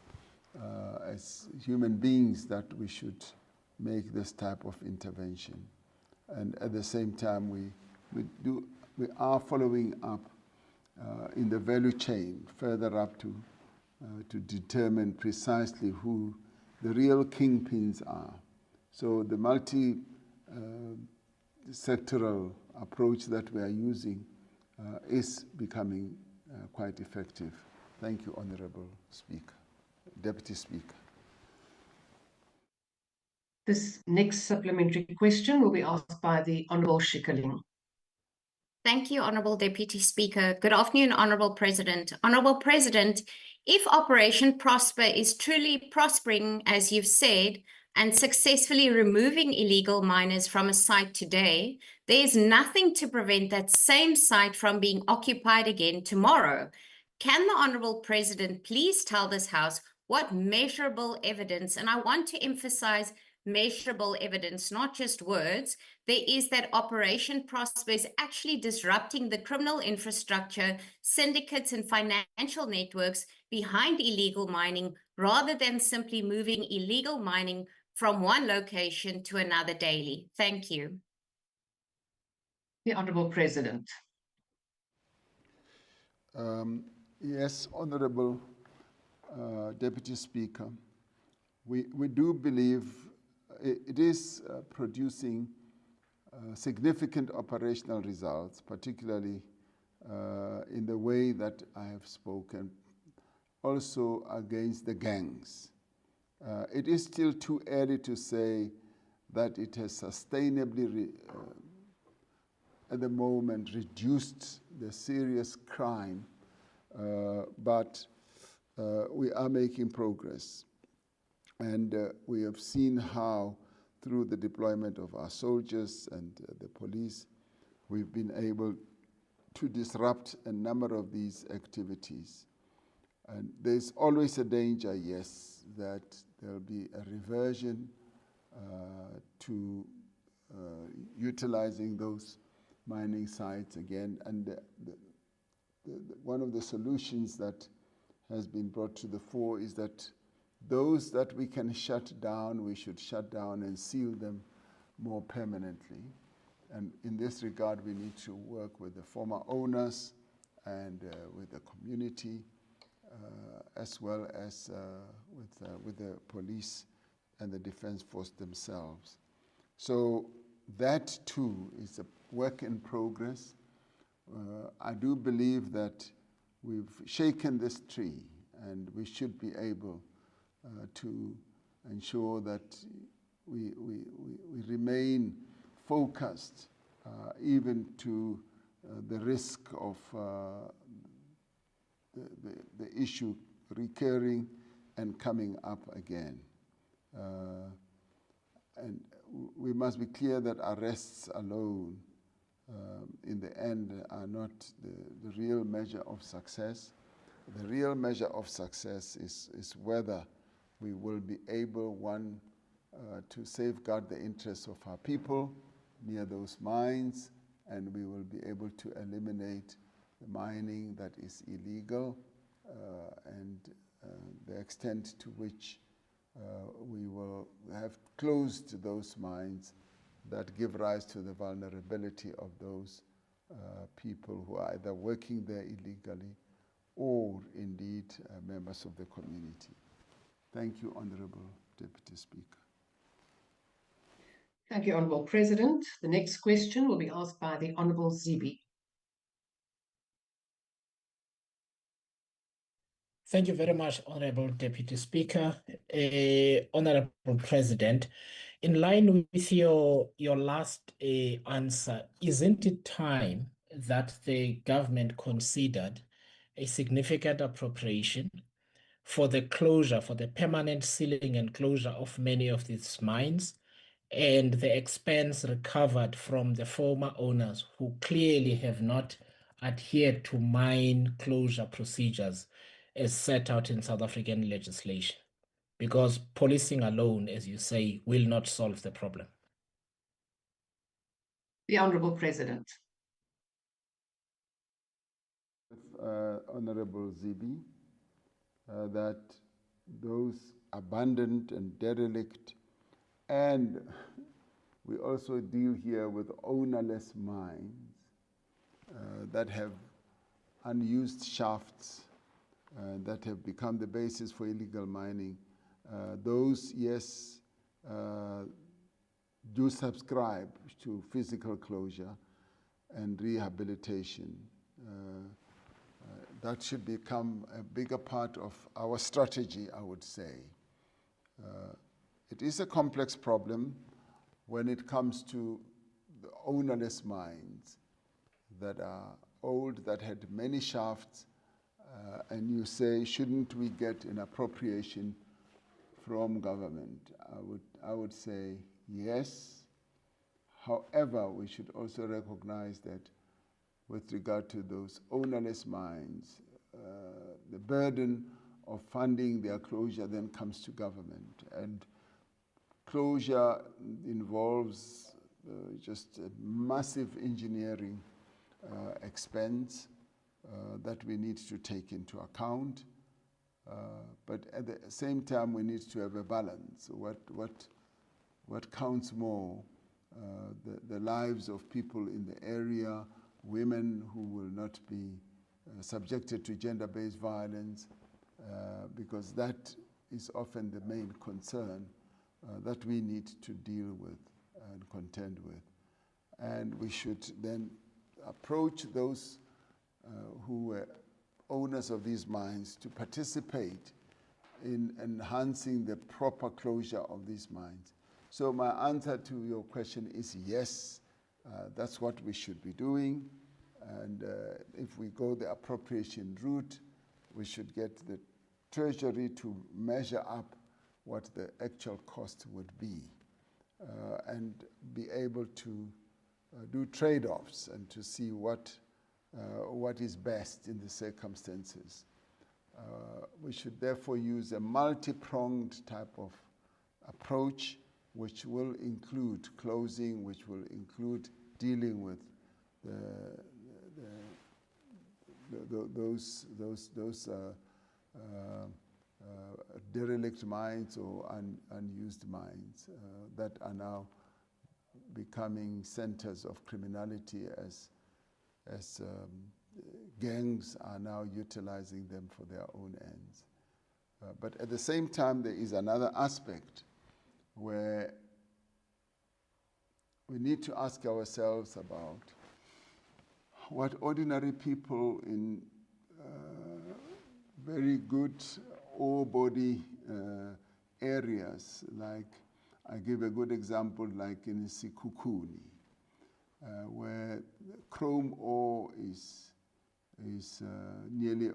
as human beings that we should make this type of intervention. And at the same time, we are following up in the value chain, further up to determine precisely who the real kingpins are. So the multi-sectoral approach that we are using is becoming quite effective. Thank you, Honourable Speaker, Deputy Speaker. This next supplementary question will be asked by the Honourable Schikkerling. Thank you, Honourable Deputy Speaker. Good afternoon, Honourable President. Honourable President, if Operation Prosper is truly prospering, as you've said, and successfully removing illegal miners from a site today, there is nothing to prevent that same site from being occupied again tomorrow. Can the Honourable President please tell this House what measurable evidence, and I want to emphasize measurable evidence, not just words, there is that Operation Prosper is actually disrupting the criminal infrastructure, syndicates, and financial networks behind illegal mining, rather than simply moving illegal mining from one location to another daily. Thank you. The Honourable President. Yes, Honourable Deputy Speaker. We do believe it is producing significant operational results, particularly in the way that I have spoken, also against the gangs. It is still too early to say that it has sustainably, at the moment, reduced the serious crime, but we are making progress. And we have seen how, through the deployment of our soldiers and the police, we've been able to disrupt a number of these activities. And there's always a danger, yes, that there'll be a reversion to utilizing those mining sites again. And one of the solutions that has been brought to the fore is that those that we can shut down, we should shut down and seal them more permanently. And in this regard, we need to work with the former owners and with the community, as well as with the police and the defense force themselves. So that too is a work in progress. I do believe that we've shaken this tree, and we should be able to ensure that we remain focused, even to the risk of the issue recurring and coming up again. And we must be clear that arrests alone, in the end, are not the real measure of success. The real measure of success is whether we will be able, one, to safeguard the interests of our people near those mines, and we will be able to eliminate the mining that is illegal, and the extent to which we will have closed those mines that give rise to the vulnerability of those people who are either working there illegally or indeed members of the community. Thank you, Honourable Deputy Speaker. Thank you, Honourable President. The next question will be asked by the Honourable Zibi. Thank you very much, Honourable Deputy Speaker. Honourable President, in line with your last answer, isn't it time that the government considered a significant appropriation for the closure, for the permanent sealing and closure of many of these mines, and the expense recovered from the former owners who clearly have not adhered to mine closure procedures as set out in South African legislation? Because policing alone, as you say, will not solve the problem. The Honourable President. Honourable Zibi, that those abandoned and derelict, and we also deal here with ownerless mines that have unused shafts that have become the basis for illegal mining. Those, yes, do subscribe to physical closure and rehabilitation. That should become a bigger part of our strategy, I would say. It is a complex problem when it comes to the ownerless mines that are old, that had many shafts, and you say, shouldn't we get an appropriation from government? I would say yes. However, we should also recognize that with regard to those ownerless mines, the burden of funding their closure then comes to government. And closure involves just a massive engineering expense that we need to take into account. But at the same time, we need to have a balance. What counts more? The lives of people in the area, women who will not be subjected to gender-based violence, because that is often the main concern that we need to deal with and contend with. And we should then approach those who were owners of these mines to participate in enhancing the proper closure of these mines. So my answer to your question is yes, that's what we should be doing. And if we go the appropriation route, we should get the Treasury to measure up what the actual cost would be and be able to do trade-offs and to see what is best in the circumstances. We should therefore use a multi-pronged type of approach, which will include closing, which will include dealing with those derelict mines or unused mines that are now becoming centers of criminality as gangs are now utilizing them for their own ends. But at the same time, there is another aspect where we need to ask ourselves about what ordinary people in very good ore body areas, like I give a good example, like in Sikukuni, where chrome ore is nearly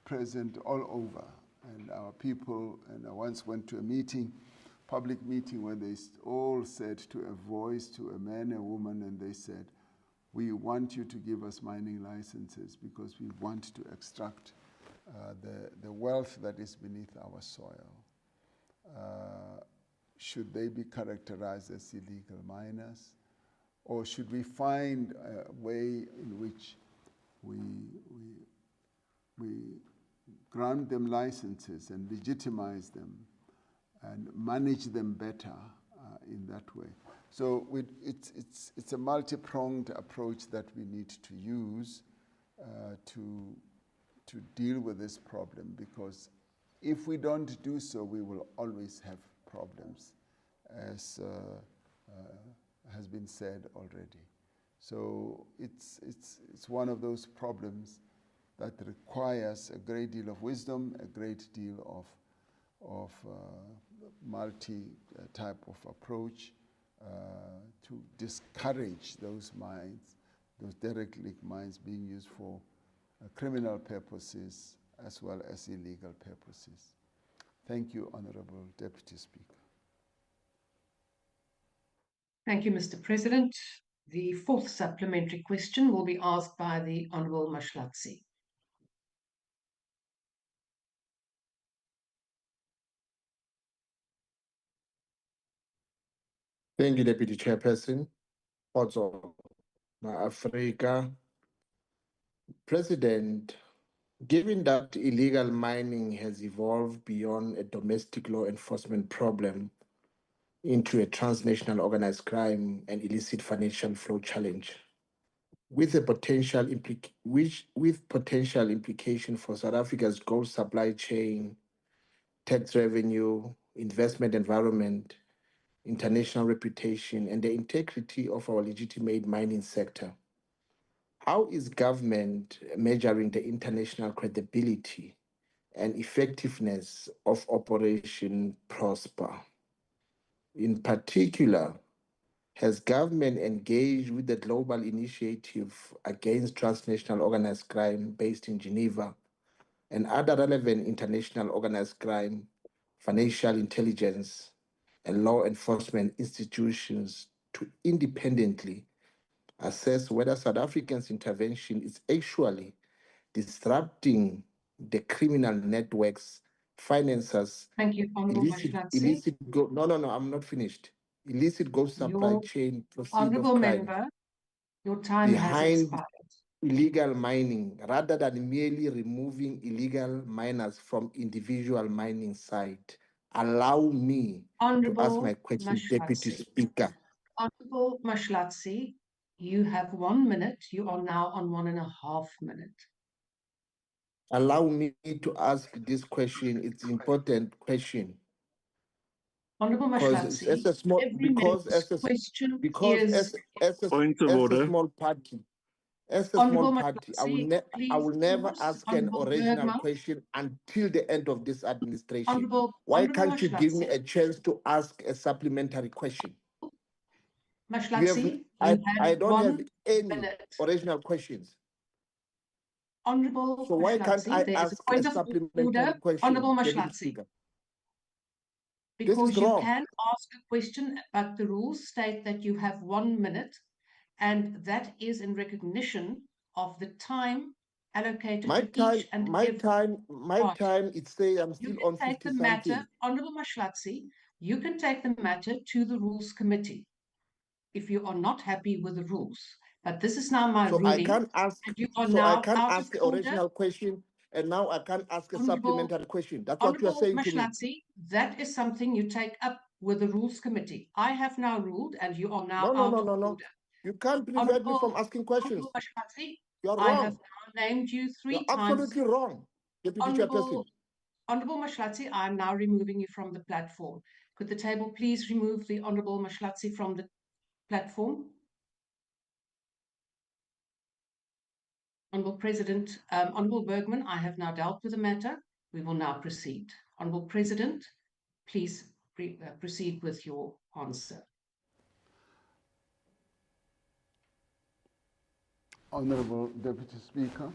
present all over. And our people, and I once went to a meeting, public meeting, where they all said to a voice, to a man, a woman, and they said, we want you to give us mining licenses because we want to extract the wealth that is beneath our soil. Should they be characterized as illegal miners? Or should we find a way in which we grant them licenses and legitimize them and manage them better in that way? So it's a multi-pronged approach that we need to use to deal with this problem, because if we don't do so, we will always have problems, as has been said already. So it's one of those problems that requires a great deal of wisdom, a great deal of multi-type of approach to discourage those mines, those derelict mines being used for criminal purposes as well as illegal purposes. Thank you, Honorable Deputy Speaker. Thank you, Mr. President. The fourth supplementary question will be asked by the Honourable Mashlatsi. Thank you, Deputy Chairperson. Also, Africa. President, given that illegal mining has evolved beyond a domestic law enforcement problem into a transnational organized crime and illicit financial flow challenge, with potential implication for South Africa's gold supply chain, tax revenue, investment environment, international reputation, and the integrity of our legitimate mining sector, how is government measuring the international credibility and effectiveness of Operation Prosper? In particular, has government engaged with the global initiative against transnational organized crime based in Geneva and other relevant international organized crime, financial intelligence, and law enforcement institutions to independently assess whether South Africa's intervention is actually disrupting the criminal networks financiers. Thank you, Honorable Mashlatsi. No, I'm not finished. Illicit gold supply Your chain proceed Honorable of crime Member, your time has behind expired. illegal mining, rather than merely removing illegal miners from individual mining site. Allow me to ask my question, Deputy Speaker. Honorable Mashlatsi, you have 1 minute. You are now on 1.5 minutes. Allow me to ask this question. It's an important question. Honorable Mashlatsi, as a small, every because minute's as a, question because is... as a small party, Honorable I will never pause. ask Honorable an original Bergman. question until the end of this administration. Why Honorable can't you give me Mashlatsi. a chance to ask a supplementary question? Mashlatsi, I don't have any minute. original questions. Honorable So why can't Mashlatsi, I there is a ask a point of supplementary order. question, Honorable Deputy Mashlatsi, Speaker? because is you wrong. can ask a question, but the rules state that you have 1 minute, and that is in recognition of the time allocated to each and every time, it says I'm still on take 50 the matter, something. Honorable Mashlatsi, you can take the matter to the Rules Committee if you are not happy with the rules. But this is now my So ruling. I can't ask. And you are So I now can't out ask of the order. original question, and now I can't ask a supplementary question. That's what you are Honorable saying to me. Mashlatsi, that is something you take up with the Rules Committee. I have now ruled, and you are now out of order. You can't prevent me from asking questions. Honorable Mashlatsi, You're I wrong. have now named you 3 You're times. absolutely wrong, Deputy Chairperson. Honorable Mashlatsi, I am now removing you from the platform. Could the table please remove the Honorable Mashlatsi from the platform? Honorable President, Honorable Bergman, I have now dealt with the matter. We will now proceed. Honorable President, please proceed with your answer. Honorable Deputy Speaker,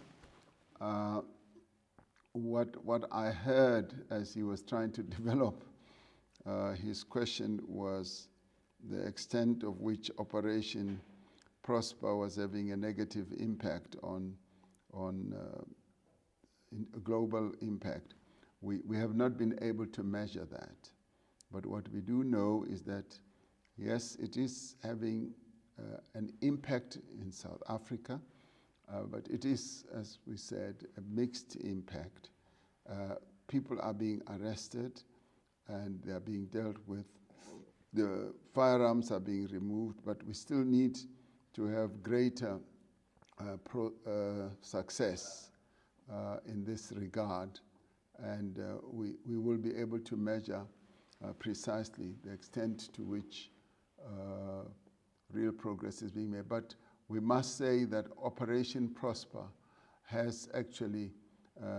what I heard as he was trying to develop his question was the extent of which Operation Prosper was having a negative impact on a global impact. We have not been able to measure that. But what we do know is that, yes, it is having an impact in South Africa, but it is, as we said, a mixed impact. People are being arrested and they are being dealt with. The firearms are being removed, but we still need to have greater success in this regard. And we will be able to measure precisely the extent to which real progress is being made. But we must say that Operation Prosper has actually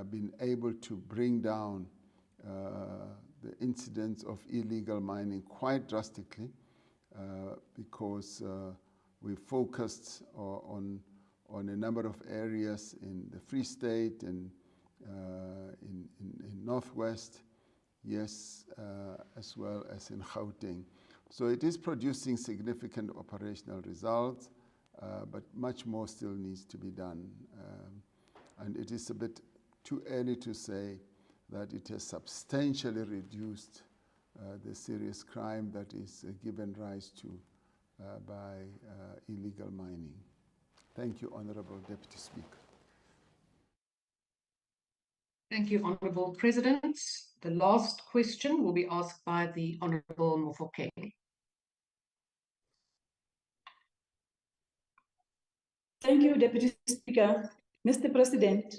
been able to bring down the incidence of illegal mining quite drastically because we focused on a number of areas in the Free State and in Northwest, yes, as well as in Gauteng. So it is producing significant operational results, but much more still needs to be done. And it is a bit too early to say that it has substantially reduced the serious crime that is given rise to by illegal mining. Thank you, Honorable Deputy Speaker. Thank you, Honorable President. The last question will be asked by the Honorable Mofokeng. Thank you, Deputy Speaker. Mr. President,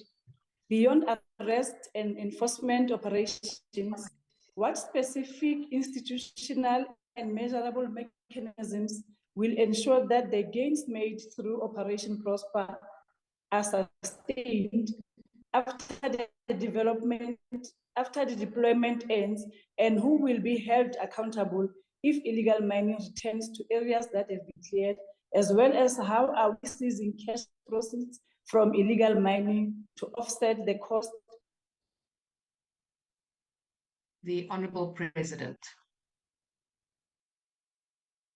beyond arrest and enforcement operations, what specific institutional and measurable mechanisms will ensure that the gains made through Operation Prosper are sustained after the deployment ends, and who will be held accountable if illegal mining returns to areas that have been cleared, as well as how are we seizing cash proceeds from illegal mining to offset the cost? The Honorable President.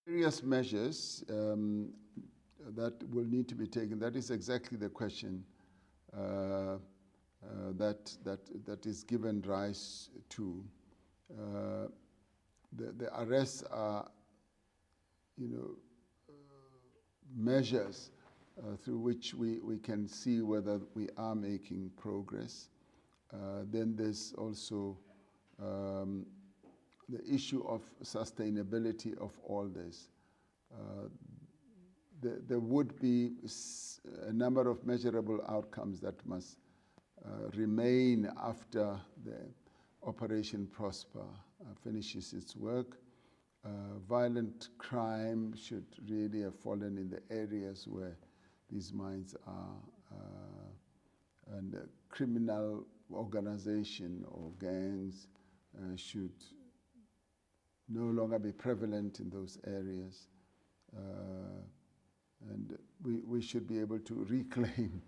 Various measures that will need to be taken. That is exactly the question that is given rise to. The arrests are, measures through which we can see whether we are making progress. Then there's also the issue of sustainability of all this. There would be a number of measurable outcomes that must remain after the Operation Prosper finishes its work. Violent crime should really have fallen in the areas where these mines are, and criminal organization or gangs should no longer be prevalent in those areas. And we should be able to reclaim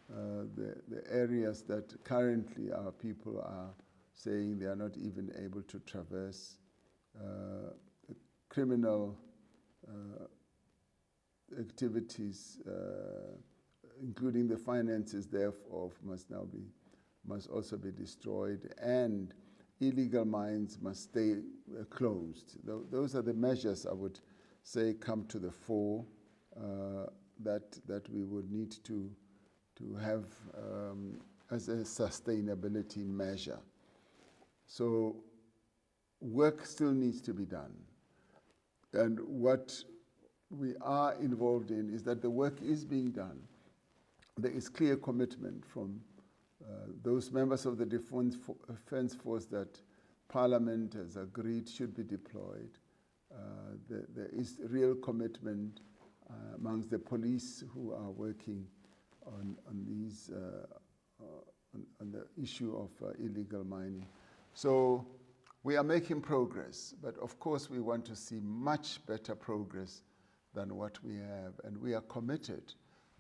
the areas that currently our people are saying they are not even able to traverse. The criminal activities, including the finances thereof, must also be destroyed, and illegal mines must stay closed. Those are the measures I would say come to the fore that we would need to have as a sustainability measure. So work still needs to be done. And what we are involved in is that the work is being done. There is clear commitment from those members of the Defence Force that Parliament has agreed should be deployed. There is real commitment amongst the police who are working on these on the issue of illegal mining. So we are making progress, but of course we want to see much better progress than what we have, and we are committed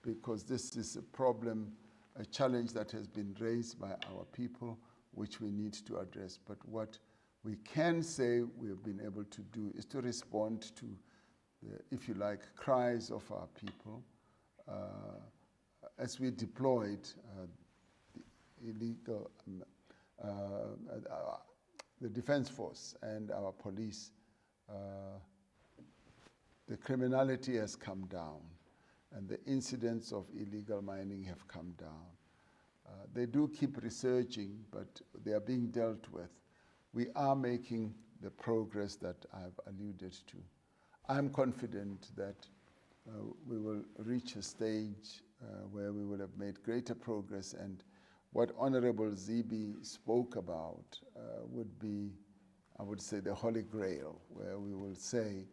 because this is a problem, a challenge that has been raised by our people, which we need to address. But what we can say we have been able to do is to respond to the, if you like, cries of our people as we deployed the illegal, the Defence Force and our police. The criminality has come down and the incidents of illegal mining have come down. They do keep resurging, but they are being dealt with. We are making the progress that I've alluded to. I'm confident that we will reach a stage where we will have made greater progress, and what Honorable Zibi spoke about would be, I would say, the Holy Grail, where we will say,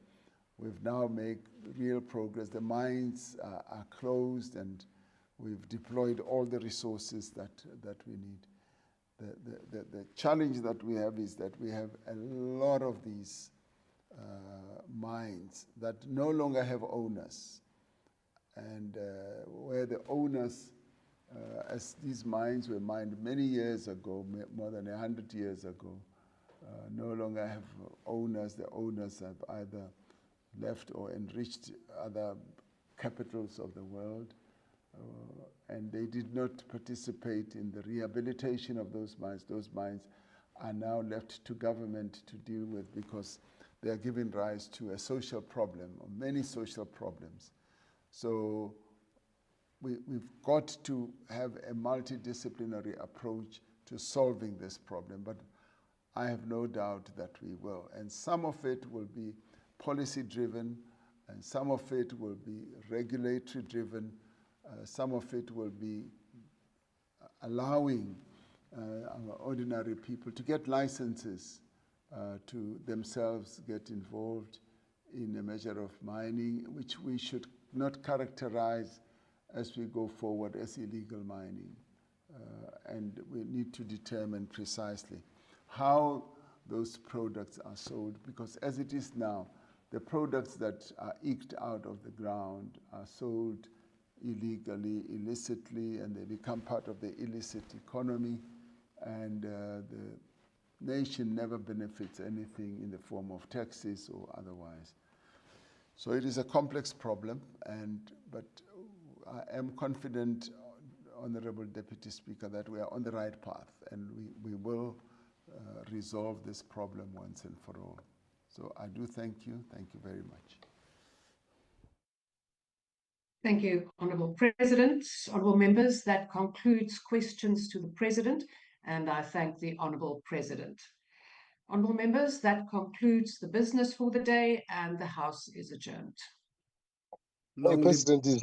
we've now made real progress. The mines are closed and we've deployed all the resources that we need. The challenge that we have is that we have a lot of these mines that no longer have owners, and where the owners, as these mines were mined many years ago, more than 100 years ago, no longer have owners. The owners have either left or enriched other capitals of the world, and they did not participate in the rehabilitation of those mines. Those mines are now left to government to deal with because they are giving rise to a social problem, or many social problems. So we've got to have a multidisciplinary approach to solving this problem, but I have no doubt that we will. And some of it will be policy-driven, and some of it will be regulatory-driven, some of it will be allowing our ordinary people to get licenses to themselves get involved in a measure of mining, which we should not characterize as we go forward as illegal mining. And we need to determine precisely how those products are sold, because as it is now, the products that are eked out of the ground are sold illegally, illicitly, and they become part of the illicit economy, and the nation never benefits anything in the form of taxes or otherwise. So it is a complex problem, but I am confident Honorable Deputy Speaker, that we are on the right path and we will resolve this problem once and for all. So I do thank you. Thank you very much. Thank you, Honourable President. Honourable members, that concludes questions to the President, and I thank the Honourable President. Honourable members, that concludes the business for the day, and the House is adjourned. The President is